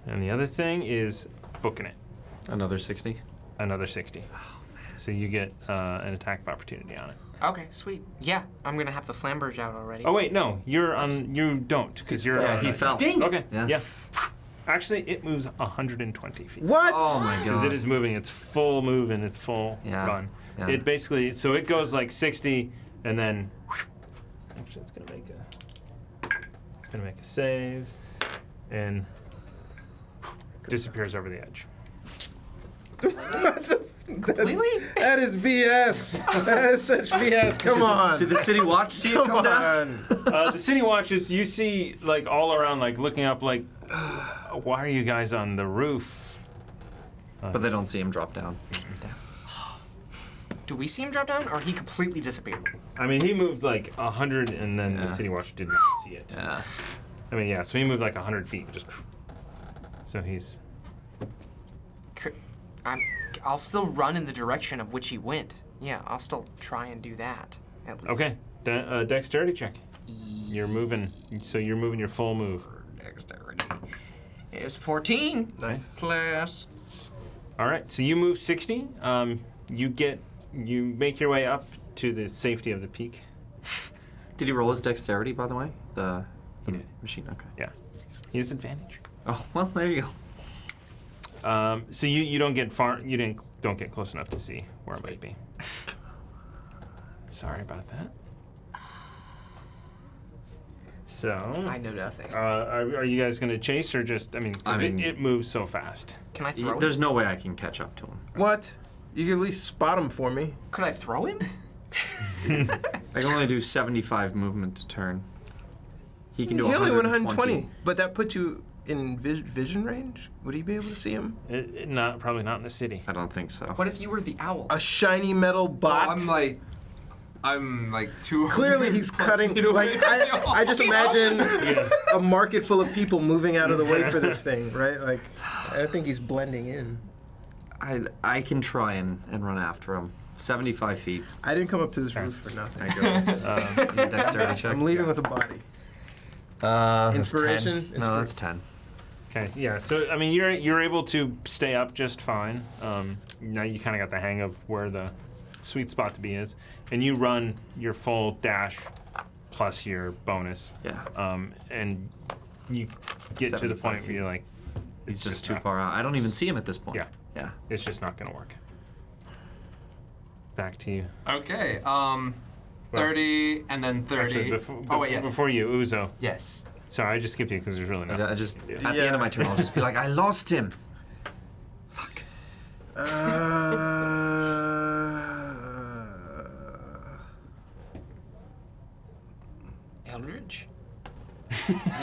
And the other thing is booking it. Another 60. Another 60. So you get an attack of opportunity on it. Okay, sweet. Yeah, I'm gonna have the flamberge out already. Oh wait, no, you don't, because you're. Yeah, he fell. Dang! Okay. Yeah. Yeah. Actually, it moves 120 feet. What? Oh my Because god. it is moving its full move and its full Yeah, run. yeah. It basically, so it goes like 60, and then actually it's gonna make a save, and disappears over the edge. Completely? That is BS. That is such BS. Come on. Did the city watch see it come Come down? on. The city watches. You see, like all around, like looking up, like, why are you guys on the roof? But they don't see him drop down. Do we see him drop down, or he completely disappeared? I mean, he moved like 100, and then the Yeah. city watcher did not see it. Yeah. I mean, yeah. So he moved like 100 feet, just. So he's. I'll still run in the direction of which he went. Yeah, I'll still try and do that. At least. Okay. Dexterity check. You're moving. So you're moving your full move. Dexterity is 14. Nice. Plus. All right. So you move 60. You make your way up to the safety of the peak. Did he roll his dexterity, by the way? The He did. machine. Okay. Yeah. He has advantage. Oh well, there you go. So you don't get far. You don't get close enough to see where it might be. Sorry about that. So. I know nothing. Are you guys gonna chase or just? I mean, 'cause it moves so fast. Can I throw There's him? no way I can catch up to him. What? You can at least spot him for me. Could I throw him? I can only do 75 movement to turn. He can do He only went 120. 120, but that puts you in vision range. Would he be able to see him? Probably not in the city. I don't think so. What if you were the owl? A shiny metal bot. I'm like 200. Clearly, he's cutting. Like I just imagine a market full of people moving out of the way for this thing, right? Like, I don't think he's blending in. I can try and run after him. 75 feet. I didn't come up to this roof for nothing. I go. Dexterity check. I'm leaving with a body. That's Inspiration? 10. No, that's 10. Okay, yeah. So I mean, you're able to stay up just fine. Now you kind of got the hang of where the sweet spot to be is, and you run your full dash plus your bonus. Yeah. And you get to the 75 point where feet. you're like, He's it's just too not- far out. I don't even see him at this point. Yeah. Yeah. It's just not gonna work. Back to you. Okay. 30 and then 30. Actually, before you, Uzo. Yes. Sorry, I just skipped you because there's really nothing. I just to do. at the end of my turn, I'll just be like, I lost him. Fuck. Eldridge?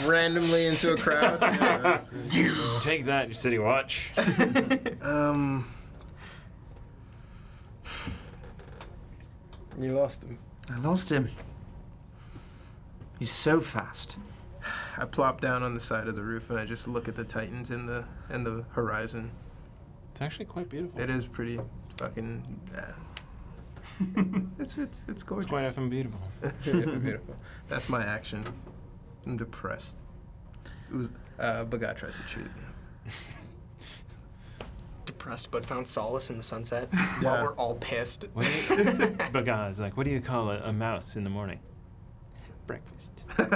Randomly into a crowd. Yeah, that's it. Take that, you city watch. You lost him. I lost him. He's so fast. I plop down on the side of the roof and I just look at the Titans in the horizon. It's actually quite beautiful. It is pretty fucking. It's gorgeous. It's quite effing beautiful. Beautiful. That's my action. I'm depressed. Bagat tries to treat me. Depressed but found solace in the sunset Yeah. while we're all pissed. But guys, like, what do you call a mouse in the morning? Breakfast. He's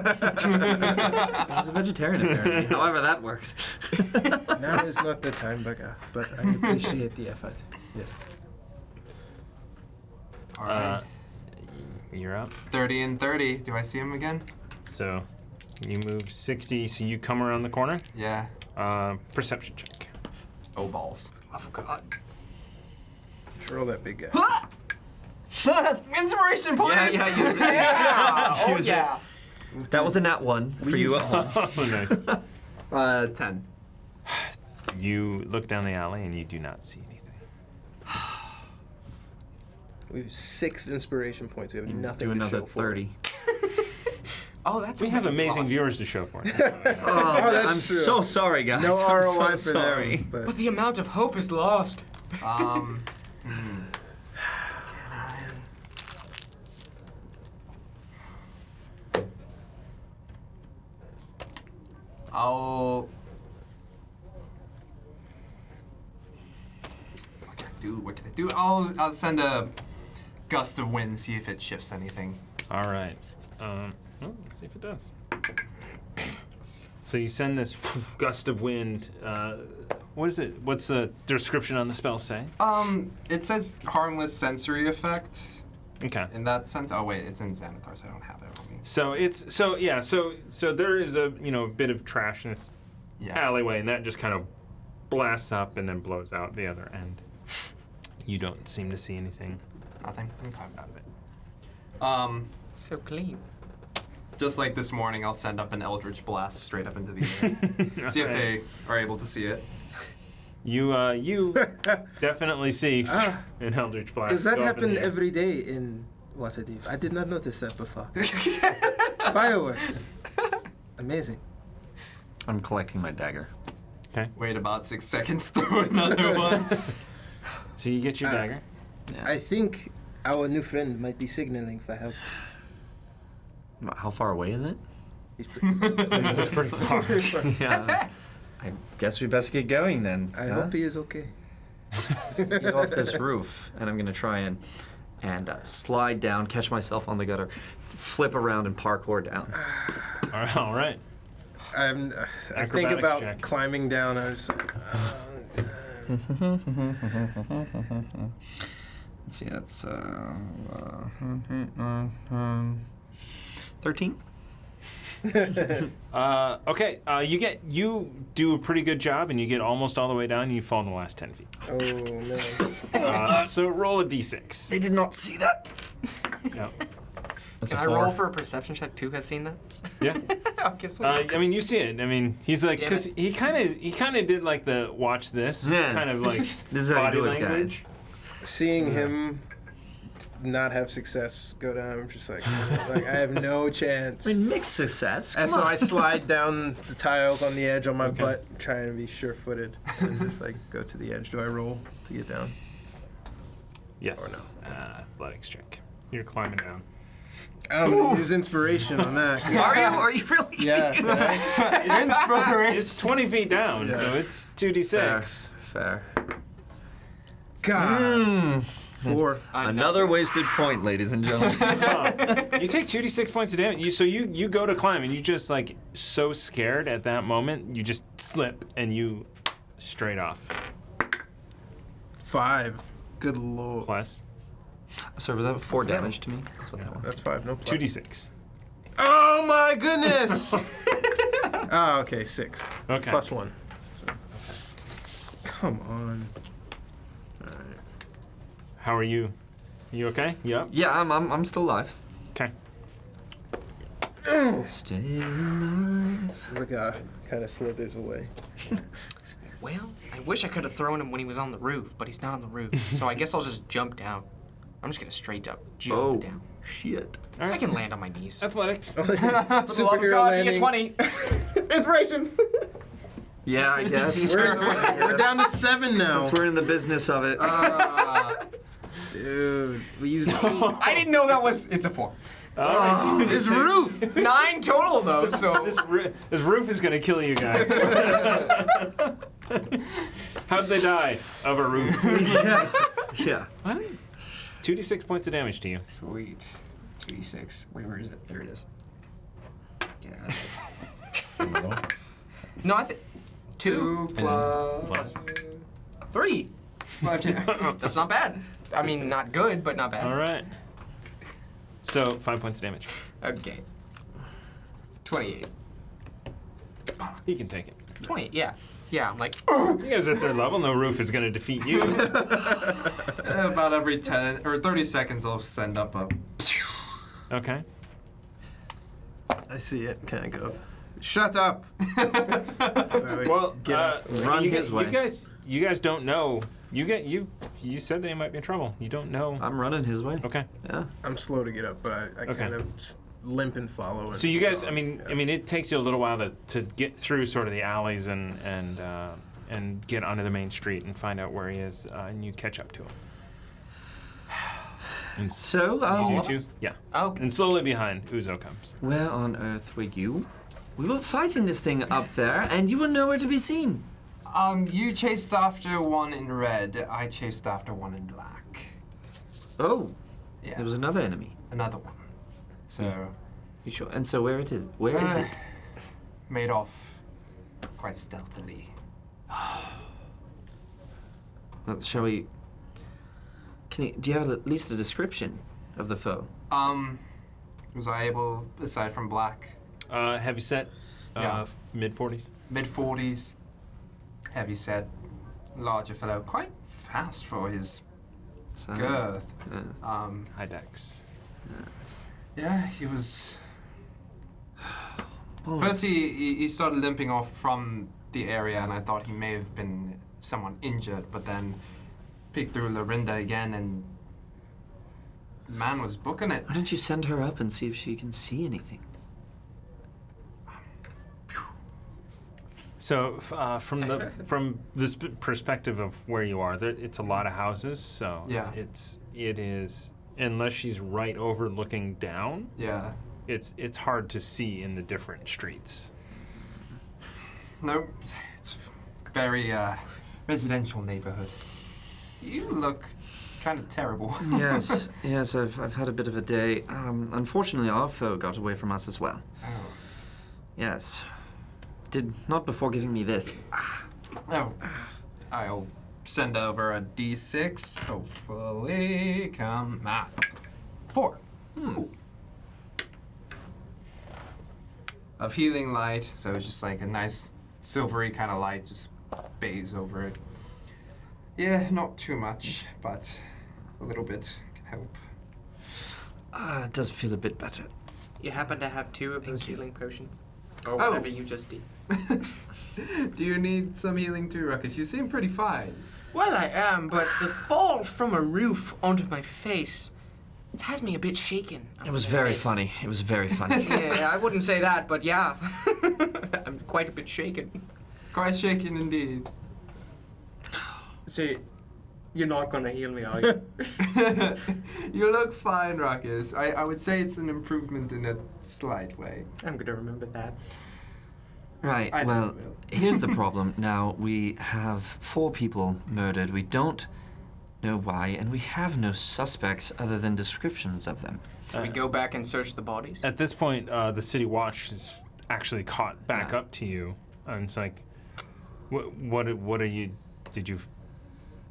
a vegetarian apparently. However that works. Now is not the time, Bagat, but I appreciate the effort. Yes. All right. You're up. 30 and 30. Do I see him again? So you move 60, so you come around the corner. Yeah. Perception check. Oh, balls. I forgot. Just roll that big guy. Inspiration points! Yeah, use it. Yeah! Oh, Use it. yeah. That was a nat 1 for you. Oh, nice. 10. You look down the alley and you do not see anything. We have 6 inspiration points. We have nothing Do to another show for 30. Oh, that's We have amazing awesome. viewers to show for it. Oh, that's I'm true. so sorry, guys. No I'm ROI so for sorry. them. But But the amount of hope is lost. I'll. What can I do? I'll send a gust of wind, see if it shifts anything. All right. Let's see if it does. So you send this gust of wind. What is it? What's the description on the spell say? It says harmless sensory effect. Okay. In that sense, oh wait, it's in Xanathar, so I don't have it on me. So it's so there is a bit of trashness Yeah. alleyway, and that just kind of blasts up and then blows out the other end. You don't seem to see anything Nothing. Okay. out of it. So clean. Just like this morning, I'll send up an Eldritch Blast straight up into the air. See if they are able to see it. You definitely see an Eldritch Blast. does that go up in happen the air. every day in Waterdeep? I did not notice that before. Fireworks. Amazing. I'm collecting my dagger. Okay. Wait about 6 seconds, throw another one. So you get your dagger. I think our new friend might be signaling for help. How far away is it? He's pretty It's pretty far. Yeah. I guess we best get going then. I hope he is okay. Get off this roof, and I'm gonna try and and slide down, catch myself on the gutter, flip around, and parkour down. All right. I think Acrobatics about check. climbing down. I was like, Let's see, that's 13. Okay. You do a pretty good job, and you get almost all the way down. And you fall in the last 10 feet. oh man. So roll a d6. They did not see that. Yep. That's Can a I 4. roll for a perception check to have seen that? Yeah. Okay, sweet. I mean, you see it. I mean, he's like, Damn because it. he kind of did like the watch this Yes. kind of like This is how you body do it, language. guys. Seeing him not have success go down, I'm just like I have no chance. I mean, mixed success. And Come so on. I slide down the tiles on the edge on my Okay. butt, trying to be sure-footed, and just like go to the edge. Do I roll to get down? Yes. Or Athletics check. You're climbing down. I'm gonna use inspiration on that. Are you? Are you really? Yeah. It's 20 feet down, Yeah. so it's 2d6. Fair. God. 4. Another wasted point, ladies and gentlemen. You take 2d6 points of damage. So you go to climb, and you just like so scared at that moment, you just slip and you straight off. 5. Good lord. Plus Sorry, was that 4 damage to me? That's what that was. That's 5. No plus. 2d6. Oh my goodness. Oh, okay. 6. Okay. Plus 1. Come on. All right. How are you? You okay? Yep. Yeah, I'm still alive. Okay. Stay alive. The guy kind of slithers away. Well, I wish I could have thrown him when he was on the roof, but he's not on the roof. So I guess I'll just jump down. I'm just gonna straight up jump down. Shit. All I right. can land on my knees. Athletics. Superhero landing. 20. Inspiration. Yeah, I guess. We're down to 7 now. Since we're in the business of it. Dude, we used I didn't know that was. It's a 4. All right. his roof. 9 total though. So This roof is gonna kill you guys. How'd they die? Of a roof. Yeah. What? 2d6 points of damage to you. sweet. 2d6. Wait, where is it? Here it is. Get out of it. No, I think 2 Plus. 3. That's not bad. I mean, not good, but not bad. All right. So 5 points of damage. Okay. 28. He can take it. 28. Yeah. Yeah. I'm like. You guys are at 3rd level. No roof is gonna defeat you. About every 10 or 30 seconds, I'll send up a. Okay. I see it. Kind of go. Shut up. Well, Run his way. You guys don't know. You said they might be in trouble. You don't know. I'm running his way. Okay. Yeah. I'm slow to get up, but I Okay. kind of limp and follow. And So you guys, I mean, it takes you a little while to get through sort of the alleys and get onto the main street and find out where he is, and you catch up to him. And So, All you of two, us? yeah. Oh. And slowly behind, Uzo comes. where on earth were you? We were fighting this thing up there, and you were nowhere to be seen. You chased after one in red. I chased after one in black. Oh, Yeah. there was another enemy. Another one. So You sure? And so where it is? Where is it? made off quite stealthily. Well, shall we? Do you have at least a description of the foe? Was I able, aside from black, Heavy set, Yeah. mid-40s. mid-40s, heavy set, larger fellow, quite fast for his Size? girth. Yes. High dex. Yeah, he was. Oh, First, he started limping off from the area, and I thought he may have been someone injured, but then peeked through Lorinda again, and man was booking it. Why don't you send her up and see if she can see anything? So from this perspective of where you are, it's a lot of houses. So Yeah. it is unless she's right over looking down. Yeah. It's hard to see in the different streets. No, it's very residential neighborhood. You look kind of terrible. Yes, I've had a bit of a day. Unfortunately, our foe got away from us as well. Oh. Yes. Did not before giving me this. Oh. I'll send over a D6. Hopefully come... 4. Of healing light, so it's just like a nice silvery kind of light just bathes over it. Yeah, not too much, but a little bit can help. It does feel a bit better. You happen to have 2 of those healing potions? Or Oh. whatever you just did. Do you need some healing too, Ruckus? You seem pretty fine. Well, I am, but the fall from a roof onto my face, it has me a bit shaken. It was very funny. It was very funny. Yeah, I wouldn't say that, but yeah. I'm quite a bit shaken. Quite shaken indeed. So, you're not gonna heal me, are you? You look fine, Ruckus. I would say it's an improvement in a slight way. I'm gonna remember that. Right, I well, never will. here's the problem. Now, we have 4 people murdered. We don't know why, and we have no suspects other than descriptions of them. Can we go back and search the bodies? At this point, the city watch is actually caught back Yeah. up to you, and it's like, what are you? Did you?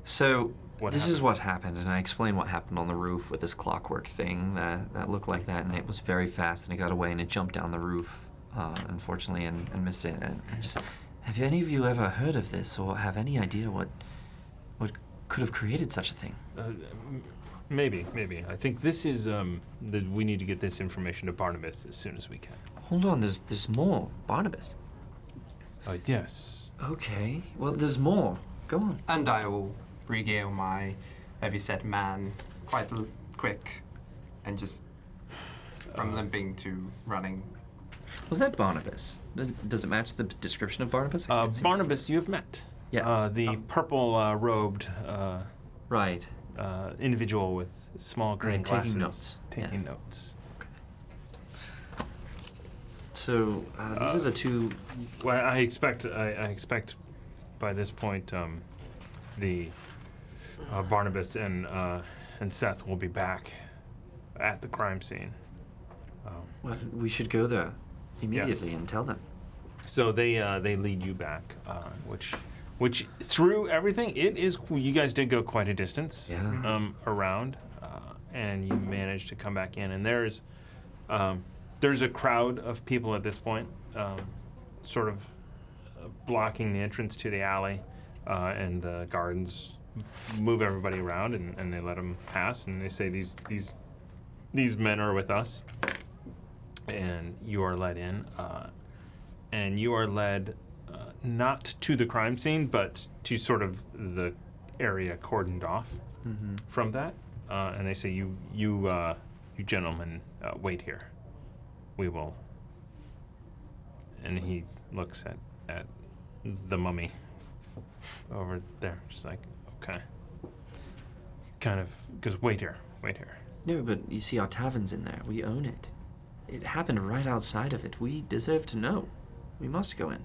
So, What this is happened? what happened, and I explained what happened on the roof with this clockwork thing that looked like that, and it was very fast, and it got away, and it jumped down the roof, unfortunately, and missed it. And just, have any of you ever heard of this, or have any idea what could have created such a thing? Maybe. I think this is we need to get this information to Barnabas as soon as we can. Hold on, there's more. Barnabas. Yes. Okay, well, there's more. Go on. And I will regale my heavyset man quite quick and just from limping to running. Was that Barnabas? Does it match the description of Barnabas? I can't see. Barnabas, you have met. Yes. The purple robed Right. individual with small green Right, taking glasses. notes. Taking Yes. notes. So these are the 2. Well, I expect by this point the Barnabas and Seth will be back at the crime scene. Well, we should go there immediately and tell them. So they lead you back, which through everything it is. You guys did go quite a distance around, and you managed to come back in. And there's a crowd of people at this point, sort of blocking the entrance to the alley, and the guards move everybody around and they let them pass, and they say these men are with us, and you are led in, and you are led not to the crime scene, but to sort of the area cordoned off from that, and they say you gentlemen wait here. We will. And he looks at the mummy over there, just like, okay. Kind of goes, wait here. No, but you see, our tavern's in there. We own it. It happened right outside of it. We deserve to know. We must go in.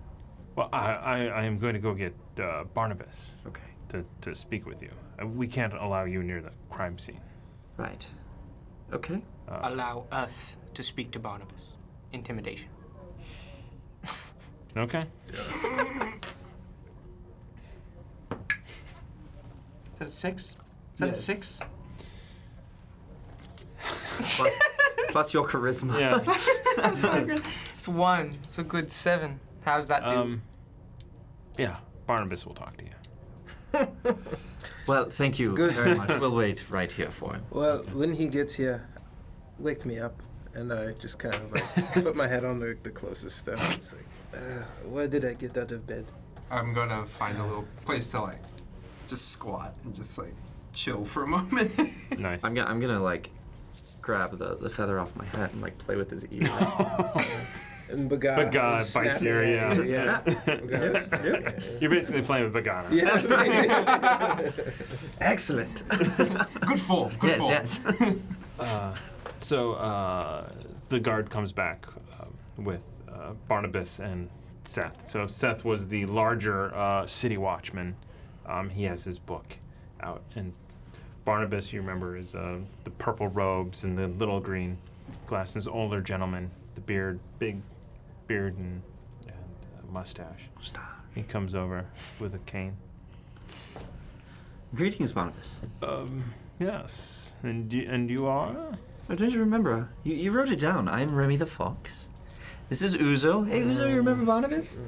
Well, I am going to go get Barnabas Okay. to speak with you. We can't allow you near the crime scene. Right. Okay. Allow us to speak to Barnabas. Intimidation. Okay. Is that a 6? Is that Yes. a 6? Plus your charisma. Yeah. It's 1. It's a good 7. How's that do? Yeah. Barnabas will talk to you. Well, thank you Good. very much. We'll wait right here for him. Well, when he gets here, wake me up, and I just kind of like put my head on the closest step. It's like, why did I get out of bed? I'm gonna find a little place to like just squat and just like chill for a moment. Nice. I'm gonna like grab the feather off my hat and like play with his ear. And Baga. But God is bites snapping your ear, at yeah. it, Baga's- You're basically playing with Bagana. Yeah. Excellent. Good form. Good yes, form. yes. So the guard comes back with Barnabas and Seth. So Seth was the larger city watchman. He has his book out, and Barnabas, you remember, is the purple robes and the little green glasses, older gentleman, the beard, big beard and mustache. He comes over with a cane. Greetings, Barnabas. Yes. And you are? Oh, don't you remember? You wrote it down. I'm Remy the Fox. This is Uzo. Hey, Uzo, you remember Barnabas?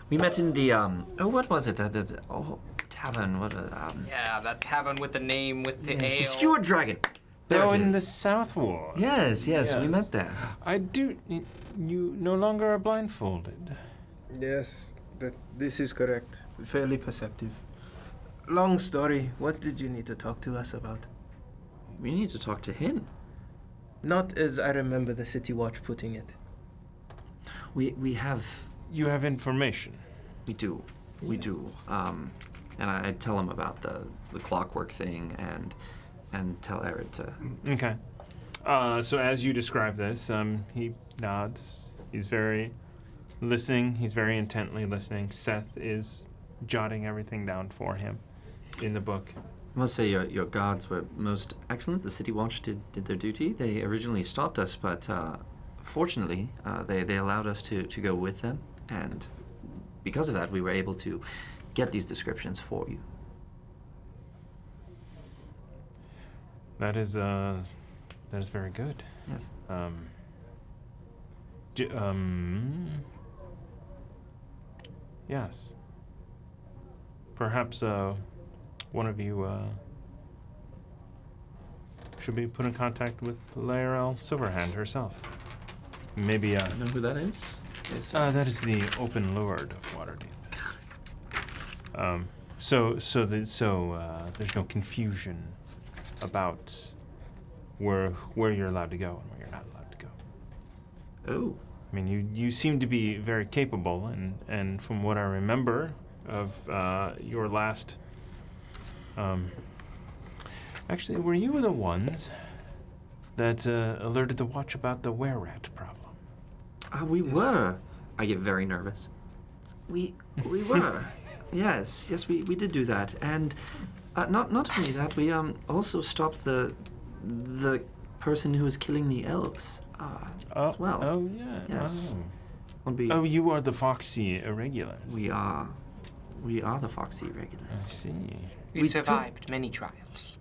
We met in the, what was it? Tavern. What, Yeah, that tavern with the name with the ale. the Skewered Dragon. There Oh, it in is. the South Ward. Yes, we met there. I do. You no longer are blindfolded. Yes, this is correct. Fairly perceptive. Long story. What did you need to talk to us about? We need to talk to him. Not as I remember the City Watch putting it. We have... You have information. We do. We do. And I tell him about the clockwork thing and tell Erid to... Okay. So as you describe this, he nods. He's very listening. He's very intently listening. Seth is jotting everything down for him in the book. I must say your guards were most excellent. The City Watch did their duty. They originally stopped us, but fortunately, they allowed us to go with them. And because of that, we were able to get these descriptions for you. That is very good. Yes. Yes. Perhaps one of you should be put in contact with Laerel Silverhand herself. Maybe. You know who that is? Yes. That is the Open Lord of Waterdeep. So there's no confusion about where you're allowed to go and where you're not allowed to go. Oh. I mean, you seem to be very capable, and from what I remember of your last... actually, were you the ones that alerted the Watch about the were-rat problem? We were. I get very nervous. We were. Yes, we did do that. And not only that, we also stopped the person who was killing the elves as well. Oh, yeah. Yes. Oh, you are the Foxy Irregulars. We are the Foxy I Irregulars. see. We survived many trials.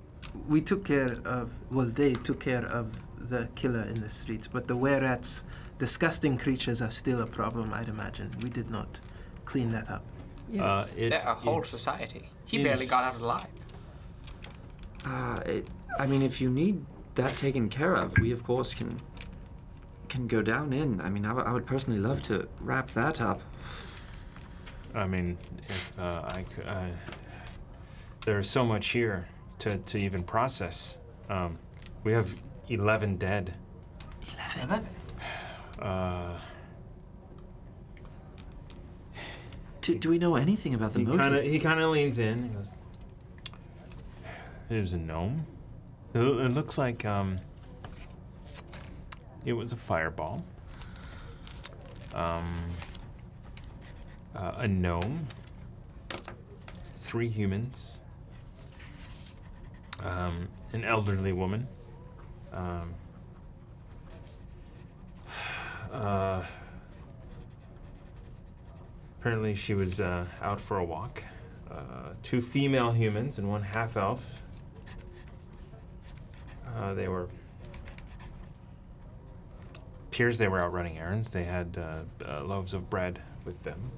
We took care of, they took care of the killer in the streets, but the were-rats, disgusting creatures, are still a problem, I'd imagine. We did not clean that up. Yes. They're a whole society. He barely got out alive. I mean, if you need that taken care of, we of course can go down in. I mean, I would personally love to wrap that up. I mean, if I could, there's so much here to even process. We have 11 dead. 11? Do we know anything about the motives? He kind of leans in and goes, there's a gnome. It looks like it was a fireball. A gnome. 3 humans. An elderly woman. Apparently she was out for a walk. 2 female humans and 1 half-elf. They were out running errands. They had loaves of bread with them.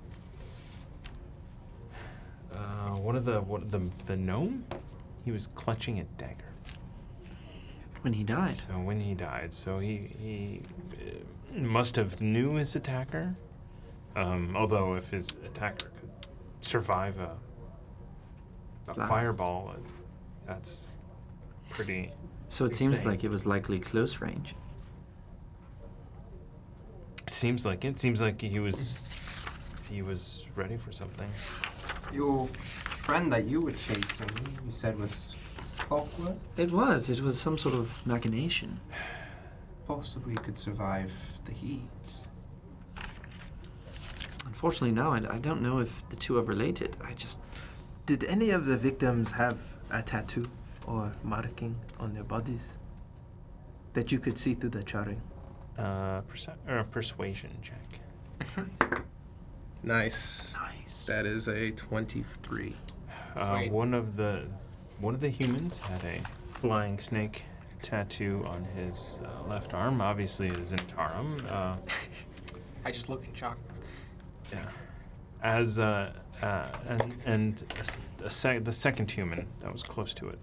One of the gnome, he was clutching a dagger. When he died. So when he died, he must have knew his attacker. Although if his attacker could survive a Blast. fireball, that's pretty. So it seems insane. like it was likely close range. Seems like it. Seems like he was ready for something. Your friend that you were chasing, you said was clockwork? It was some sort of machination. Possibly could survive the heat. Unfortunately, now I don't know if the two are related. Did any of the victims have a tattoo or marking on their bodies that you could see through the charring? Persuasion check. Nice. Nice. That is a 23. Sweet. One of the humans had a flying snake tattoo on his left arm. Obviously, it is in Tarum. I just look in shock. Yeah. As the second human that was close to it,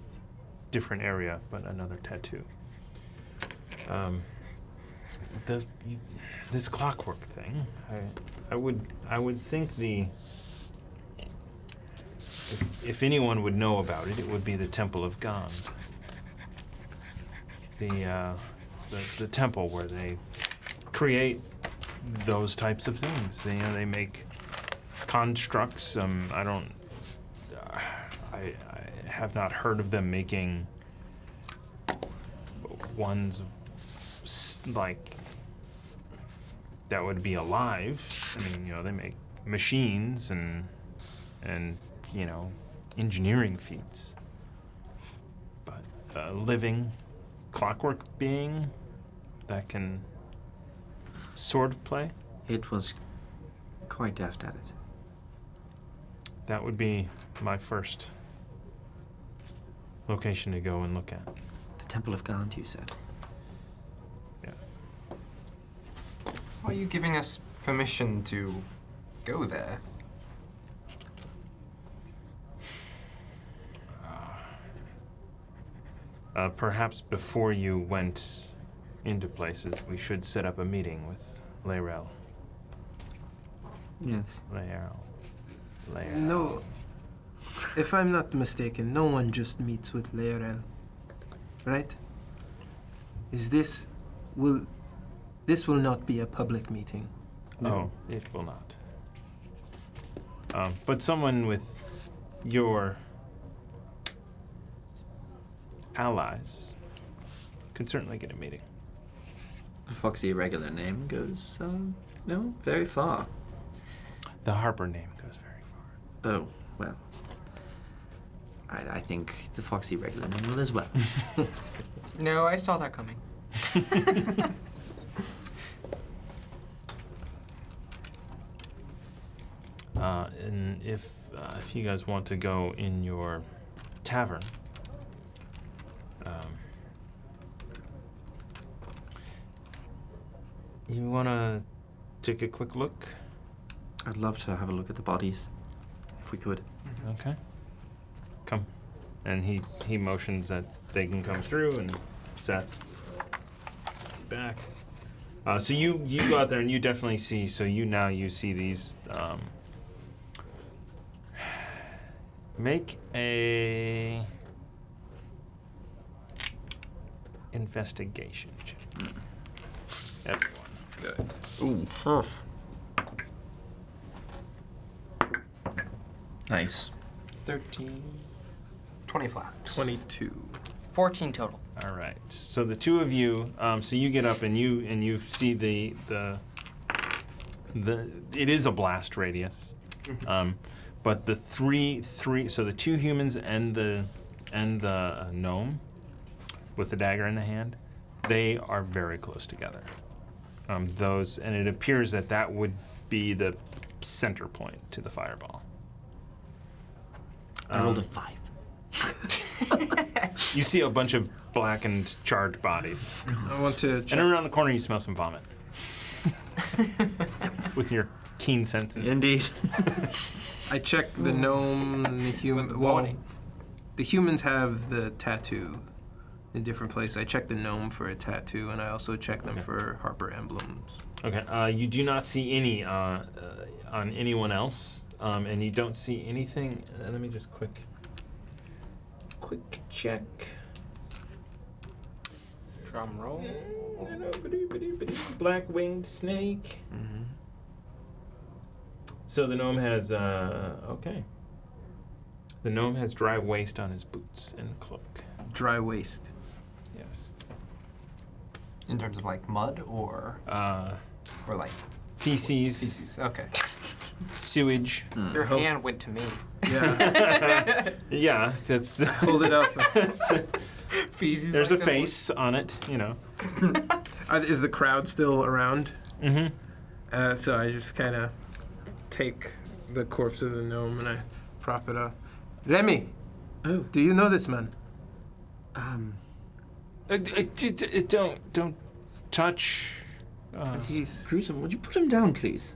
different area, but another tattoo. This clockwork thing. I would think if anyone would know about it, it would be the Temple of Gan. The temple where they create those types of things. They make constructs. I have not heard of them making ones like that would be alive. I mean, they make machines and engineering feats. But a living clockwork being that can sword play, It was quite deft at it. that would be my first location to go and look at. The Temple of Gaunt, you said. Yes. Why are you giving us permission to go there? Perhaps before you went into places, we should set up a meeting with Laerel. Yes. Laerel. No. If I'm not mistaken, no one just meets with Laerel. Right? This will not be a public meeting. Oh, it will not. But someone with your allies could certainly get a meeting. The Foxy irregular name goes, very far. The Harper name goes very far. Oh, well. I think the Foxy regular name will as well. No, I saw that coming. And if you guys want to go in your tavern, you want to take a quick look? I'd love to have a look at the bodies, if we could. Okay. Come. And he motions that they can come through, and Seth is back. So you go out there and you definitely see. So you see these. Make a investigation check. Everyone. Good. Ooh. Nice. 13. 20 flat. 22. 14 total. All right. So the two of you, so you get up and you see the it is a blast radius, but the three so the two humans and the gnome with the dagger in the hand, they are very close together. And it appears that would be the center point to the fireball. I rolled a 5. You see a bunch of blackened, charred bodies. I want to check. And around the corner, you smell some vomit. With your keen senses. Indeed. I checked the gnome and the human. the Well, body. the humans have the tattoo in different places. I checked the gnome for a tattoo, and I also checked them for Harper emblems. Okay. You do not see any on anyone else, and you don't see anything. Let me just quick check. Drum roll. Black winged snake. Mm-hmm. So the gnome has okay. The gnome has dry waste on his boots and cloak. Dry waste. Yes. In terms of like mud or like Feces. feces. Okay. sewage. Your hand went to me. Yeah. Yeah, that's. Hold it up. Feces. There's a like this face on it, you know. Is the crowd still around? Mm-hmm. So I just kind of take the corpse of the gnome and I prop it up. Remy, Oh, do you know this man? Don't touch. He's gruesome. Would you put him down, please?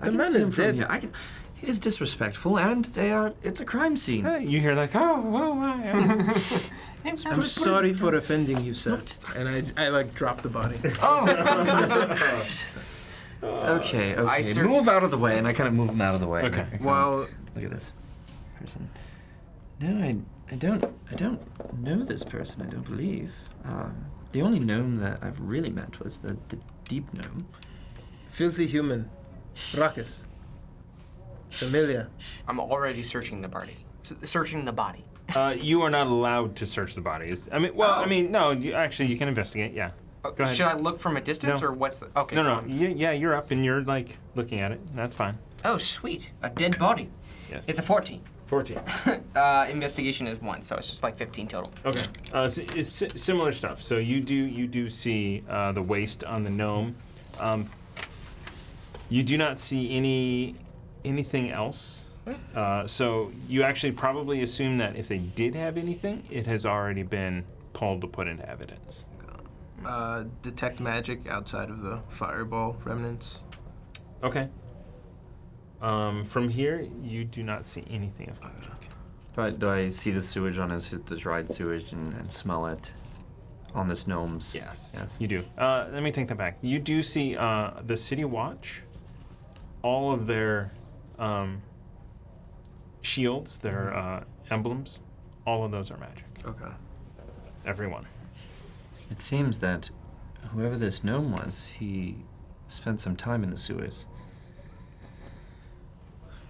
I The can man see is him from dead. here. It is disrespectful, and it's a crime scene. You hear like, oh my. I'm sorry for offending you, sir. No, just- And I like drop the body. Oh, goodness. Okay. I searched- Move out of the way, and I kind of move him out of the way. Okay. While Look at this person. No, I don't know this person. I don't believe. The only gnome that I've really met was the deep gnome. filthy human, Ruckus, familiar. I'm already searching the body. Searching the body. You are not allowed to search the bodies. I mean, well, I mean, no. You can investigate. Yeah. Go ahead. Should I look from a distance No. or what's the? Okay. No, so no. I'm- Yeah, you're up and you're like looking at it. That's fine. Oh, sweet. A dead body. Yes. It's a 14. 14. Investigation is 1, so it's just like 15 total. Okay. So it's similar stuff. So you do see the waste on the gnome. You do not see anything else. So you actually probably assume that if they did have anything, it has already been pulled to put into evidence. Detect magic outside of the fireball remnants. Okay. From here, you do not see anything of magic. Do I see the sewage on the dried sewage and smell it on this gnome's? Yes. Yes. You do. Let me take that back. You do see the City Watch, all of their shields, their emblems, all of those are magic. Okay. Every one. It seems that whoever this gnome was, he spent some time in the sewers.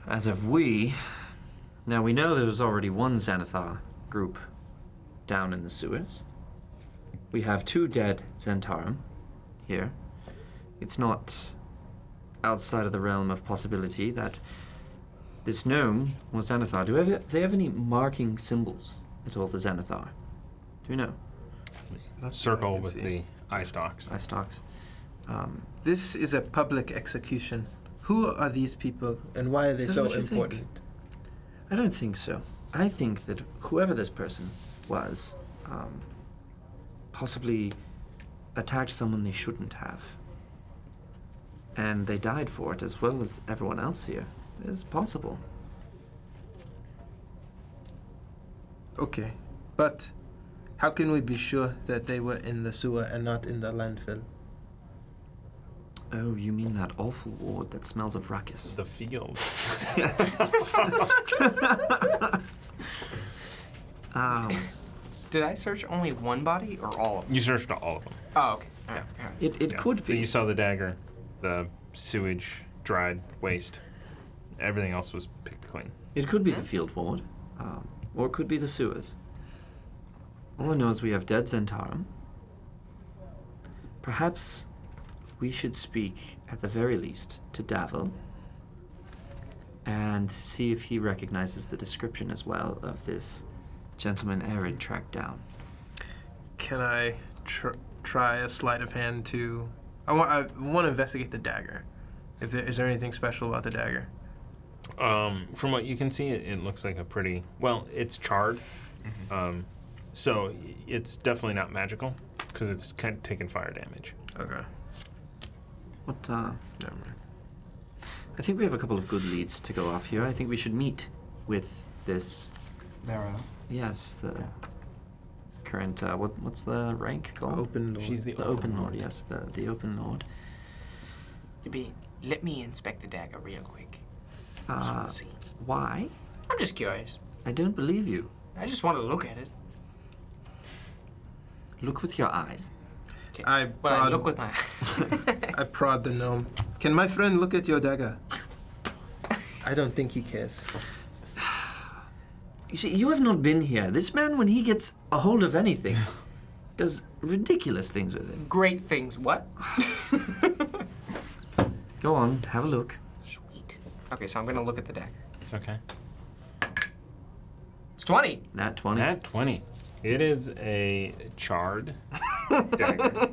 As of now we know there was already one Xanathar group down in the sewers. We have 2 dead Zentarum here. It's not outside of the realm of possibility that this gnome was Xanathar. Do they have any marking symbols at all, the Xanathar? Do we know? That's Circle what I can with see. the eye stalks. Eye stalks. This is a public execution. Who are these people and why are they Is that so what you think? important? I don't think so. I think that whoever this person was, possibly attacked someone they shouldn't have. And they died for it, as well as everyone else here. It's possible. Okay, but how can we be sure that they were in the sewer and not in the landfill? Oh, you mean that awful ward that smells of ruckus? The field. Did I search only one body or all of them? You searched all of them. Oh, okay. All right. It Yeah. could So be. you saw the dagger, the sewage, dried waste. Everything else was picked clean. It could be the field ward, or it could be the sewers. All I know is we have dead Zentarum. Perhaps we should speak, at the very least, to Davil and see if he recognizes the description as well of this gentleman Arid tracked down. Can I try a sleight of hand to... I want to investigate the dagger. Is there anything special about the dagger? From what you can see, it looks like a pretty... Well, it's charred. So it's definitely not magical, because it's kind of taken fire damage. Okay. What, Never mind. I think we have a couple of good leads to go off here. I think we should meet with this... Yes, the current, what's the rank called? Open door. She's the The Open Lord, yes, the Open Lord. Let me inspect the dagger real quick. I just want to see. Why? I'm just curious. I don't believe you. I just want to look at it. Look with your eyes. Okay. I But I prod- look with my. I prod the gnome. Can my friend look at your dagger? I don't think he cares. You see, you have not been here. This man, when he gets a hold of anything, does ridiculous things with it. Great things. What? Go on, have a look. Sweet. Okay, so I'm gonna look at the dagger. Okay. It's 20. Nat 20. Nat 20. It is a charred dagger.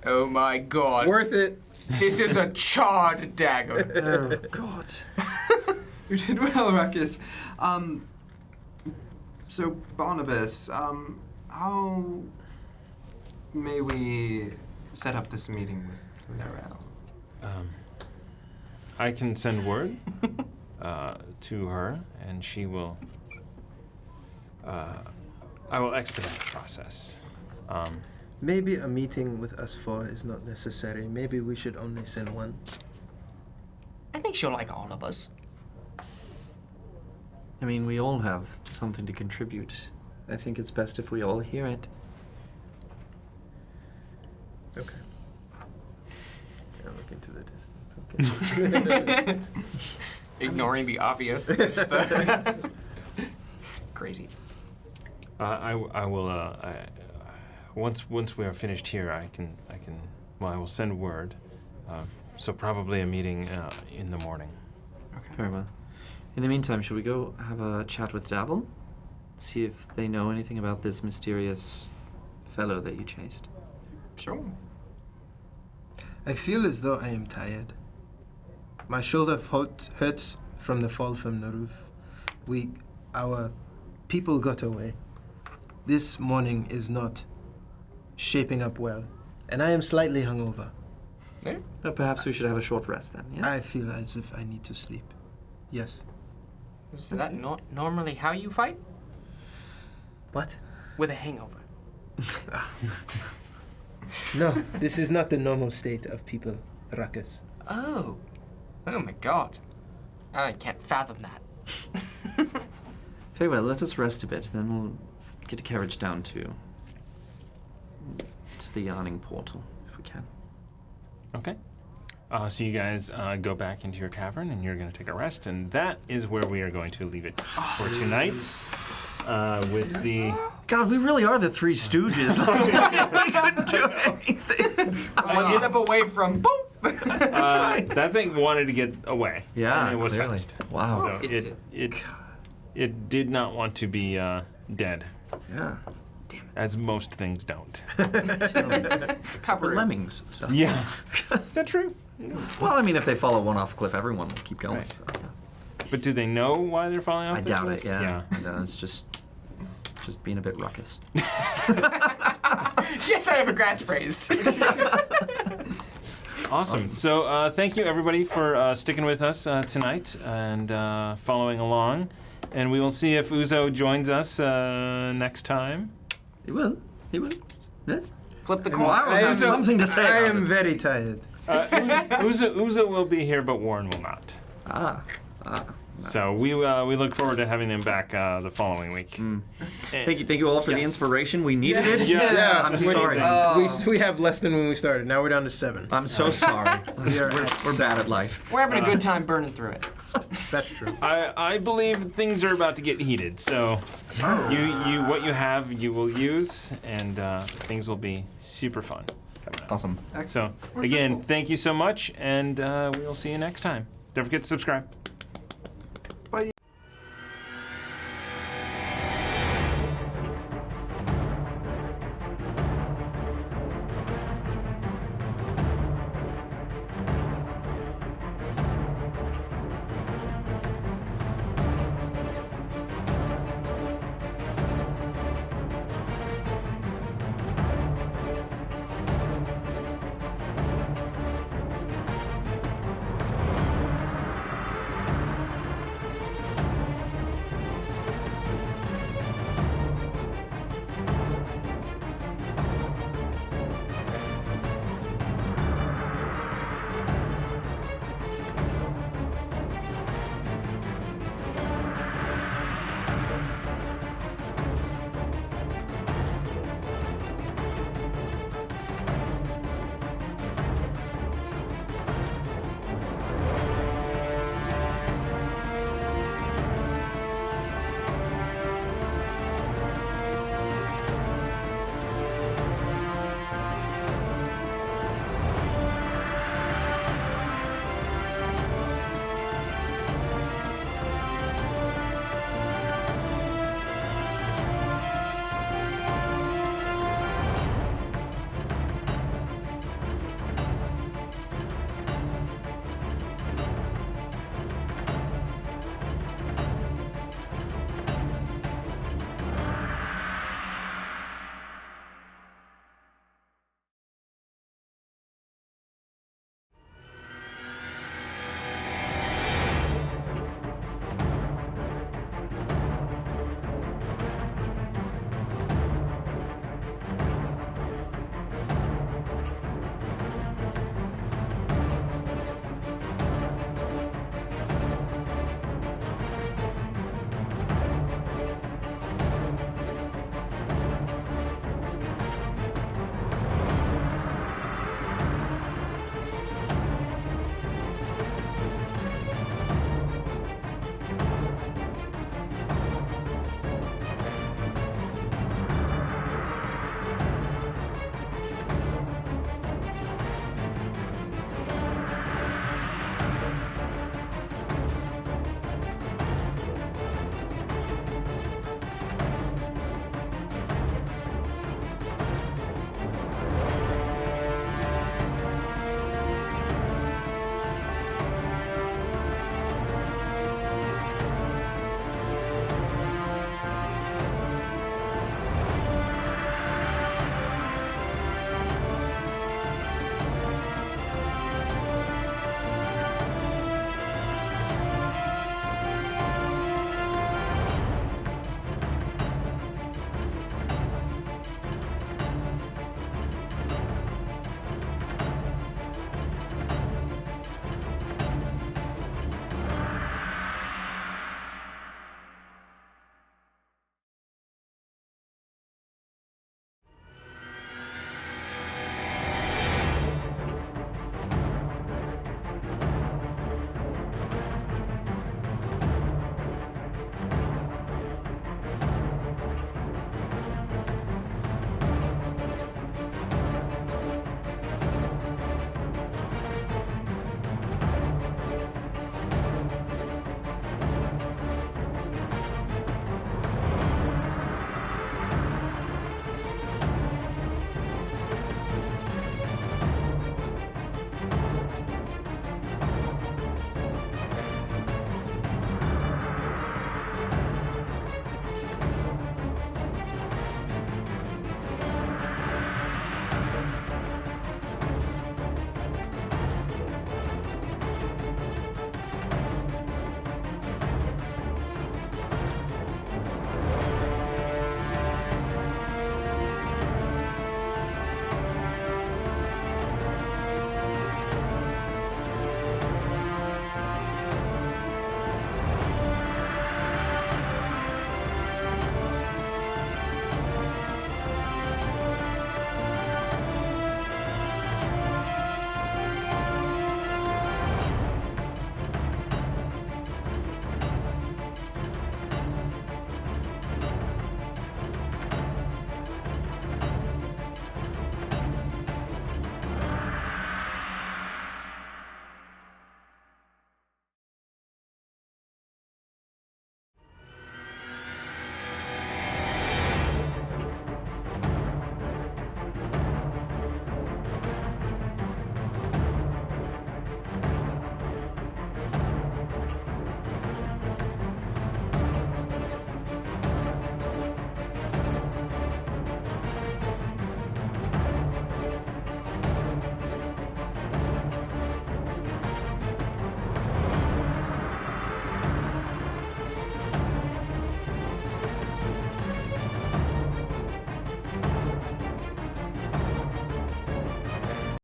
Oh my god. Worth it. This is a charred dagger. Oh, God. You did well, Ruckus. So Barnabas, how may we set up this meeting with Narelle? I can send word to her, and she will. I will expedite the process. Maybe a meeting with us four is not necessary. Maybe we should only send one. I think she'll like all of us. I mean, we all have something to contribute. I think it's best if we all hear it. Okay. Yeah, look into the distance. Okay. Ignoring the obvious. Just the crazy. I will. Once we are finished here, I will send word. So probably a meeting in the morning. Okay. Very well. In the meantime, should we go have a chat with Davil? See if they know anything about this mysterious fellow that you chased. Sure. I feel as though I am tired. My shoulder hurts from the fall from the roof. Our people got away. This morning is not shaping up well, and I am slightly hungover. Yeah. But perhaps we should have a short rest then, yes? I feel as if I need to sleep. Yes. Is that not normally how you fight? What? With a hangover. No, this is not the normal state of people, Ruckus. Oh. Oh my god. I can't fathom that. Very well, let us rest a bit, then we'll get a carriage down to the Yawning Portal, if we can. Okay. So you guys go back into your tavern, and you're going to take a rest, and that is where we are going to leave it for tonight. With the God, we really are the Three Stooges. We couldn't do anything. One step away from boom. that thing wanted to get away. Yeah, and it was clearly. fast. Wow. So it did not want to be dead, Yeah. as most things don't. Except for lemmings. So. Yeah. Is that true? Well, I mean, if they fall one off the cliff, everyone will keep going. Right. So, yeah. But do they know why they're falling off I the doubt cliff? it, yeah. No, it's just being a bit ruckus. Yes, I have a catchphrase. Awesome. So thank you, everybody, for sticking with us tonight and following along. And we will see if Uzo joins us next time. He will. He will. Yes? Flip the coin. Well, I will have something to say I about am it. very tired. Uzo will be here, but Warren will not. Ah. So we look forward to having them back the following week. Thank you all for the inspiration. We needed it. Yeah. I'm sorry. We have less than when we started. Now we're down to 7. I'm so sorry. We are We're bad at life. We're having a good time burning through it. That's true. I believe things are about to get heated. So you what you have you will use, and things will be super fun. Awesome. So again, thank you so much, and we will see you next time. Don't forget to subscribe.